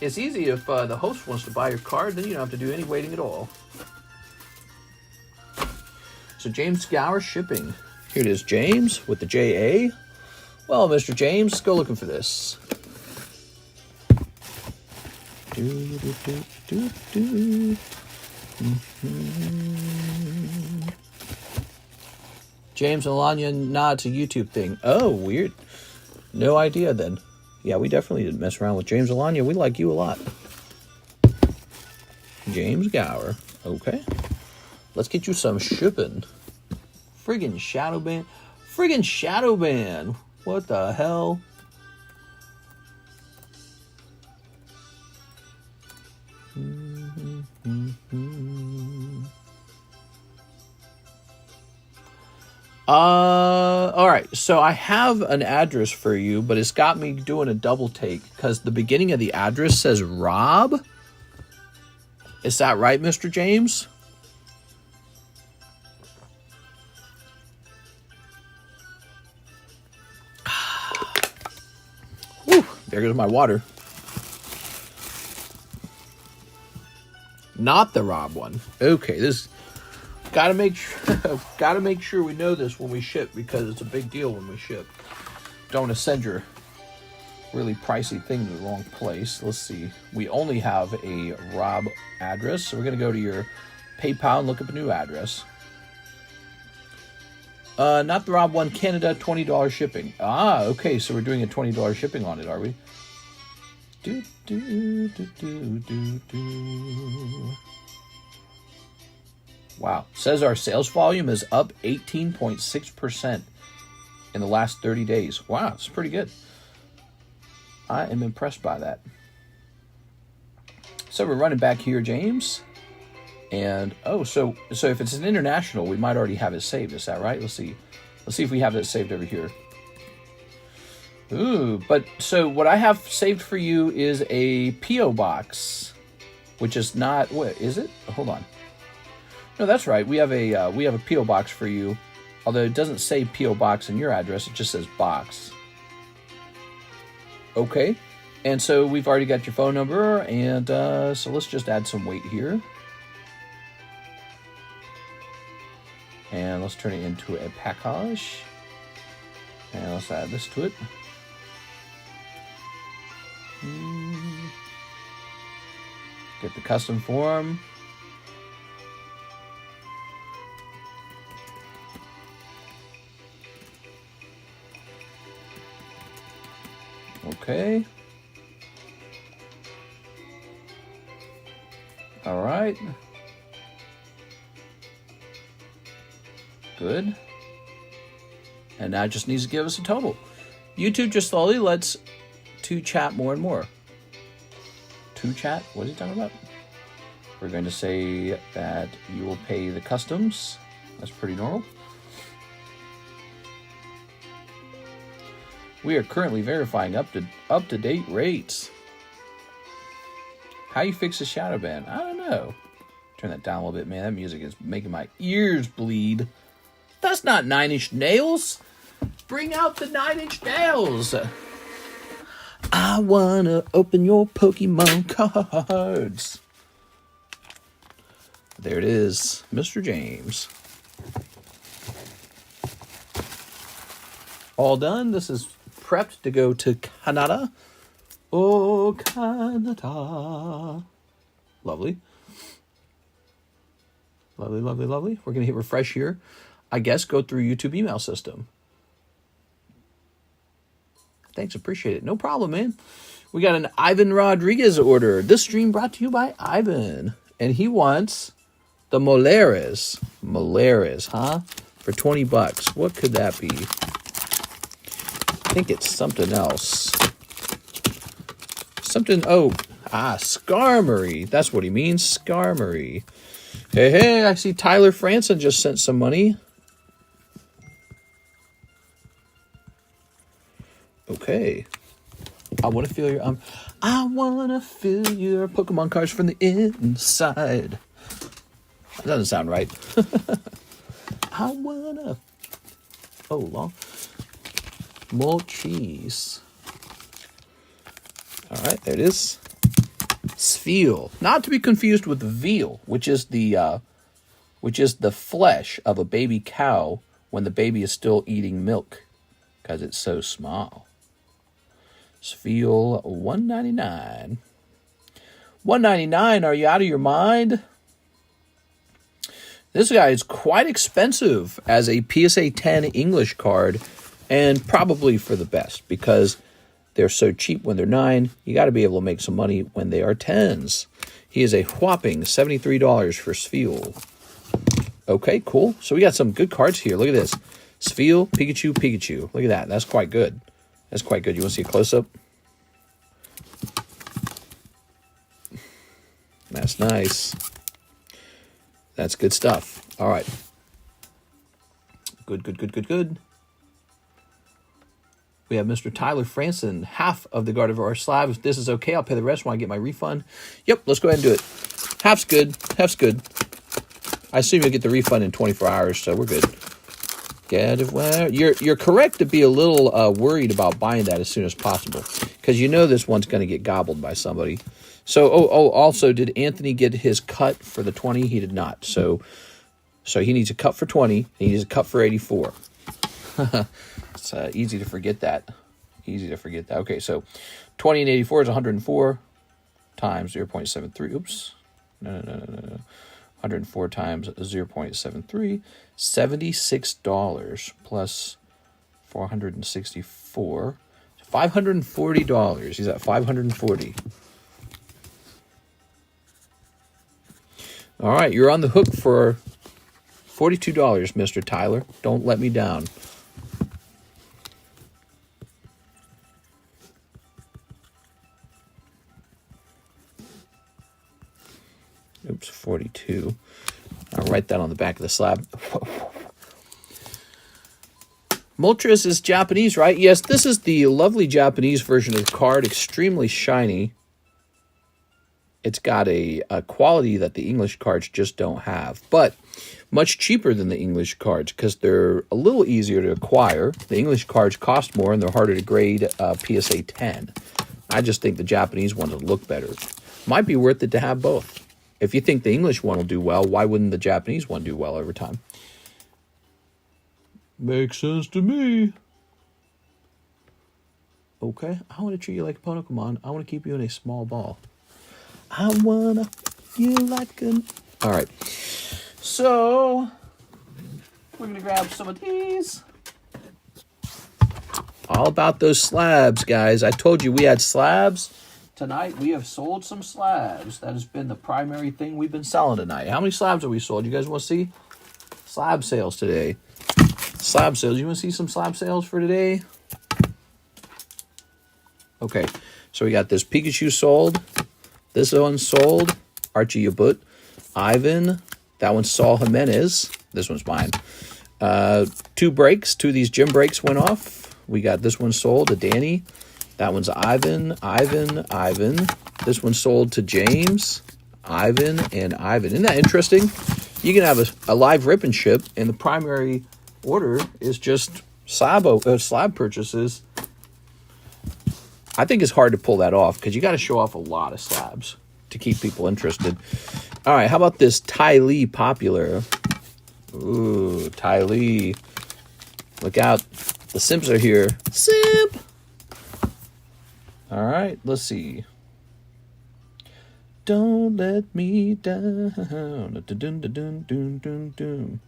It's easy if the host wants to buy your card, then you don't have to do any waiting at all. So James Gower shipping. Here it is, James with the J-A. Well, Mr. James, let's go looking for this. James and Alanya, nah, it's a YouTube thing. Oh, weird. No idea then. Yeah, we definitely didn't mess around with James and Alanya. We like you a lot. James Gower. Okay. Let's get you some shipping. Friggin' shadow ban. Friggin' shadow ban. What the hell? All right. So I have an address for you, but it's got me doing a double take because the beginning of the address says Rob. Is that right, Mr. James? Whew, there goes my water. Not the Rob one. Okay, this gotta make sure we know this when we ship because it's a big deal when we ship. Don't want to send your really pricey thing to the wrong place. Let's see. We only have a Rob address, so we're gonna go to your PayPal and look up a new address. Not the Rob one, Canada, $20 shipping. Ah, okay, so we're doing a $20 shipping on it, are we? Wow. Says our sales volume is up 18.6% in the last 30 days. Wow, it's pretty good. I am impressed by that. So we're running back here, James. And, oh, so if it's an international, we might already have it saved. Is that right? Let's see. Let's see if we have it saved over here. Ooh, but so what I have saved for you is a P.O. box, which is not, what, is it? Hold on. No, that's right. We have a P.O. box for you, although it doesn't say P.O. box in your address. It just says box. Okay, and so we've already got your phone number, and so let's just add some weight here. And let's turn it into a package. And let's add this to it. Get the custom form. Okay. All right. Good. And now it just needs to give us a total. YouTube just slowly lets to chat more and more. To chat? What is he talking about? We're going to say that you will pay the customs. That's pretty normal. We are currently verifying up to date rates. How you fix a shadow ban? I don't know. Turn that down a little bit, man. That music is making my ears bleed. That's not 9 Inch Nails. Bring out the 9 Inch Nails. I wanna open your Pokemon cards. There it is, Mr. James. All done. This is prepped to go to Canada. Oh, Canada. Lovely. Lovely, lovely, lovely. We're going to hit refresh here. I guess go through YouTube email system. Thanks, appreciate it. No problem, man. We got an Ivan Rodriguez order. This stream brought to you by Ivan. And he wants the Molares. Molares, huh? For 20 bucks. What could that be? I think it's something else. Something, Skarmory. That's what he means, Skarmory. Hey, I see Tyler Franson just sent some money. Okay. I want to feel your I want to feel your Pokemon cards from the inside. That doesn't sound right. I want to... Oh, long. More cheese. All right, there it is. Sfeel, not to be confused with veal, which is the flesh of a baby cow when the baby is still eating milk, because it's so small. Sfeel, $1.99. $1.99. Are you out of your mind? This guy is quite expensive as a PSA 10 English card, and probably for the best because they're so cheap when they're 9. You got to be able to make some money when they are 10s. He is a whopping $73 for Sfeel. Okay, cool. So we got some good cards here. Look at this. Sfeel, Pikachu, Pikachu. Look at that. That's quite good. That's quite good. You want to see a close-up? That's nice. That's good stuff. All right. Good, good, good, good, good. We have Mr. Tyler Franson, half of the Gardevoir slab. If this is okay, I'll pay the rest when I get my refund. Yep, let's go ahead and do it. Half's good. Half's good. I assume you'll get the refund in 24 hours, so we're good. You're correct to be a little worried about buying that as soon as possible, because you know this one's going to get gobbled by somebody. So, also, did Anthony get his cut for the 20? He did not. So he needs a cut for 20. He needs a cut for 84. It's easy to forget that. Easy to forget that. Okay, so 20 and 84 is 104 times 0.73. Oops. No. 104 times 0.73. $76 plus 464. $540. He's at $540. All right, you're on the hook for $42, Mr. Tyler. Don't let me down. Oops, 42. I'll write that on the back of the slab. Moltres is Japanese, right? Yes, this is the lovely Japanese version of the card. Extremely shiny. It's got a quality that the English cards just don't have. But much cheaper than the English cards because they're a little easier to acquire. The English cards cost more and they're harder to grade PSA 10. I just think the Japanese ones would look better. Might be worth it to have both. If you think the English one will do well, why wouldn't the Japanese one do well over time? Makes sense to me. Okay, I want to treat you like a Pokemon. I want to keep you in a small ball. I want to feel like an... All right. So, we're going to grab some of these. All about those slabs, guys. I told you we had slabs. Tonight, we have sold some slabs. That has been the primary thing we've been selling tonight. How many slabs have we sold? You guys want to see? Slab sales today. Slab sales. You want to see some slab sales for today? Okay. So we got this Pikachu sold. This one sold. Archie Yabut. Ivan. That one's Saul Jimenez. This one's mine. 2 breaks. 2 of these gym breaks went off. We got this one sold to Danny. That one's Ivan. This one sold to James. Ivan and Ivan. Isn't that interesting? You can have a live rip and ship, and the primary order is just slab purchases. I think it's hard to pull that off because you got to show off a lot of slabs to keep people interested. All right, how about this Ty Lee Popular? Ooh, Ty Lee. Look out. The Simps are here. Simp! All right, let's see. Don't let me down. Dun, dun, dun, dun, dun, dun.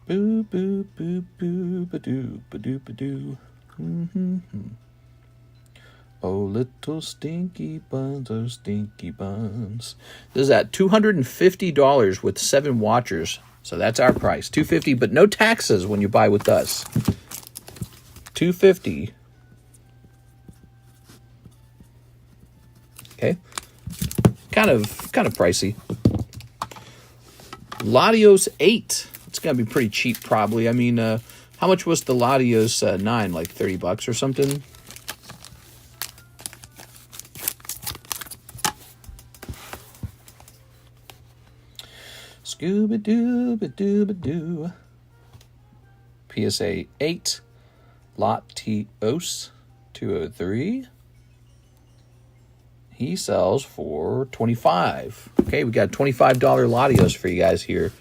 Boo, boo, boo, boo, ba-doo, ba-doo, ba-doo. Oh, little stinky buns, oh, stinky buns. This is at $250 with 7 watchers. So that's our price, $250, but no taxes when you buy with us. $250. Okay. Kind of pricey. Latios 8. It's gonna be pretty cheap, probably. I mean, how much was the Latios 9? Like $30 or something. Scooby-Doo-ba-doo-ba-doo. PSA 8. Latios 203. He sells for $25. Okay, we got $25 Latios for you guys here.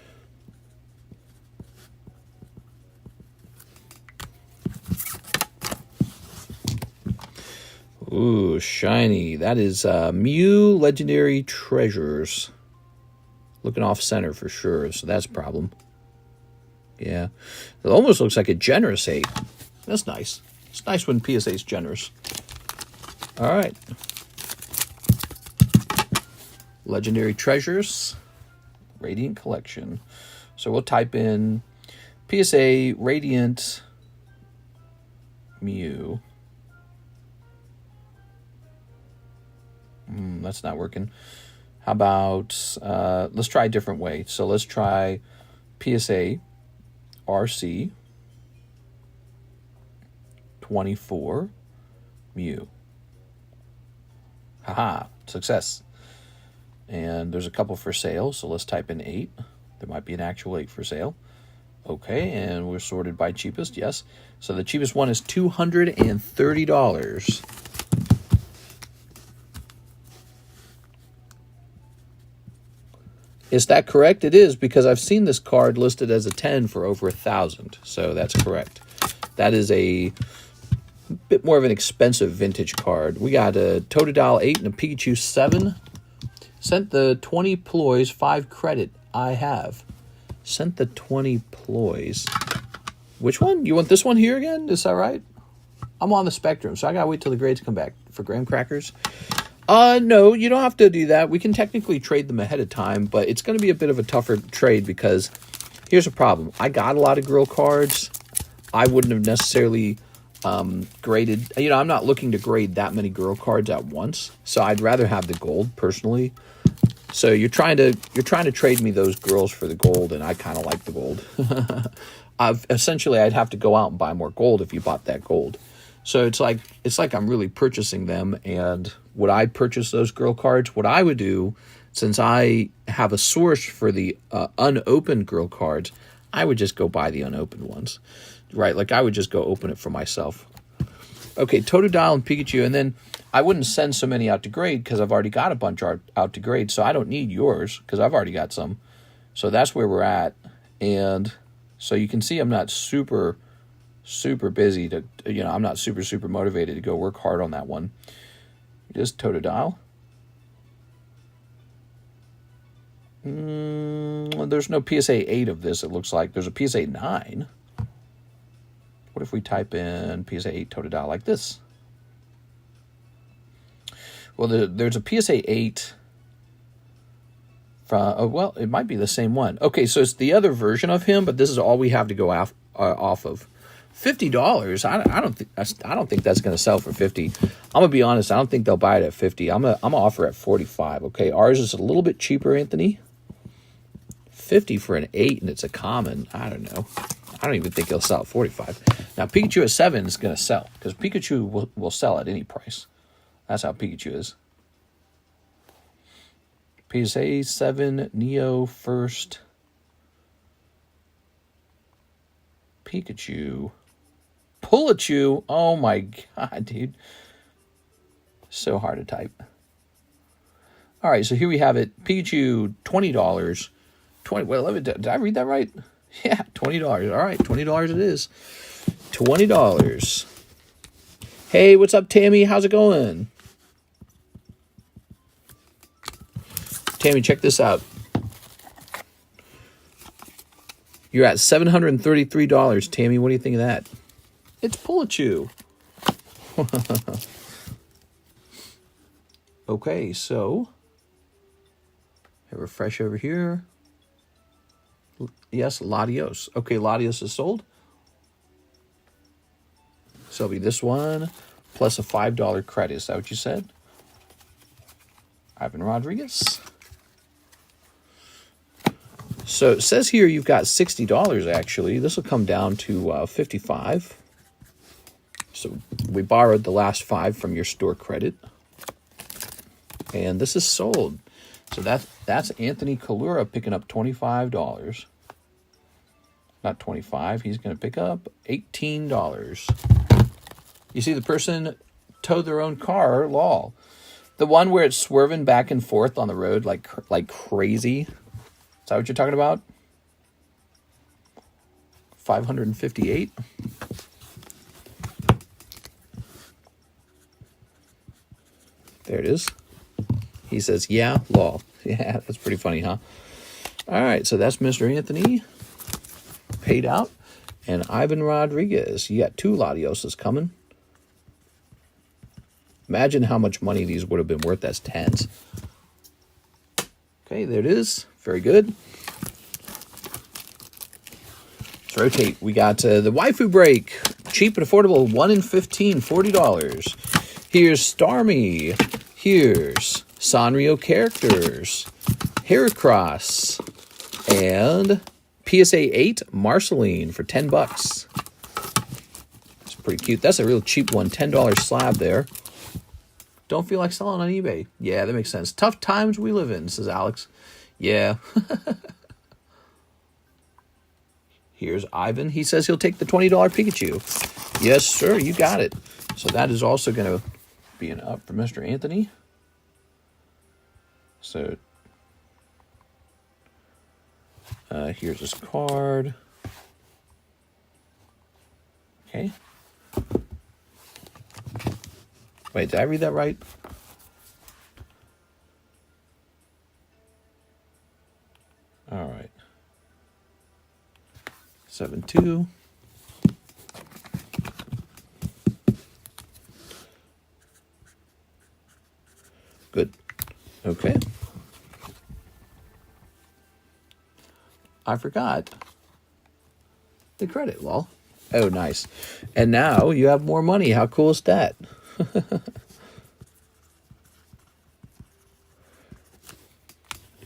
Ooh, shiny. That is Mew Legendary Treasures. Looking off center for sure, so that's a problem. Yeah. It almost looks like a generous 8. That's nice. It's nice when PSA is generous. All right. Legendary Treasures. Radiant Collection. So we'll type in PSA Radiant Mew. That's not working. How about, let's try a different way. So let's try PSA RC 24 Mew. Haha, success. And there's a couple for sale, so let's type in 8. There might be an actual 8 for sale. Okay, and we're sorted by cheapest, yes. So the cheapest one is $230. Is that correct? It is, because I've seen this card listed as a 10 for over 1,000. So that's correct. That is a bit more of an expensive vintage card. We got a Totodile 8 and a Pikachu 7. Sent the 20 ploys, 5 credit. I have. Sent the 20 ploys. Which one? You want this one here again? Is that right? I'm on the Spectrum, so I gotta wait till the grades come back. For graham crackers? No, you don't have to do that. We can technically trade them ahead of time, but it's going to be a bit of a tougher trade because here's a problem. I got a lot of grill cards. I wouldn't have necessarily graded. You know, I'm not looking to grade that many grill cards at once, so I'd rather have the gold personally. So you're trying to trade me those grills for the gold, and I kind of like the gold. Essentially, I'd have to go out and buy more gold if you bought that gold. So it's like I'm really purchasing them. And would I purchase those grill cards? What I would do, since I have a source for the unopened grill cards, I would just go buy the unopened ones, right? Like I would just go open it for myself. Okay, Totodile and Pikachu, and then I wouldn't send so many out to grade because I've already got a bunch out to grade, so I don't need yours because I've already got some. So that's where we're at, and so you can see I'm not super busy to, you know, I'm not super motivated to go work hard on that one. Just Totodile. There's no PSA 8 of this, it looks like. There's a PSA 9. What if we type in PSA 8 Totodile like this? Well, there's a PSA 8 from, oh, well, it might be the same one. Okay, so it's the other version of him, but this is all we have to go off of. $50. I don't think that's going to sell for $50. I'm gonna be honest. I don't think they'll buy it at $50. I'm gonna offer at $45. Okay, ours is a little bit cheaper, Anthony. $50 for an 8, and it's a common. I don't know. I don't even think he'll sell at $45. Now Pikachu at 7 is going to sell because Pikachu will sell at any price. That's how Pikachu is. PSA 7 Neo first. Pikachu. Pulachu. Oh my god, dude. So hard to type. All right, so here we have it. Pikachu, $20. Well, did I read that right? Yeah, $20. All right, $20 it is. $20. Hey, what's up, Tammy? How's it going? Tammy, check this out. You're at $733, Tammy. What do you think of that? It's Pull-A-Chew. Okay, so refresh over here. Yes, Latios. Okay, Latios is sold. So it'll be this one plus a $5 credit. Is that what you said? Ivan Rodriguez. So it says here you've got $60 actually. This will come down to $55. So we borrowed the last $5 from your store credit. And this is sold. So that's Anthony Kalura picking up $25. Not 25. He's going to pick up $18. You see, the person towed their own car, lol. The one where it's swerving back and forth on the road like crazy. Is that what you're talking about? 558. There it is. He says, yeah, lol. Yeah, that's pretty funny, huh? All right, so that's Mr. Anthony. Paid out. And Ivan Rodriguez. You got 2 Latioses coming. Imagine how much money these would have been worth as 10s. Okay, there it is. Very good. Let's rotate. We got the waifu break. Cheap and affordable. 1 in 15, $40. Here's Starmie. Here's Sanrio characters. Heracross. And PSA 8 Marceline for $10. It's pretty cute. That's a real cheap one. $10 slab there. Don't feel like selling on eBay. Yeah, that makes sense. Tough times we live in, says Alex. Yeah. Here's Ivan. He says he'll take the $20 Pikachu. Yes, sir. You got it. So that is also going to be an up for Mr. Anthony. So here's his card. Okay. Wait, did I read that right? All right. 7-2. Good. Okay. I forgot the credit, lol. Oh, nice. And now you have more money. How cool is that?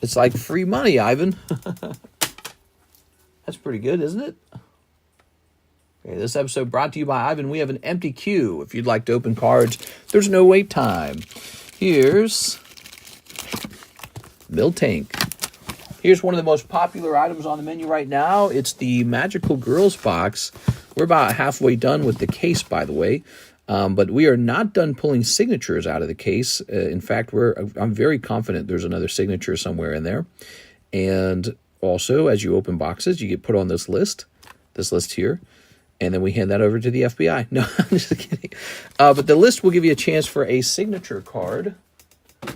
It's like free money, Ivan. That's pretty good, isn't it? Okay, this episode brought to you by Ivan. We have an empty queue. If you'd like to open cards, there's no wait time. Here's Miltank. Here's one of the most popular items on the menu right now. It's the Magical Girls box. We're about halfway done with the case, by the way. But we are not done pulling signatures out of the case. In fact, I'm very confident there's another signature somewhere in there. And also, as you open boxes, you get put on this list here. And then we hand that over to the FBI. No, I'm just kidding. But the list will give you a chance for a signature card.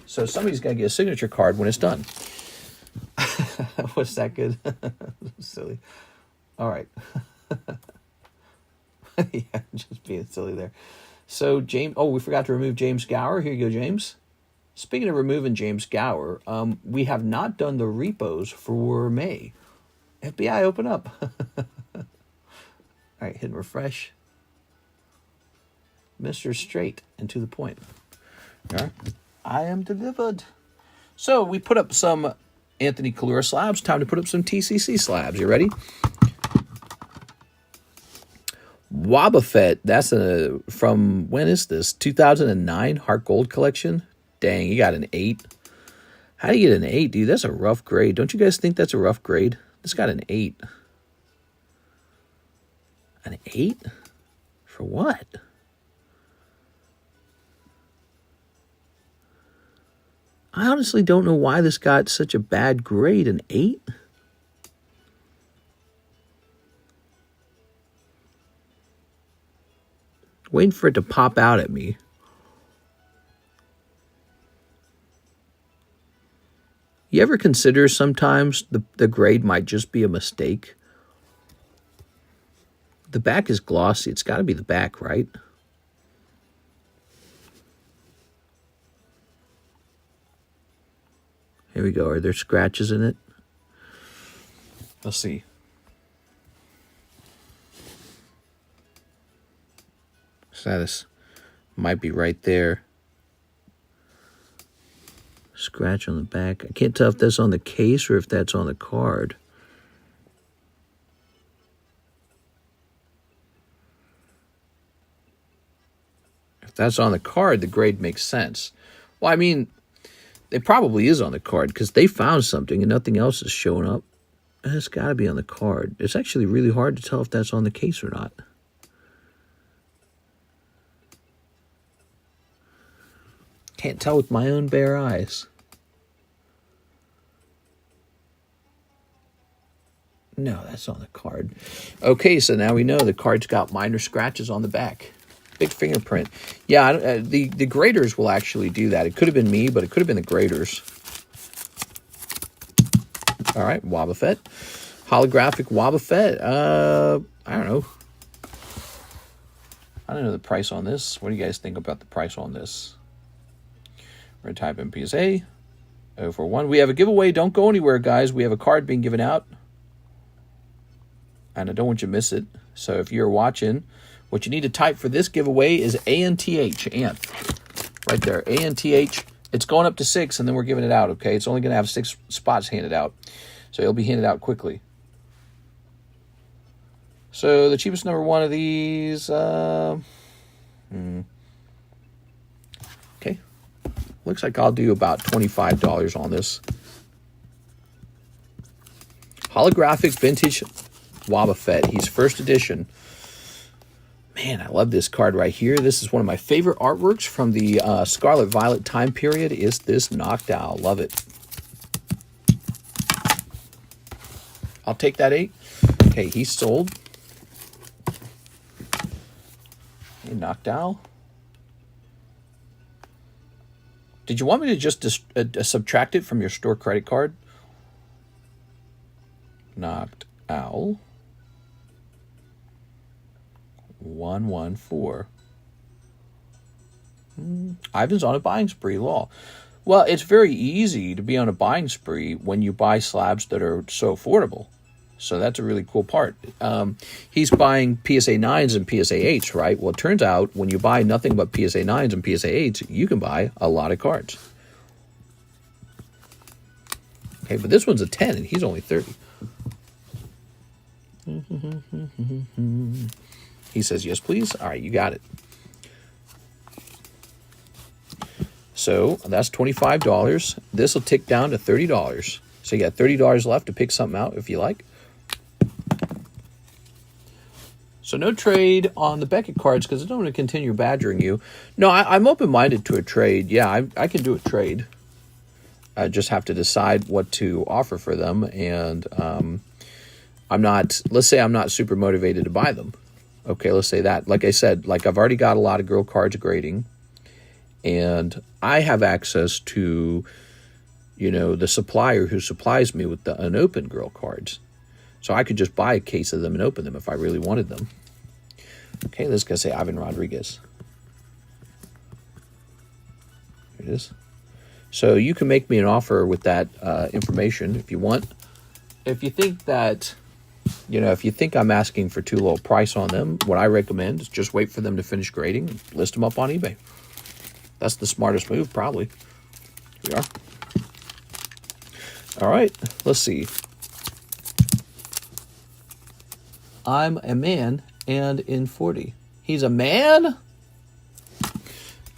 So somebody's got to get a signature card when it's done. Was that good? Silly. All right. Yeah, just being silly there. So, James, we forgot to remove James Gower. Here you go, James. Speaking of removing James Gower, we have not done the repos for May. FBI, open up. All right, hit refresh. Mr. Straight and to the point. All right. I am delivered. So, we put up some Anthony Kalura slabs. Time to put up some TCC slabs. You ready? Wobbuffet, that's from, when is this? 2009 Heart Gold collection? Dang, you got an 8. How do you get an 8, dude? That's a rough grade. Don't you guys think that's a rough grade? This got an 8. An 8? For what? I honestly don't know why this got such a bad grade. An 8? Waiting for it to pop out at me. You ever consider sometimes the grade might just be a mistake? The back is glossy. It's got to be the back, right? Here we go. Are there scratches in it? Let's see. Status might be right there. Scratch on the back. I can't tell if that's on the case or if that's on the card. If that's on the card, the grade makes sense. Well, I mean, it probably is on the card because they found something and nothing else is showing up. And it's got to be on the card. It's actually really hard to tell if that's on the case or not. Can't tell with my own bare eyes. No, that's on the card. Okay, so now we know the card's got minor scratches on the back. Big fingerprint. Yeah, the graders will actually do that. It could have been me, but it could have been the graders. All right, Wobbuffet. Holographic Wobbuffet. I don't know. I don't know the price on this. What do you guys think about the price on this? We're going to type in PSA 041. We have a giveaway. Don't go anywhere, guys. We have a card being given out. And I don't want you to miss it. So if you're watching, what you need to type for this giveaway is ANTH. Right there. ANTH. It's going up to 6, and then we're giving it out, okay? It's only going to have 6 spots handed out. So it'll be handed out quickly. So the cheapest number one of these... Okay. Looks like I'll do about $25 on this. Holographic Vintage Wobbuffet. He's first edition. Man, I love this card right here. This is one of my favorite artworks from the Scarlet Violet time period. Is this Noctowl? Love it. I'll take that 8. Okay, he's sold. Hey, Noctowl. Did you want me to just subtract it from your store credit card? Noctowl. 114. Ivan's on a buying spree, lol. Well, it's very easy to be on a buying spree when you buy slabs that are so affordable. So that's a really cool part. He's buying PSA 9s and PSA 8s, right? Well, it turns out when you buy nothing but PSA 9s and PSA 8s, you can buy a lot of cards. Okay, but this one's a 10 and he's only 30. He says, yes, please. All right, you got it. So that's $25. This will tick down to $30. So you got $30 left to pick something out if you like. So no trade on the Beckett cards because I don't want to continue badgering you. No, I'm open-minded to a trade. Yeah, I can do a trade. I just have to decide what to offer for them. And let's say I'm not super motivated to buy them. Okay, let's say that. Like I said, like I've already got a lot of girl cards grading. And I have access to, you know, the supplier who supplies me with the unopened girl cards. So I could just buy a case of them and open them if I really wanted them. Okay, let's go say Ivan Rodriguez. Here it is. So you can make me an offer with that information if you want. If you think that, you know, if you think I'm asking for too low a price on them, what I recommend is just wait for them to finish grading and list them up on eBay. That's the smartest move, probably. Here we are. All right, let's see. I'm a man and in 40. He's a man?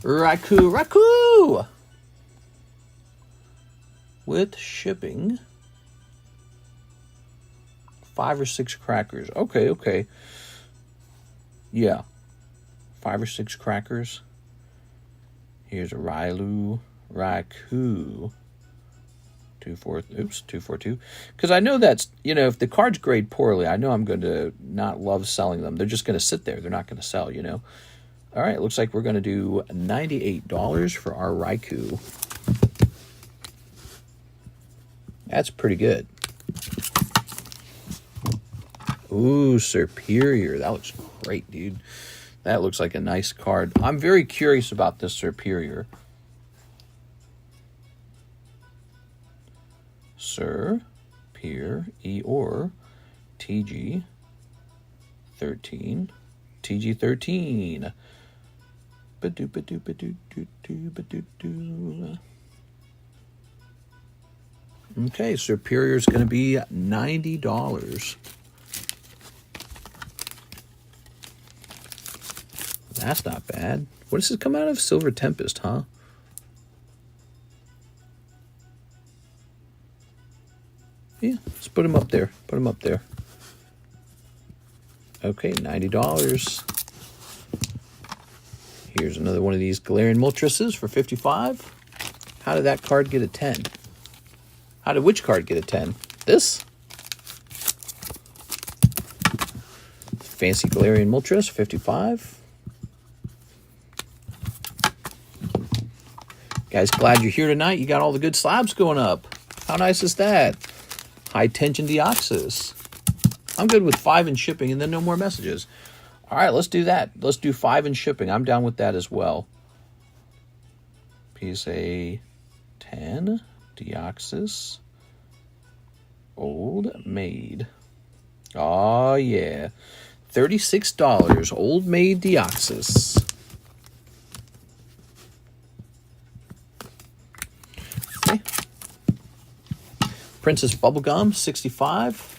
Raku. With shipping. 5 or 6 crackers. Okay. Yeah. 5 or 6 crackers. Here's a Raikou. 242. Because I know that's, you know, if the cards grade poorly, I know I'm going to not love selling them. They're just going to sit there. They're not going to sell, you know. All right, looks like we're going to do $98 for our Raikou. That's pretty good. Ooh, Superior. That looks great, dude. That looks like a nice card. I'm very curious about this Superior. Superior TG 13. TG 13. Okay, Superior is going to be $90. That's not bad. What does this come out of? Silver Tempest, huh? Yeah, let's put him up there. Put him up there. Okay, $90. Here's another one of these Galarian Moltres for $55. How did that card get a 10? How did which card get a 10? This? Fancy Galarian Moltres, $55. Guys, glad you're here tonight. You got all the good slabs going up. How nice is that? High tension Deoxys. I'm good with 5 in shipping and then no more messages. All right, let's do that. Let's do 5 in shipping. I'm down with that as well. PSA 10 Deoxys. Old Maid. Oh, yeah. $36. Old Maid Deoxys. Okay. Princess Bubblegum, $65.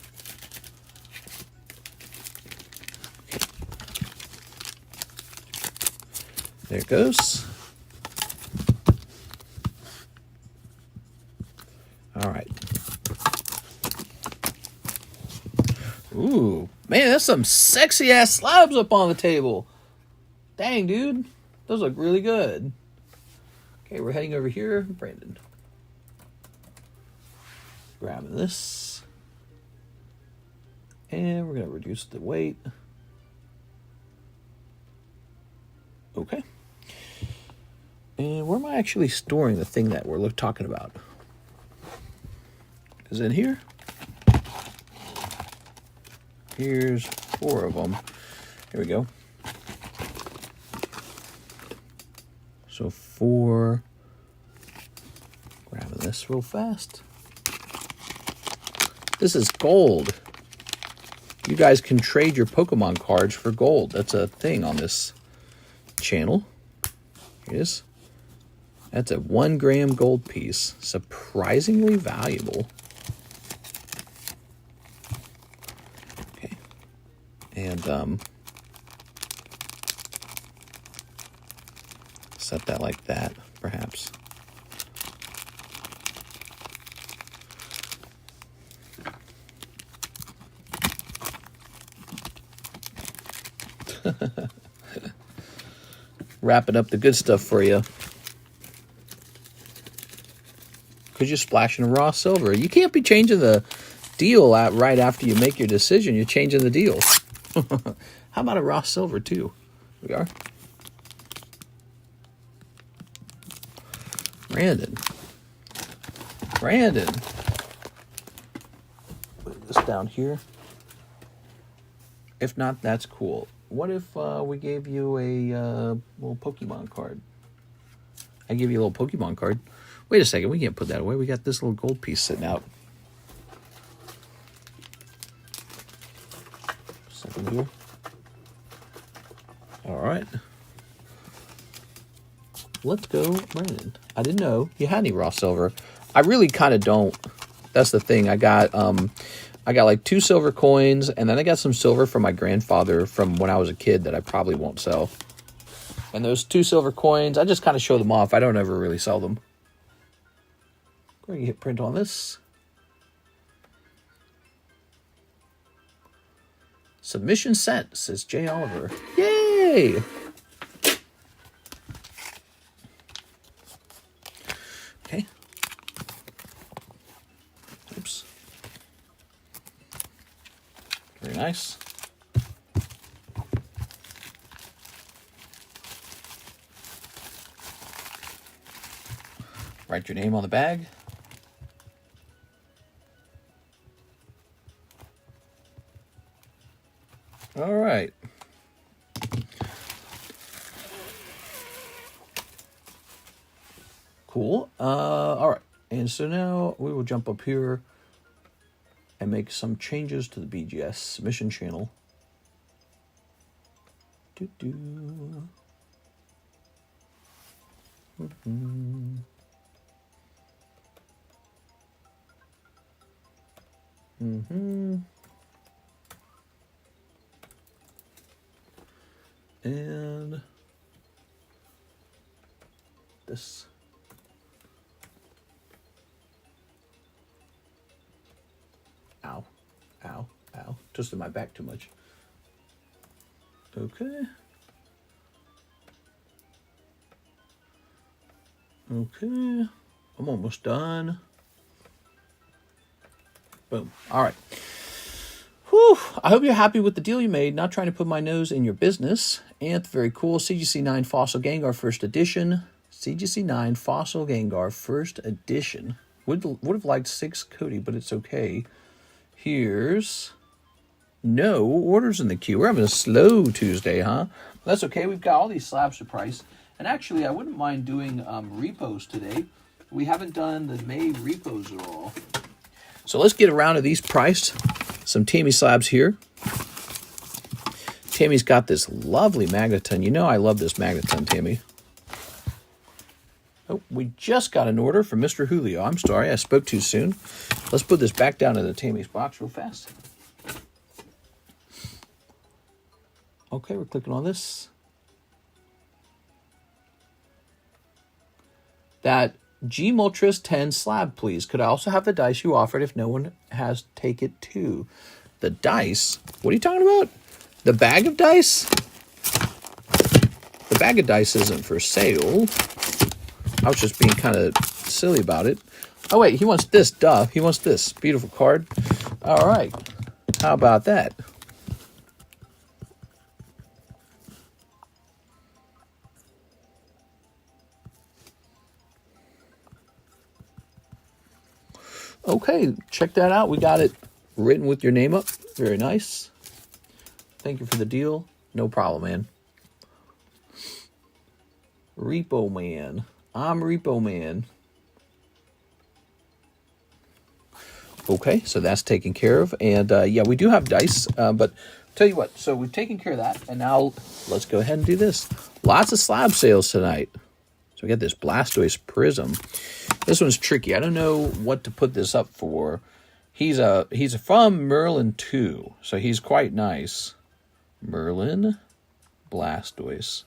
There it goes. All right. Ooh, man, that's some sexy ass slabs up on the table. Dang, dude. Those look really good. Okay, we're heading over here. Brandon. Grabbing this. And we're going to reduce the weight. Okay. And where am I actually storing the thing that we're talking about? Is it here? Here's 4 of them. Here we go. So 4. Grabbing this real fast. This is gold. You guys can trade your Pokemon cards for gold. That's a thing on this channel. Here it is. That's a 1 gram gold piece. Surprisingly valuable. Okay. And set that like that, perhaps. Wrapping up the good stuff for you. Because you're splashing a raw silver. You can't be changing the deal out right after you make your decision. You're changing the deal. How about a raw silver too? Here we are. Brandon. Put this down here. If not, that's cool. What if we gave you a little Pokemon card? I give you a little Pokemon card. Wait a second, we can't put that away. We got this little gold piece sitting out. Second here. All right. Let's go, Brandon. I didn't know you had any raw silver. I really kind of don't. That's the thing. I got like 2 silver coins, and then I got some silver from my grandfather from when I was a kid that I probably won't sell. And those 2 silver coins, I just kind of show them off. I don't ever really sell them. Going to hit print on this. Submission sent, says Jay Oliver. Yay! Okay. Oops. Very nice. Write your name on the bag. All right. Cool. All right. And so now we will jump up here and make some changes to the BGS submission channel. And this. Ow, ow, ow. Twisted my back too much. Okay. Okay. I'm almost done. Boom. All right. Whew. I hope you're happy with the deal you made. Not trying to put my nose in your business. And very cool. CGC9 Fossil Gengar First Edition. CGC9 Fossil Gengar First Edition. Would have liked 6 Cody, but it's okay. Here's no orders in the queue. We're having a slow Tuesday, huh? That's okay. We've got all these slabs to price. And actually, I wouldn't mind doing repos today. We haven't done the May repos at all. So let's get around to these priced. Some Tammy slabs here. Tammy's got this lovely Magneton. You know I love this Magneton, Tammy. Oh, we just got an order from Mr. Julio. I'm sorry, I spoke too soon. Let's put this back down into Tammy's box real fast. Okay, we're clicking on this. That G Moltres 10 slab, please. Could I also have the dice you offered if no one has take it too? The dice? What are you talking about? The bag of dice? The bag of dice isn't for sale. I was just being kind of silly about it. Oh, wait, he wants this, duh. He wants this. Beautiful card. All right. How about that? Okay, check that out. We got it written with your name up. Very nice. Thank you for the deal. No problem, man. Repo Man. I'm Repo Man. Okay, so that's taken care of. And yeah, we do have dice, but tell you what, so we've taken care of that. And now let's go ahead and do this. Lots of slab sales tonight. So we got this Blastoise Prism. This one's tricky. I don't know what to put this up for. He's from Merlin 2, so he's quite nice. Merlin Blastoise.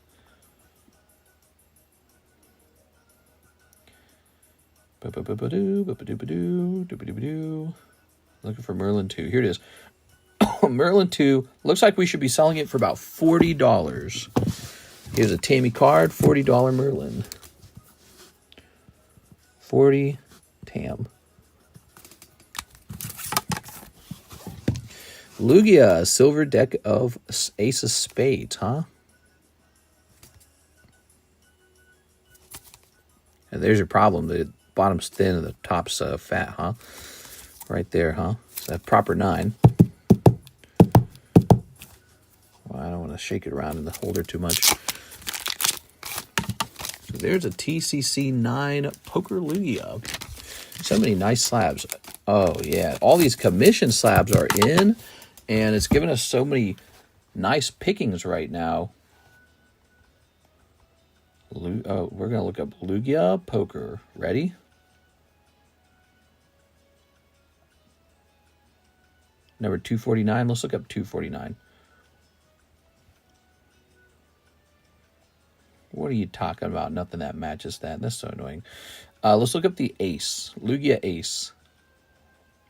Looking for Merlin 2. Here it is. Merlin 2. Looks like we should be selling it for about $40. Here's a Tammy card. $40 Merlin. 40 Tam. Lugia, silver deck of Ace of Spades, huh? And there's your problem. The bottom's thin and the top's fat, huh? Right there, huh? It's a proper 9. Well, I don't want to shake it around in the holder too much. So there's a TCC 9 Poker Lugia. So many nice slabs. Oh, yeah. All these commission slabs are in, and it's given us so many nice pickings right now. Oh, we're going to look up Lugia Poker. Ready? Number 249. Let's look up 249. What are you talking about? Nothing that matches that. That's so annoying. Let's look up the Ace. Lugia Ace.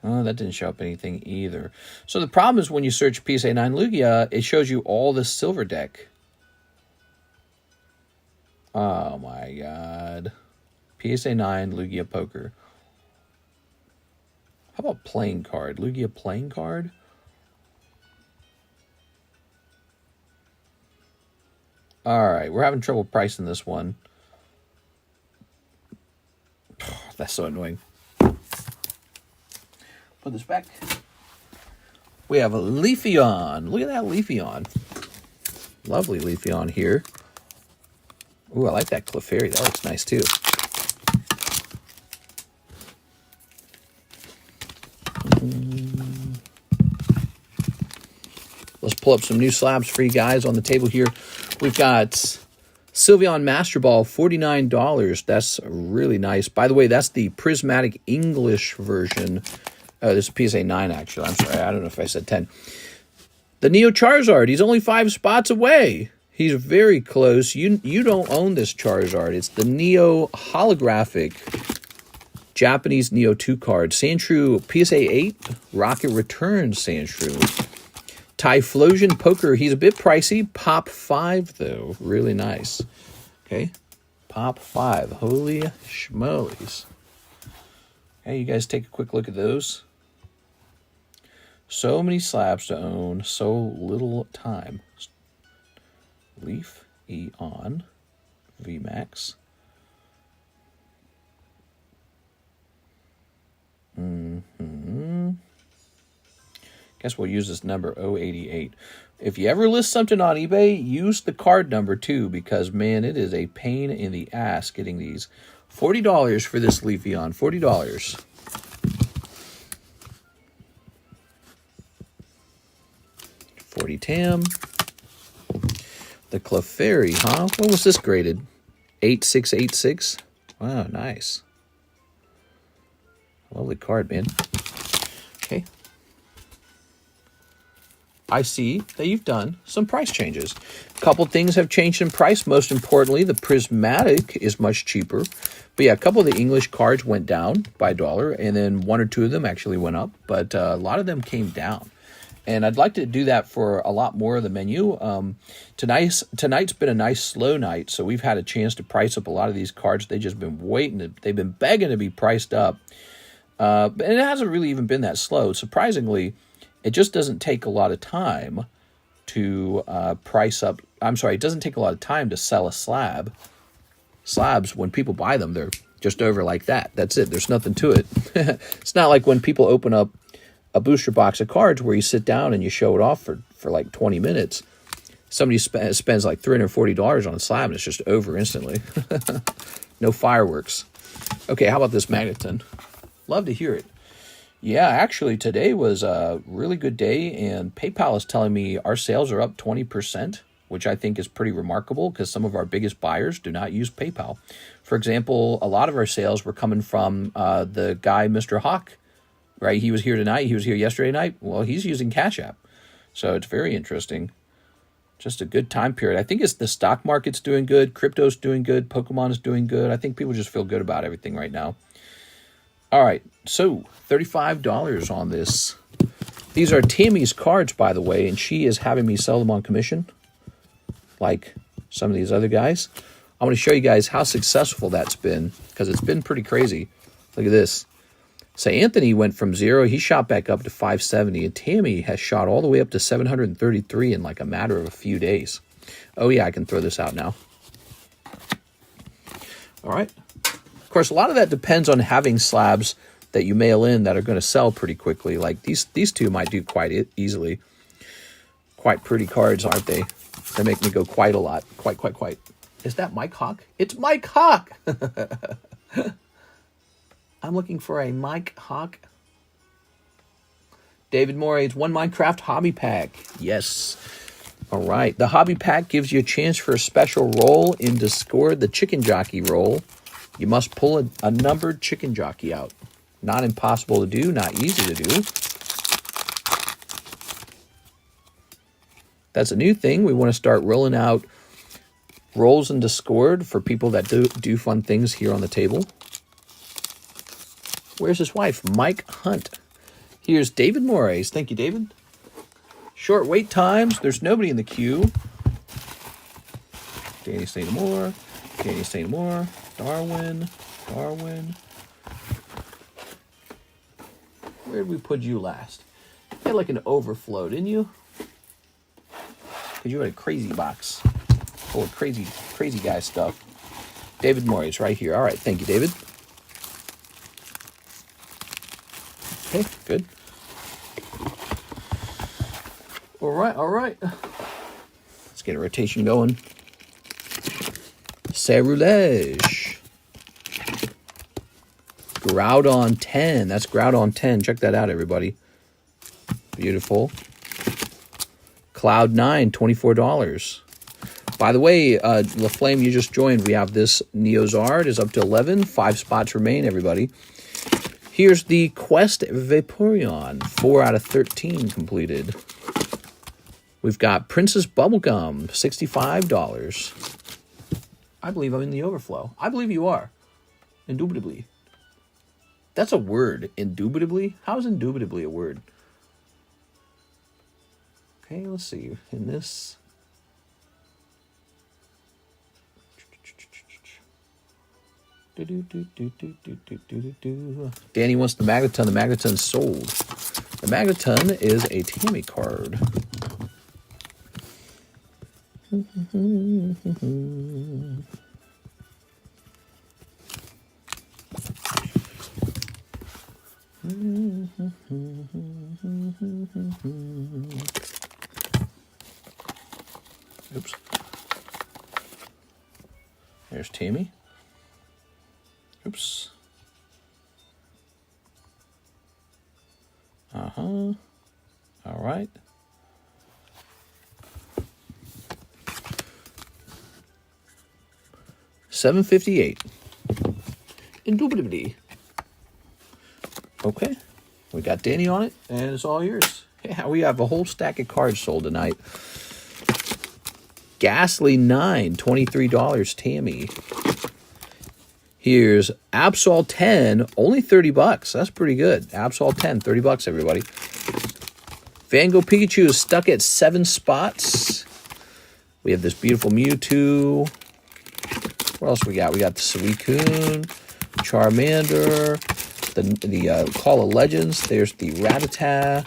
Oh, that didn't show up anything either. So the problem is when you search PSA 9 Lugia, it shows you all the silver deck. Oh my god. PSA 9 Lugia Poker. How about playing card? Lugia playing card? Alright, we're having trouble pricing this one. That's so annoying. Put this back. We have a Leafeon. Look at that Leafeon. Lovely Leafeon here. Ooh, I like that Clefairy. That looks nice too. Let's pull up some new slabs for you guys on the table here. We've got Sylveon Master Ball, $49. That's really nice. By the way, that's the prismatic English version. Oh, this is PSA 9, actually. I'm sorry. I don't know if I said 10. The Neo Charizard. He's only 5 spots away. He's very close. You don't own this Charizard. It's the Neo holographic Japanese Neo 2 card. Sandshrew PSA 8. Rocket Return Sandshrew. Typhlosion Poker. He's a bit pricey. Pop 5, though. Really nice. Okay. Pop 5. Holy schmolies. Okay, you guys take a quick look at those. So many slabs to own. So little time. Leaf, Eon, VMAX. Guess we'll use this number 088. If you ever list something on eBay, use the card number too, because man, it is a pain in the ass getting these. $40 for this Leafeon. $40. $40 TAM. The Clefairy, huh? What was this graded? 8686. Wow, nice. Lovely card, man. Okay. I see that you've done some price changes. A couple things have changed in price. Most importantly, the prismatic is much cheaper. But yeah, a couple of the English cards went down by $1, and then 1 or 2 of them actually went up. But a lot of them came down. And I'd like to do that for a lot more of the menu. Tonight's been a nice slow night, so we've had a chance to price up a lot of these cards. They've just been waiting. They've been begging to be priced up. And it hasn't really even been that slow. Surprisingly, it just doesn't take a lot of time to price up. I'm sorry, it doesn't take a lot of time to sell a slab. Slabs, when people buy them, they're just over like that. That's it. There's nothing to it. It's not like when people open up a booster box of cards where you sit down and you show it off for like 20 minutes. Somebody spends like $340 on a slab and it's just over instantly. No fireworks. Okay, how about this Magneton? Love to hear it. Yeah, actually today was a really good day, and PayPal is telling me our sales are up 20%, which I think is pretty remarkable because some of our biggest buyers do not use PayPal. For example, a lot of our sales were coming from the guy, Mr. Hawk, right? He was here tonight. He was here yesterday night. Well, he's using CASHAPP. So it's very interesting. Just a good time period. I think it's the stock market's doing good. Crypto's doing good. Pokemon's doing good. I think people just feel good about everything right now. All right. So $35 on this. These are Tammy's cards, by the way, and she is having me sell them on commission like some of these other guys. I want to show you guys how successful that's been because it's been pretty crazy. Look at this. So Anthony went from 0, he shot back up to 570, and Tammy has shot all the way up to 733 in like a matter of a few days. Oh yeah, I can throw this out now. All right. Of course, a lot of that depends on having slabs that you mail in that are going to sell pretty quickly. Like these two might do quite easily. Quite pretty cards, aren't they? They make me go quite a lot. Quite. Is that Mike Hawk? It's Mike Hawk! I'm looking for a Mike Hawk. David Moray's One Minecraft Hobby Pack. Yes. All right. The Hobby Pack gives you a chance for a special roll in Discord, the Chicken Jockey roll. You must pull a numbered Chicken Jockey out. Not impossible to do, not easy to do. That's a new thing. We want to start rolling out rolls in Discord for people that do fun things here on the table. Where's his wife? Mike Hunt. Here's David Moraes. Thank you, David. Short wait times. There's nobody in the queue. Danny say no more. Danny say no more. Darwin. Where did we put you last? You had like an overflow, didn't you? Because you had a crazy box full of crazy guy stuff. David Moraes right here. All right. Thank you, David. Okay, good. All right, all right. Let's get a rotation going. Cerulege. Groudon 10. That's Groudon 10. Check that out, everybody. Beautiful. Cloud 9, $24. By the way, LaFlame, you just joined. We have this Neozard is up to 11. 5 spots remain, everybody. Here's the Quest Vaporeon. 4 out of 13 completed. We've got Princess Bubblegum, $65. I believe I'm in the overflow. I believe you are. Indubitably. That's a word. Indubitably? How is indubitably a word? Okay, let's see. In this... Danny wants the Magneton. The Magneton's sold. The Magneton is a Tammy card. Oops. There's Tammy. Oops. All right. $7.58. Indubitably. Okay. We got Danny on it, and it's all yours. Yeah, we have a whole stack of cards sold tonight. Ghastly 9, $23, Tammy. Here's Absol 10, only $30. That's pretty good. Absol 10, $30, everybody. Van Gogh Pikachu is stuck at 7 spots. We have this beautiful Mewtwo. What else we got? We got the Suicune, Charmander, the Call of Legends. There's the Rattata.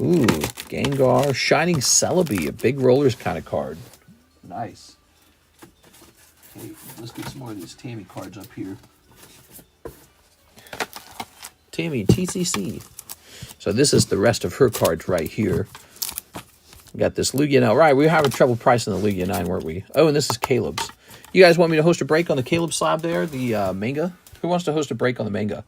Ooh, Gengar. Shining Celebi, a big rollers kind of card. Nice. Hey, let's get some more of these Tammy cards up here. Tammy, TCC. So this is the rest of her cards right here. We got this Lugia 9. Right, we were having trouble pricing the Lugia 9, weren't we? Oh, and this is Caleb's. You guys want me to host a break on the Caleb slab there? The manga? Who wants to host a break on the manga?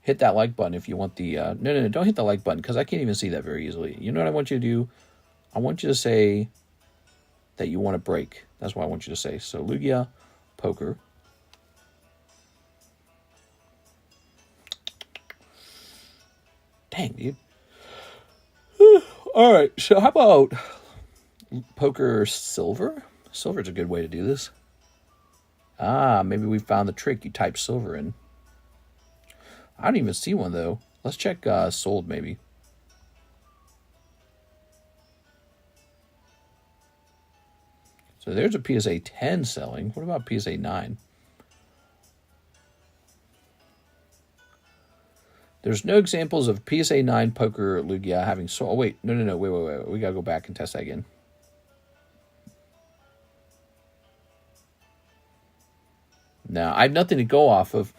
Hit that like button if you want the... No, don't hit the like button because I can't even see that very easily. You know what I want you to do? I want you to say that you want a break. That's what I want you to say. So Lugia, Poker. Dang, dude. All right, so how about Poker Silver? Silver's a good way to do this. Ah, maybe we found the trick. You type silver in. I don't even see one, though. Let's check sold, maybe. So there's a PSA 10 selling. What about PSA 9? There's no examples of PSA 9 Poker Lugia having sold. Oh, wait. No. Wait. We got to go back and test that again. No, I have nothing to go off of.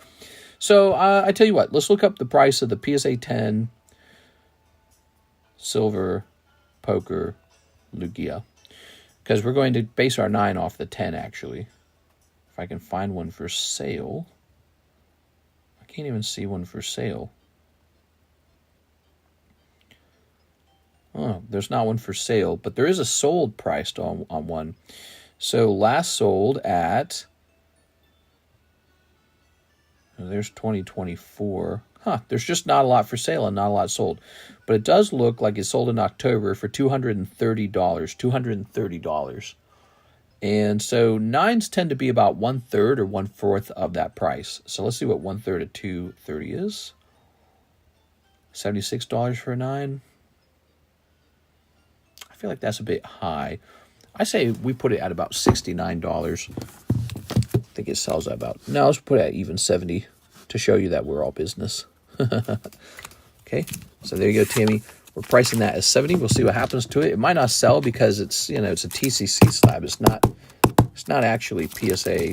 So I tell you what. Let's look up the price of the PSA 10 Silver Poker Lugia. Because we're going to base our 9 off the 10, actually. If I can find one for sale. I can't even see one for sale. Oh, there's not one for sale, but there is a sold priced on one. So last sold at... There's 2024. There's just not a lot for sale and not a lot sold. But it does look like it sold in October for $230. $230. And so 9s tend to be about 1/3 or 1/4 of that price. So let's see what 1/3 of 230 is. $76 for a 9. I feel like that's a bit high. I say we put it at about $69. I think it sells at about... No, let's put it at even 70 to show you that we're all business. Okay, so there you go, Tammy. We're pricing that as 70. We'll see what happens to it. It might not sell because it's, you know, it's a TCC slab. It's not actually PSA.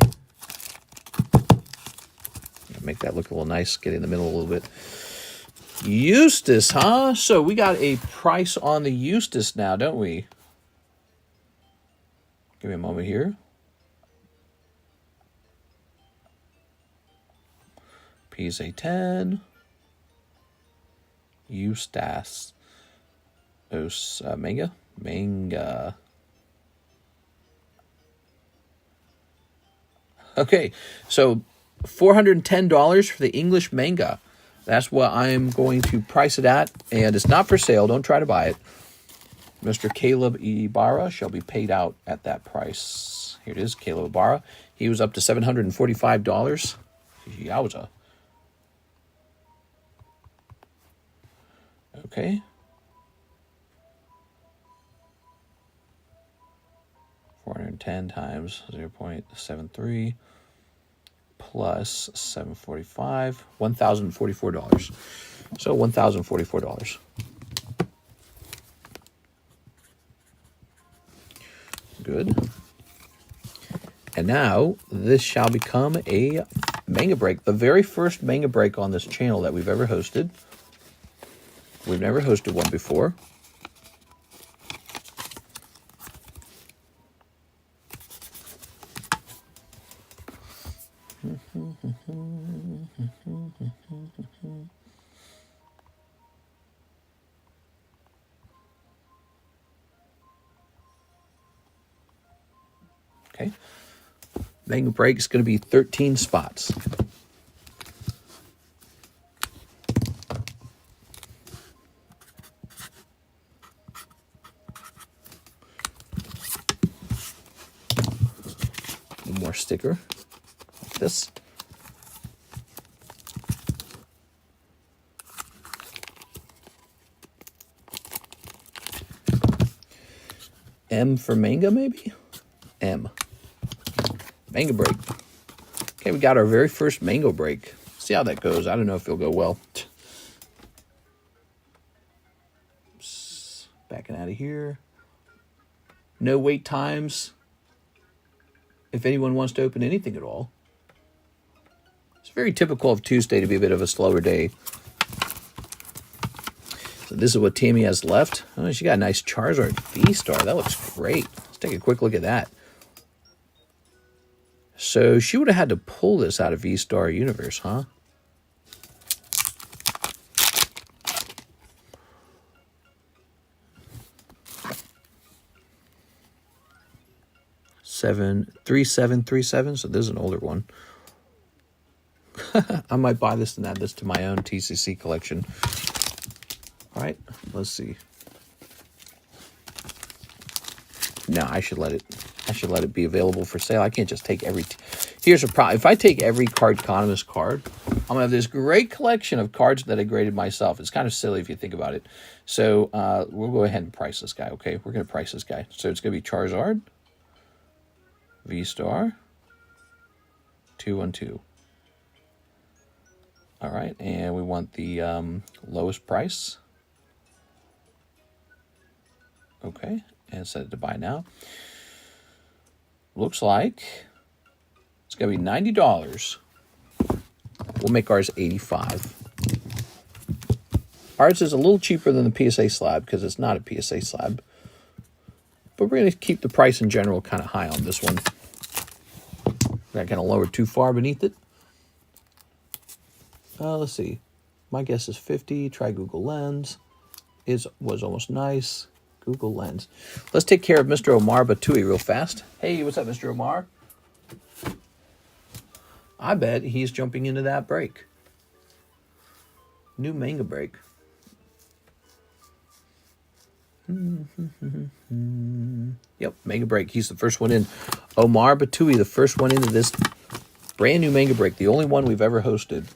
Make that look a little nice. Get in the middle a little bit. Eustace, huh? So we got a price on the Eustace now, don't we? Give me a moment here. PSA 10. Eustace. Manga? Manga. Okay, so $410 for the English manga. That's what I'm going to price it at, and it's not for sale. Don't try to buy it. Mr. Caleb Ibarra shall be paid out at that price. Here it is, Caleb Ibarra. He was up to $745. Yowza. Okay. 410 times 0.73 plus 745, $1,044. So $1,044. Good. And now this shall become a manga break, the very first manga break on this channel that we've ever hosted. We've never hosted one before. Okay. Manga break is going to be 13 spots. One more sticker like this. M for manga, maybe? M. Manga break. Okay, we got our very first mango break. See how that goes. I don't know if it'll go well. Backing out of here. No wait times. If anyone wants to open anything at all. It's very typical of Tuesday to be a bit of a slower day. So this is what Tammy has left. Oh, she got a nice Charizard V-Star. That looks great. Let's take a quick look at that. So she would have had to pull this out of V-Star Universe, huh? Seven, 3737. So this is an older one. I might buy this and add this to my own TCC collection. All right, let's see. No, I should let it be available for sale. I can't just take every... Here's a problem. If I take every Cardconomist card, I'm going to have this great collection of cards that I graded myself. It's kind of silly if you think about it. So we'll go ahead and price this guy, okay? We're going to price this guy. So it's going to be Charizard, V-Star, 212. All right, and we want the lowest price. Okay, and set it to buy now. Looks like it's going to be $90. We'll make ours $85. Ours is a little cheaper than the PSA slab because it's not a PSA slab. But we're going to keep the price in general kind of high on this one. We're not going to lower too far beneath it. Let's see. My guess is 50. Try Google Lens. Was almost nice. Google Lens. Let's take care of Mr. Omar Batui real fast. Hey, what's up, Mr. Omar? I bet he's jumping into that break. New manga break. Yep, manga break. He's the first one in. Omar Batui, the first one into this brand new manga break. The only one we've ever hosted.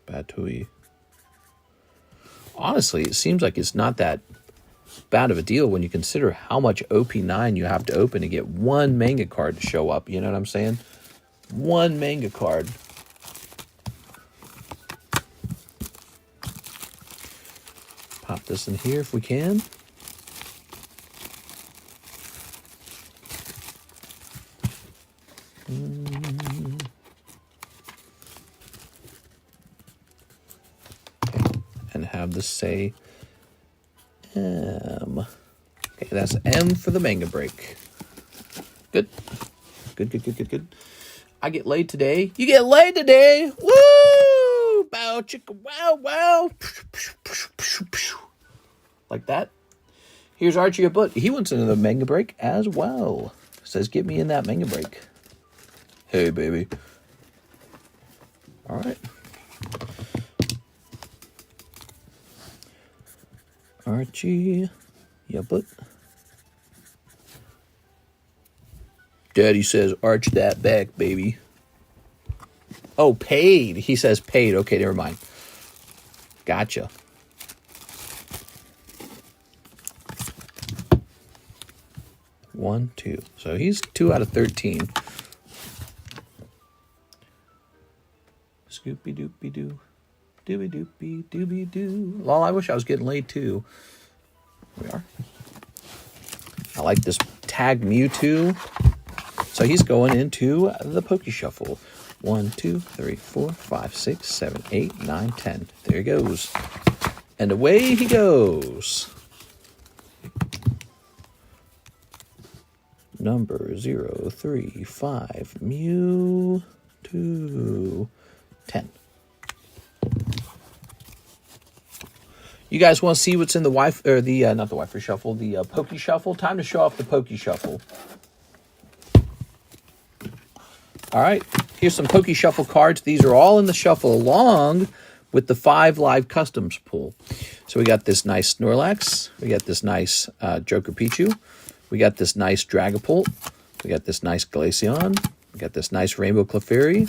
Batui. Honestly, it seems like it's not that bad of a deal when you consider how much OP9 you have to open to get one manga card to show up. You know what I'm saying? One manga card. Pop this in here if we can. have the say M. Okay, that's M for the manga break. Good. Good. I get laid today. You get laid today. Woo! Bow, chicka, wow, wow. Like that. Here's Archie Abbott. He wants into the manga break as well. Says, get me in that manga break. Hey, baby. All right. Archie Abbott. Daddy says, arch that back, baby. Oh, paid. He says paid. Okay, never mind. Gotcha. One, two. So he's 2 out of 13. Scoopy doopy doo. Dooby doopy dooby doo. Lol, I wish I was getting laid too. We are. I like this tag Mewtwo. So he's going into the Poke Shuffle. 1, 2, 3, 4, 5, 6, 7, 8, 9, 10. There he goes. And away he goes. Number 0, 3, 5, Mewtwo, 10. You guys want to see what's in the not the Wi-Fi Shuffle, the Poke Shuffle? Time to show off the Poke Shuffle. All right, here's some Poke Shuffle cards. These are all in the shuffle along with the 5 live customs pool. So we got this nice Snorlax. We got this nice Joker Pichu. We got this nice Dragapult. We got this nice Glaceon. We got this nice Rainbow Clefairy.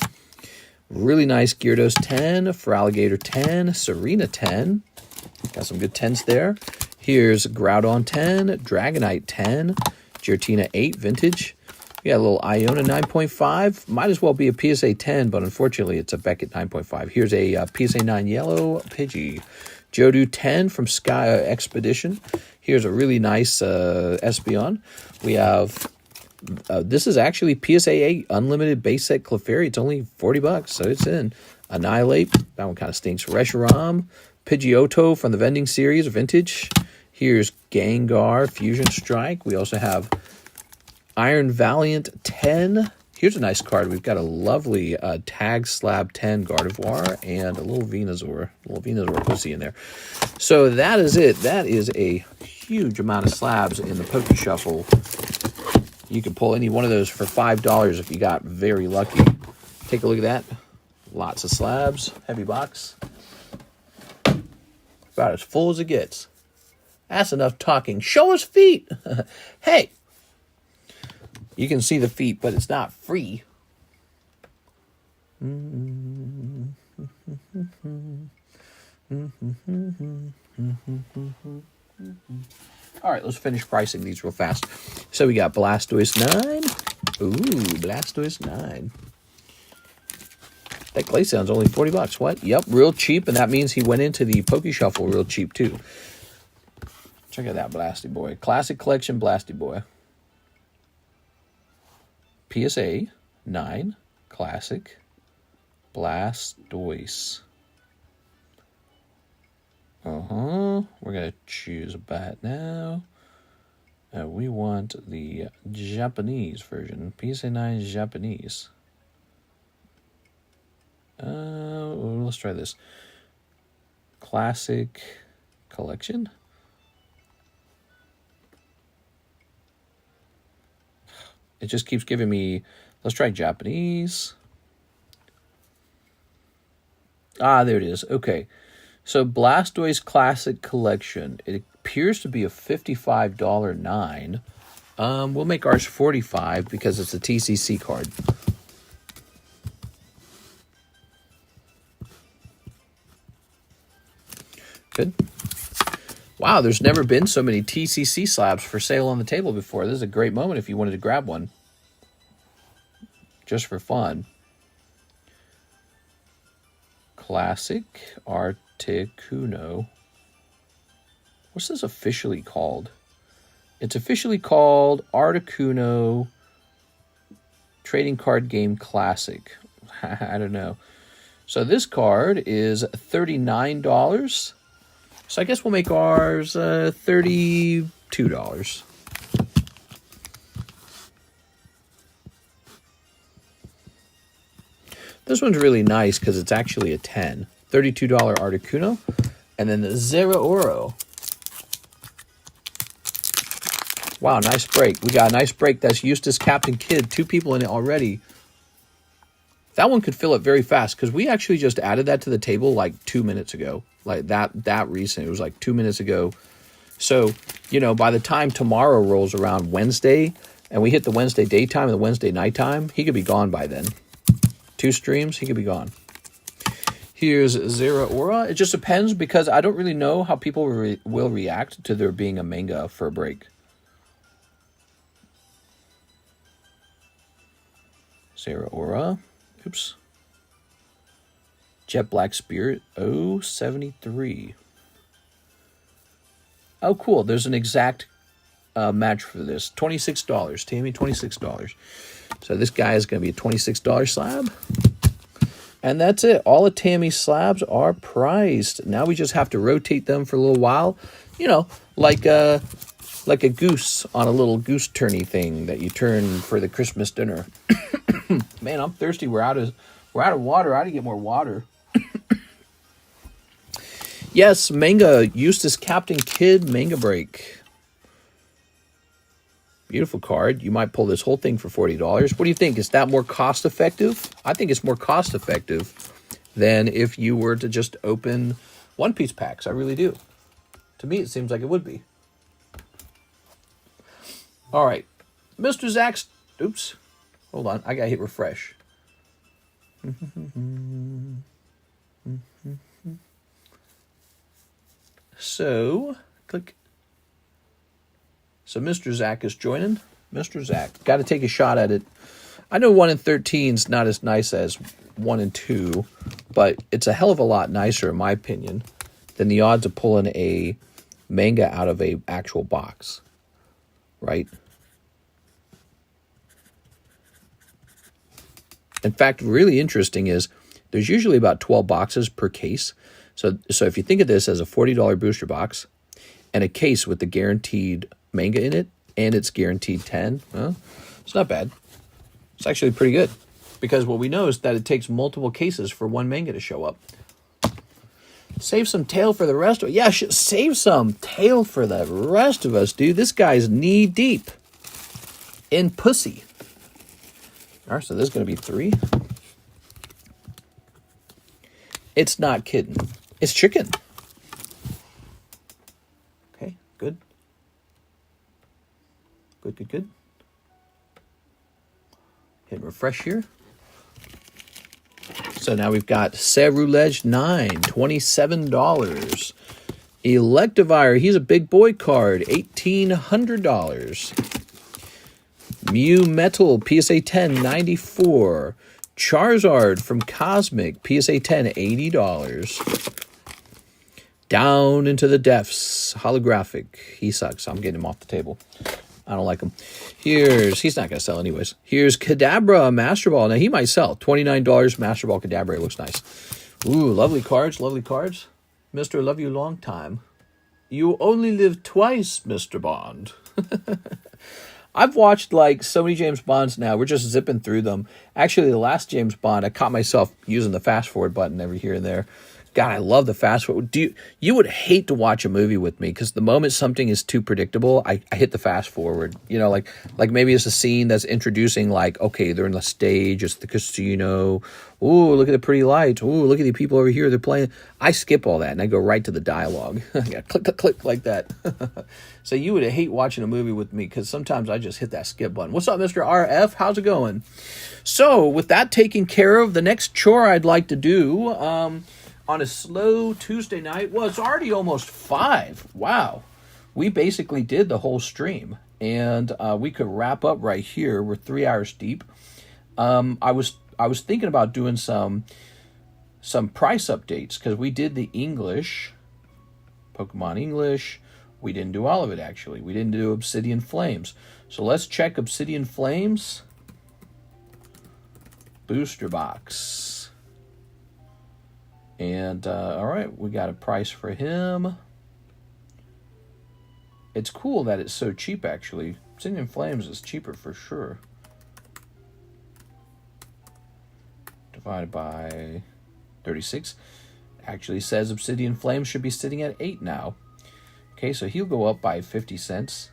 Really nice Gyarados 10, Feraligatr 10, Serena 10. Got some good 10s there. Here's Groudon 10, Dragonite 10, Giratina 8 Vintage. We got a little Iona 9.5. Might as well be a PSA 10, but unfortunately it's a Beckett 9.5. Here's a PSA 9 Yellow Pidgey. Jodu 10 from Sky Expedition. Here's a really nice Espeon. We have, this is actually PSA 8 Unlimited Base Set Clefairy. It's only $40, so it's in. Annihilate, that one kind of stinks. Reshiram, Pidgeotto from the Vending Series, Vintage. Here's Gengar, Fusion Strike. We also have Iron Valiant 10. Here's a nice card. We've got a lovely Tag Slab 10 Gardevoir and a little Venusaur pussy in there. So that is it. That is a huge amount of slabs in the Poke Shuffle. You can pull any one of those for $5 if you got very lucky. Take a look at that. Lots of slabs. Heavy box. About as full as it gets. That's enough talking. Show us feet. Hey. You can see the feet, but it's not free. All right, let's finish pricing these real fast. So we got Blastoise 9. Ooh, Blastoise 9. That Glaceon's only $40. What? Yep, real cheap, and that means he went into the Poke Shuffle real cheap, too. Check out that Blasty Boy. Classic Collection Blasty Boy. PSA 9 Classic Blastoise. We're going to choose a bat now. We want the Japanese version. PSA 9 Japanese. Let's try this. Classic Collection. It just keeps giving me, let's try Japanese. Ah, there it is. Okay. So Blastoise Classic Collection. It appears to be a $55 9. We'll make ours $45 because it's a TCC card. Good. Wow, there's never been so many TCC slabs for sale on the table before. This is a great moment if you wanted to grab one. Just for fun. Classic Articuno. What's this officially called? It's officially called Articuno Trading Card Game Classic. I don't know. So this card is $39. So I guess we'll make ours $32. This one's really nice because it's actually a 10. $32 Articuno. And then the Zero Oro. Wow, nice break. We got a nice break. That's Eustace Captain Kidd. 2 people in it already. That one could fill it very fast because we actually just added that to the table like 2 minutes ago. Like that recent. It was like 2 minutes ago. So, you know, by the time tomorrow rolls around Wednesday and we hit the Wednesday daytime and the Wednesday nighttime, he could be gone by then. 2 streams, he could be gone. Here's Zera Aura. It just depends because I don't really know how people will react to there being a manga for a break. Zera Aura. Oops. Jet Black Spirit 073. Oh, cool. There's an exact match for this. $26. Tammy, $26. So this guy is going to be a $26 slab. And that's it. All of Tammy's slabs are priced. Now we just have to rotate them for a little while. You know, like a goose on a little goose tourney thing that you turn for the Christmas dinner. Man, I'm thirsty. We're out of water. I got to get more water. Yes, manga. Eustace Captain Kidd manga break. Beautiful card. You might pull this whole thing for $40. What do you think? Is that more cost effective? I think it's more cost effective than if you were to just open One Piece packs. I really do. To me, it seems like it would be. All right. Mr. Zach's... Oops. Hold on. I got to hit refresh. So, click. So Mr. Zach is joining. Mr. Zach. Got to take a shot at it. I know 1 in 13 is not as nice as 1 in 2, but it's a hell of a lot nicer, in my opinion, than the odds of pulling a manga out of a actual box. Right? In fact, really interesting is there's usually about 12 boxes per case. So if you think of this as a $40 booster box and a case with the guaranteed manga in it, and it's guaranteed 10, well, it's not bad. It's actually pretty good. Because what we know is that it takes multiple cases for one manga to show up. Save some tail for the rest of us. Yeah, save some tail for the rest of us, dude. This guy's knee deep in pussy. All right, so this is going to be 3. It's not kidding. It's chicken. Okay, good. Good. Hit refresh here. So now we've got Cerulege 9, $27. Electivire, he's a big boy card, $1,800. Mew Metal, PSA 10, $94. Charizard from Cosmic, PSA 10, $80. Down into the depths, holographic. He sucks. I'm getting him off the table. I don't like him. He's not going to sell anyways. Here's Kadabra Master Ball. Now he might sell. $29 Master Ball Kadabra. It looks nice. Ooh, lovely cards. Mr. Love you long time. You only live twice, Mr. Bond. I've watched like so many James Bonds now. We're just zipping through them. Actually, the last James Bond, I caught myself using the fast forward button every here and there. God, I love the fast forward. You would hate to watch a movie with me because the moment something is too predictable, I hit the fast forward. You know, like maybe it's a scene that's introducing like, okay, they're in the stage, it's the casino. Ooh, look at the pretty lights. Ooh, look at the people over here. They're playing. I skip all that and I go right to the dialogue. Yeah, click like that. So you would hate watching a movie with me because sometimes I just hit that skip button. What's up, Mr. RF? How's it going? So with that taken care of, the next chore I'd like to do, on a slow Tuesday night. Well, it's already almost 5. Wow. We basically did the whole stream. And we could wrap up right here. We're 3 hours deep. I was thinking about doing some price updates because we did the English, Pokemon English. We didn't do all of it, actually. We didn't do Obsidian Flames. So let's check Obsidian Flames. Booster box. And, all right, we got a price for him. It's cool that it's so cheap, actually. Obsidian Flames is cheaper for sure. Divided by 36. Actually says Obsidian Flames should be sitting at 8 now. Okay, so he'll go up by 50 cents.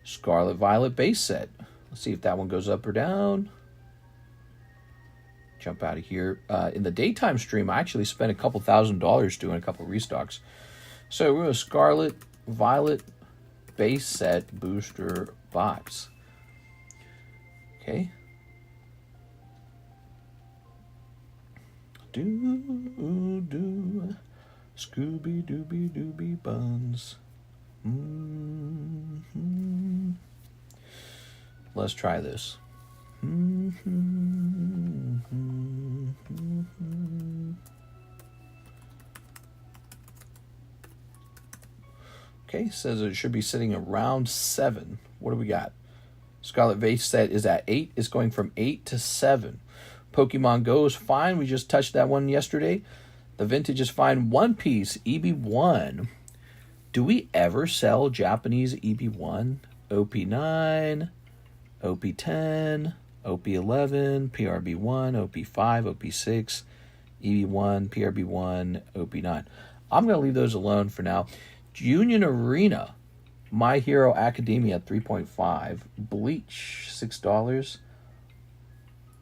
Scarlet Violet base set. Let's see if that one goes up or down. Jump out of here. In the daytime stream, I actually spent a couple $1,000s doing a couple restocks. So we're a Scarlet Violet base set booster box. Okay. Do Scooby Dooby Dooby Buns. Let's try this. Okay, says it should be sitting around 7. What do we got? Scarlet Vase set is at 8. It's going from 8 to 7. Pokemon Go is fine. We just touched that one yesterday. The Vintage is fine. One Piece EB1. Do we ever sell Japanese EB1? OP9, OP10, OP11, PRB1, OP5, OP6, EB1, PRB1, OP9. I'm going to leave those alone for now. Union Arena, My Hero Academia 3.5, Bleach $6,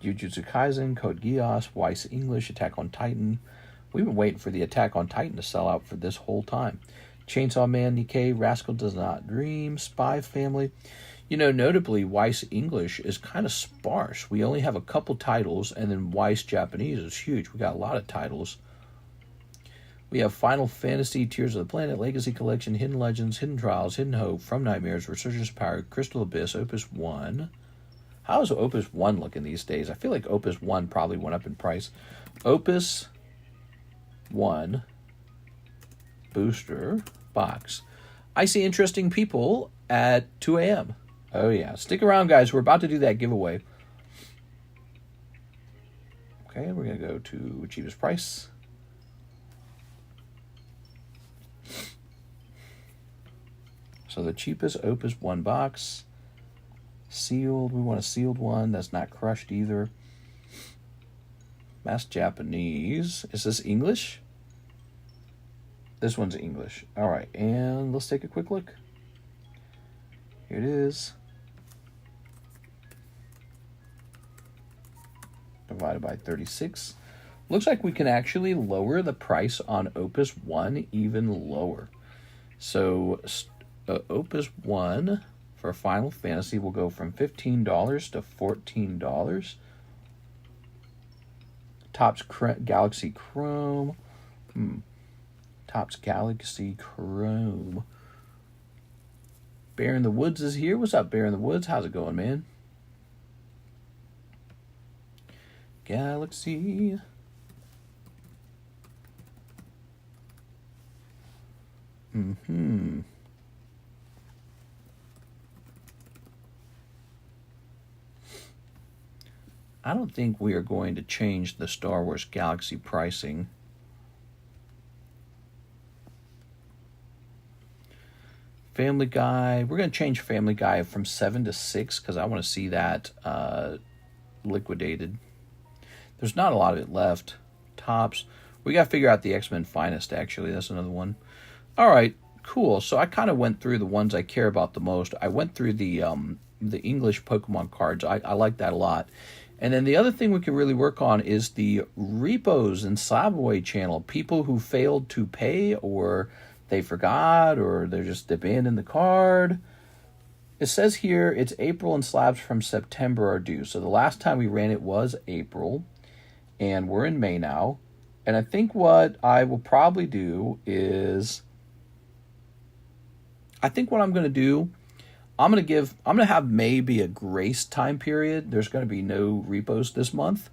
Jujutsu Kaisen, Code Geass, Weiss English, Attack on Titan. We've been waiting for the Attack on Titan to sell out for this whole time. Chainsaw Man, Nikke, Rascal Does Not Dream, Spy Family. You know, notably, Weiss English is kind of sparse. We only have a couple titles, and then Weiss Japanese is huge. We got a lot of titles. We have Final Fantasy, Tears of the Planet, Legacy Collection, Hidden Legends, Hidden Trials, Hidden Hope, From Nightmares, Resurgence of Power, Crystal Abyss, Opus 1. How is Opus 1 looking these days? I feel like Opus 1 probably went up in price. Opus 1 booster box. I see interesting people at 2 a.m. Oh yeah, stick around guys, we're about to do that giveaway. Okay, we're gonna go to cheapest price. So the cheapest Opus 1 box, sealed, we want a sealed one that's not crushed either. Mass Japanese, is this English? This one's English. All right, and let's take a quick look. Here it is. Divided by 36. Looks like we can actually lower the price on Opus 1 even lower. So Opus 1 for Final Fantasy will go from $15 to $14. Topps Galaxy Chrome. Topps Galaxy Chrome. Bear in the Woods is here. What's up, Bear in the Woods? How's it going, man? Galaxy. I don't think we are going to change the Star Wars Galaxy pricing. Family Guy. We're going to change Family Guy from 7 to 6 because I want to see that liquidated. There's not a lot of it left. Topps. We got to figure out the X-Men Finest, actually. That's another one. All right, cool. So I kind of went through the ones I care about the most. I went through the English Pokemon cards. I like that a lot. And then the other thing we can really work on is the repos and Slab channel. People who failed to pay, or they forgot, or they're just abandoned the card. It says here it's April and slabs from September are due. So the last time we ran it was April, and we're in May now. And I think what I will probably do is, I think what I'm going to do, I'm going to have maybe a grace time period. There's going to be no repos this month.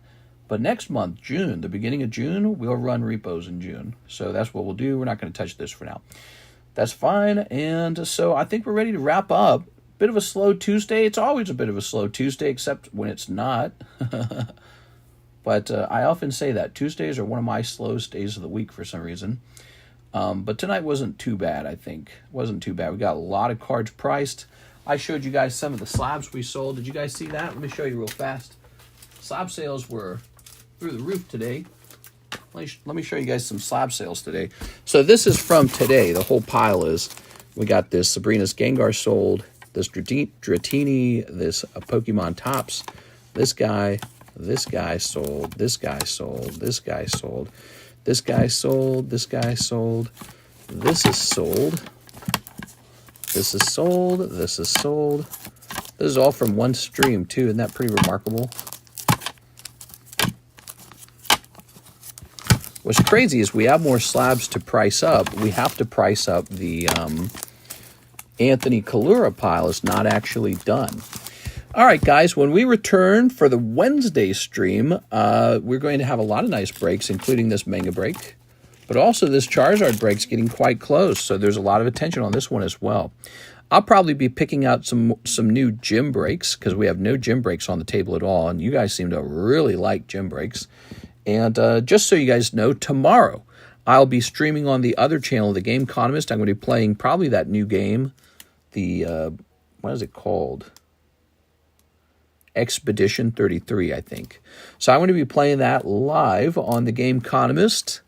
But next month, June, the beginning of June, we'll run repos in June. So that's what we'll do. We're not going to touch this for now. That's fine. And so I think we're ready to wrap up. Bit of a slow Tuesday. It's always a bit of a slow Tuesday, except when it's not. But I often say that Tuesdays are one of my slowest days of the week for some reason. But tonight wasn't too bad, I think. Wasn't too bad. We got a lot of cards priced. I showed you guys some of the slabs we sold. Did you guys see that? Let me show you real fast. Slab sales were through the roof today. Let me show you guys some slab sales today. So this is from today. The whole pile is. We got this Sabrina's Gengar sold. This Dratini. This Pokemon Tops. This guy sold. This guy sold. This guy sold. This guy sold. This guy sold. This is sold. This is sold. This is sold. This is all from one stream, too. Isn't that pretty remarkable? What's crazy is we have more slabs to price up. We have to price up the Anthony Kalura pile. Is not actually done. All right, guys, when we return for the Wednesday stream, we're going to have a lot of nice breaks, including this mega break. But also this Charizard break's getting quite close, so there's a lot of attention on this one as well. I'll probably be picking out some new gym breaks, because we have no gym breaks on the table at all, and you guys seem to really like gym breaks. And just so you guys know, tomorrow I'll be streaming on the other channel, the TheCardconomist. I'm going to be playing probably that new game, the, what is it called? Expedition 33, I think. So I'm going to be playing that live on the TheCardconomist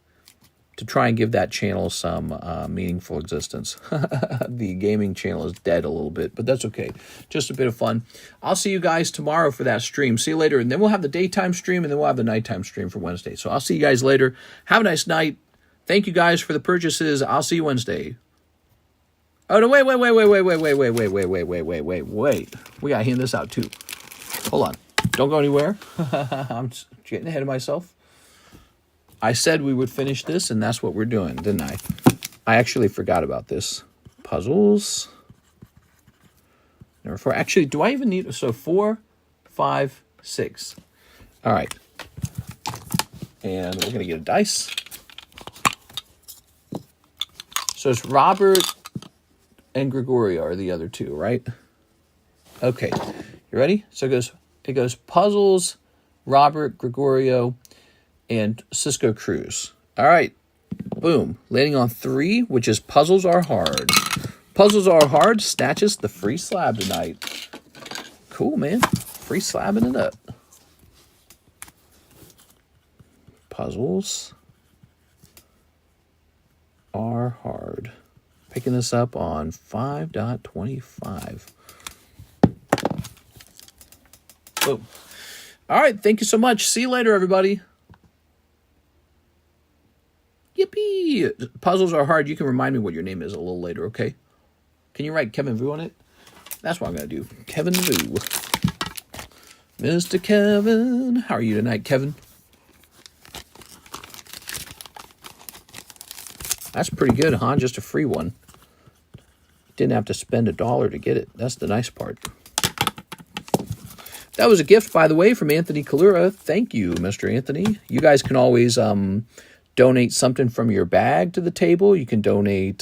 to try and give that channel some meaningful existence. The gaming channel is dead a little bit, but that's okay. Just a bit of fun. I'll see you guys tomorrow for that stream. See you later. And then we'll have the daytime stream, and then we'll have the nighttime stream for Wednesday. So I'll see you guys later. Have a nice night. Thank you guys for the purchases. I'll see you Wednesday. Oh, no, wait. We got to hand this out, too. Hold on. Don't go anywhere. I'm getting ahead of myself. I said we would finish this, and that's what we're doing, didn't I? I actually forgot about this. Puzzles. Number 4. Actually, do I even need... So 4, 5, 6. All right. And we're going to get a dice. So it's Robert and Gregorio are the other two, right? Okay. You ready? So it goes Puzzles, Robert, Gregorio, and Cisco Cruz. All right. Boom. Landing on 3, which is Puzzles Are Hard. Puzzles Are Hard snatches the free slab tonight. Cool, man. Free slabbing it up. Puzzles Are Hard. Picking this up on 5.25. Boom. All right. Thank you so much. See you later, everybody. Yippee! Puzzles Are Hard. You can remind me what your name is a little later, okay? Can you write Kevin Vu on it? That's what I'm going to do. Kevin Vu. Mr. Kevin. How are you tonight, Kevin? That's pretty good, huh? Just a free one. Didn't have to spend $1 to get it. That's the nice part. That was a gift, by the way, from Anthony Kalura. Thank you, Mr. Anthony. You guys can always... donate something from your bag to the table. You can donate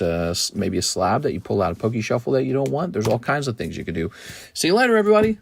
maybe a slab that you pull out of Poke Shuffle that you don't want. There's all kinds of things you can do. See you later, everybody.